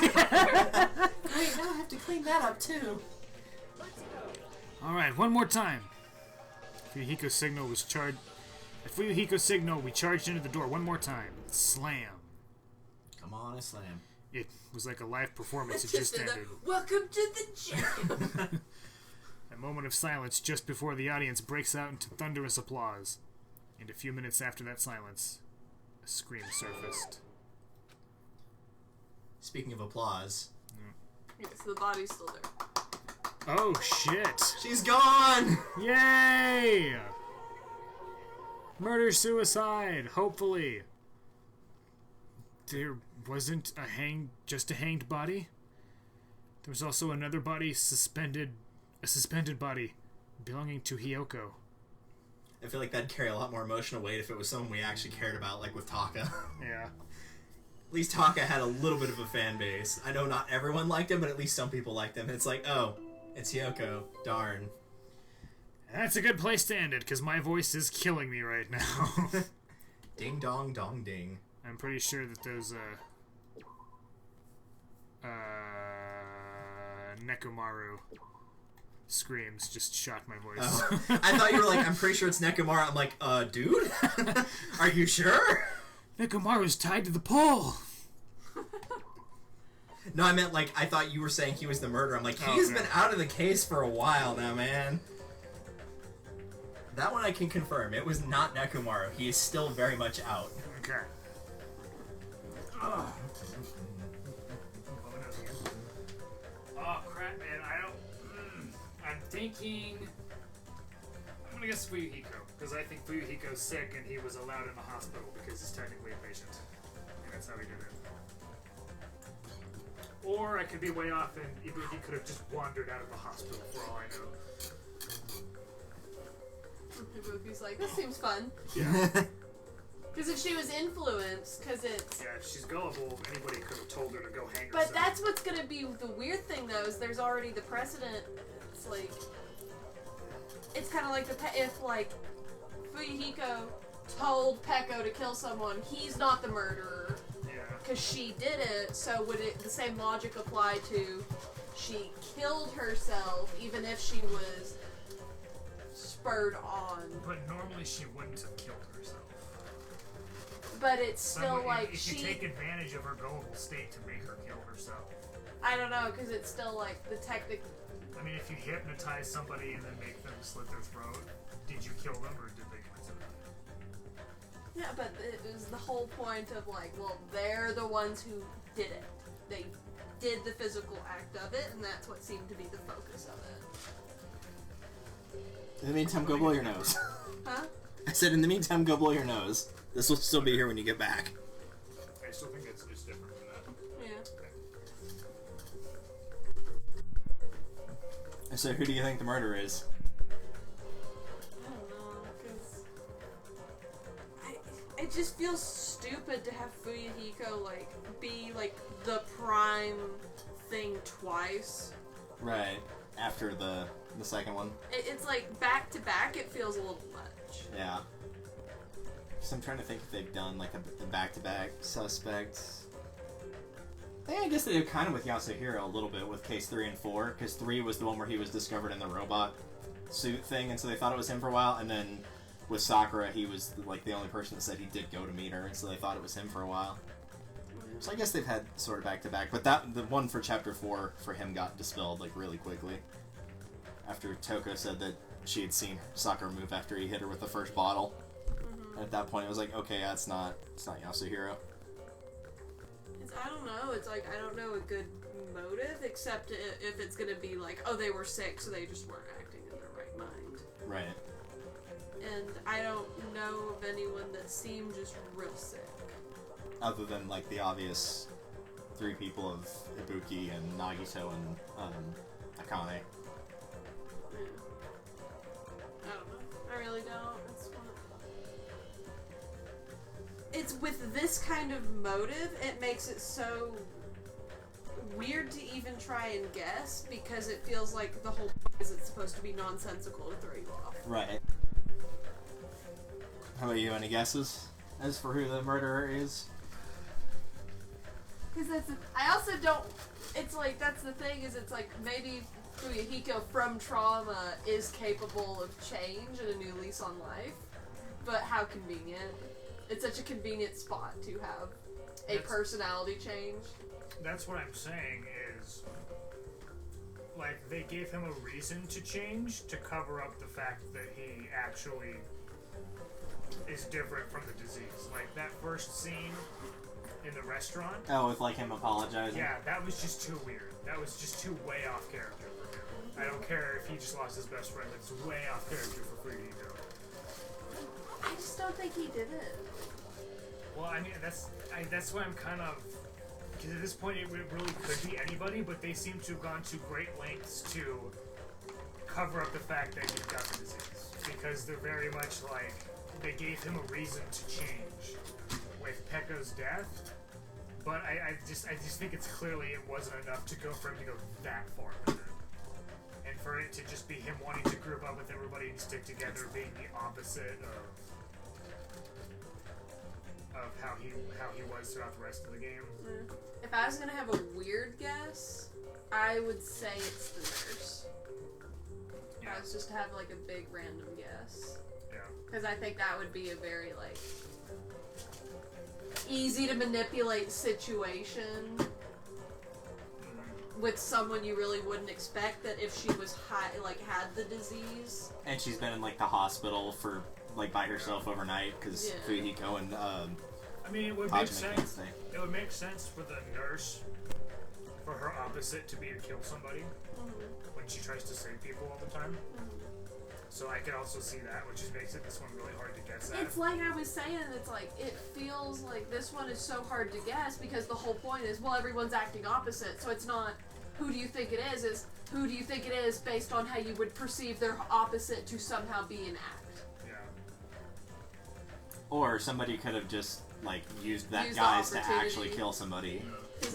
now I have to clean that up, too. Alright, one more time. Fuyuhiko signal was charged. At Fuyuhiko signal, we charged into the door one more time. Slam. Come on, a slam. It was like a live performance. It just ended. Welcome to the gym. A moment of silence just before the audience breaks out into thunderous applause. And a few minutes after that silence, a scream surfaced. Speaking of applause. Yes, the body's still there. Oh shit! She's gone! Yay! Murder-suicide, hopefully. There wasn't just a hanged body? There was also another body a suspended body belonging to Hiyoko. I feel like that'd carry a lot more emotional weight if it was someone we actually cared about, like with Taka. Yeah. At least Taka had a little bit of a fan base. I know not everyone liked him, but at least some people liked him. It's like, oh, it's Hiyoko. Darn. That's a good place to end it, because my voice is killing me right now. Ding dong dong ding. I'm pretty sure that those, Nekomaru screams just shot my voice. Oh. I thought you were like, I'm pretty sure it's Nekomaru. I'm like, dude? Are you sure? Nekomaru's tied to the pole! No, I meant like, I thought you were saying he was the murderer. I'm like, he's been out of the case for a while now, man. That one I can confirm. It was not Nekomaru. He is still very much out. Okay. Oh crap, man! I'm thinking. I'm gonna guess Fuyuhiko because I think Fuyuhiko's sick and he was allowed in the hospital because he's technically a patient, and that's how he did it. Or I could be way off and Ibuki could have just wandered out of the hospital for all I know. Ibuki's like, this seems fun. Yeah. Because if she was influenced, because it's... Yeah, if she's gullible, anybody could have told her to go hang herself. But that's what's going to be the weird thing, though, is there's already the precedent. It's like... It's kind of like if, like, Fuyuhiko told Peko to kill someone, he's not the murderer. Yeah. Because she did it, so would the same logic apply to she killed herself, even if she was spurred on? But normally she wouldn't have killed herself. But it's still like if you take advantage of her gullible state to make her kill herself. I don't know, because it's still like the technique. I mean, if you hypnotize somebody and then make them slit their throat, did you kill them or did they commit suicide? Yeah, but it was the whole point of like, well, they're the ones who did it. They did the physical act of it, and that's what seemed to be the focus of it. In the meantime, go blow your nose. Huh? I said, in the meantime, go blow your nose. This will still be here when you get back. I still think it's different for that. Yeah. So, who do you think the murderer is? I don't know, because it just feels stupid to have Fuyuhiko like be like the prime thing twice. Right. after the second one. It's like back to back. It feels a little much. Yeah. So I'm trying to think if they've done like a back-to-back Suspects. I guess they did kind of with Yasuhiro a little bit with case 3 and 4, because 3 was the one where he was discovered in the robot suit thing, and so they thought it was him for a while, and then with Sakura, he was like the only person that said he did go to meet her, and so they thought it was him for a while. So I guess they've had sort of back-to-back, but the one for Chapter 4 for him got dispelled like really quickly. After Toko said that she had seen Sakura move after he hit her with the first bottle. And at that point, it was like, okay, yeah, it's not Yasuhiro. I don't know. It's like I don't know a good motive, except if it's gonna be like, oh, they were sick, so they just weren't acting in their right mind. Right. And I don't know of anyone that seemed just real sick. Other than like the obvious 3 people of Ibuki and Nagito and Akane. Yeah. I don't know. I really don't. It's with this kind of motive, it makes it so weird to even try and guess, because it feels like the whole point is it's supposed to be nonsensical to throw you off. Right. How about you? Any guesses as for who the murderer is? Because I also don't. It's like that's the thing is it's like maybe Fuyuhiko from trauma is capable of change and a new lease on life, but how convenient. It's such a convenient spot to have a personality change. That's what I'm saying is, like, they gave him a reason to change to cover up the fact that he actually is different from the disease. Like, that first scene in the restaurant. Oh, with like him apologizing? Yeah, that was just too weird. That was just too way off character for him. I don't care if he just lost his best friend, that's way off character for Fuyuhiko. I just don't think he did it. Well, I mean, that's why I'm kind of... Because at this point, it really could be anybody, but they seem to have gone to great lengths to cover up the fact that he's got the disease. Because they're very much like, they gave him a reason to change with Pekka's death, but I just think it's clearly it wasn't enough to go for him to go that far with it. And for it to just be him wanting to group up with everybody and stick together being the opposite of how he was throughout the rest of the game. If I was gonna have a weird guess, I would say it's the nurse. If I was just to have like a big random guess. Yeah. Because I think that would be a very like easy to manipulate situation with someone you really wouldn't expect that if she was had the disease. And she's been in like the hospital for like by herself overnight because Fuyuhiko and I mean, it would make sense. It would make sense for the nurse, for her opposite to be to kill somebody when she tries to save people all the time. So I could also see that, which just makes this one really hard to guess at. It's like I was saying, it's like, it feels like this one is so hard to guess because the whole point is, well, everyone's acting opposite, so it's not who do you think it is who do you think it is based on how you would perceive their opposite to somehow be an act. Yeah. Or somebody could have just, like, used that guise to actually kill somebody,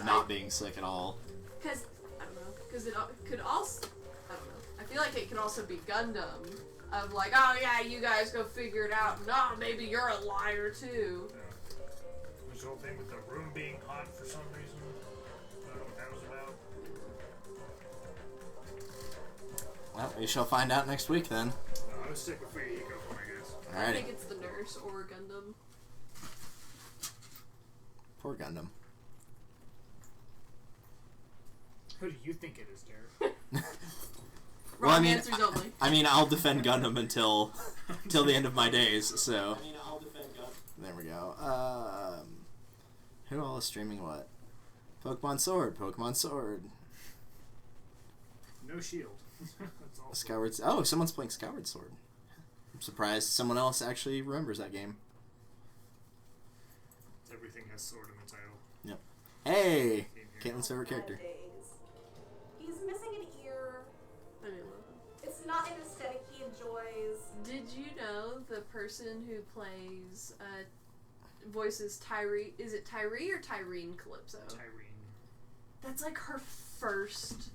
not being sick at all. Because, I don't know, because it could also, I don't know, I feel like it could also be Gundam, of like, oh yeah, you guys go figure it out, no, maybe you're a liar too. Yeah. There's the whole thing with the room being hot for some reason. I don't know what that was about. Well, we shall find out next week then. I was sick with Fuyuhiko one, I guess. I think it's the nurse or Gundam. Poor Gundam. Who do you think it is, Derek? Well, I mean, answers only. I mean, I'll defend Gundam until the end of my days. So. There we go. Who all is streaming what? Pokemon Sword. Pokemon Sword. No Shield. That's all. Skyward. Oh, someone's playing Skyward Sword. I'm surprised someone else actually remembers that game. Everything has sword in the title. Yep. Hey, Caitlin's favorite character. He's missing an ear. I mean, It's not an aesthetic he enjoys. did you know the person who plays, voices Tyree, is it Tyree or Tyrene Calypso? Tyrene. That's like her first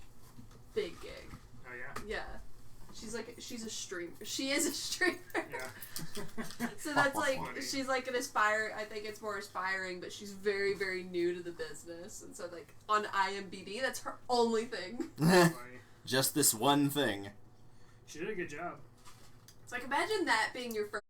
big gig. yeah? Yeah. She's a streamer. She is a streamer. Yeah. So that's like, Funny. she's like I think it's more aspiring, but she's very, very new to the business. And so like, on IMDb, that's her only thing. Funny. Just this one thing. She did a good job. It's like, imagine that being your first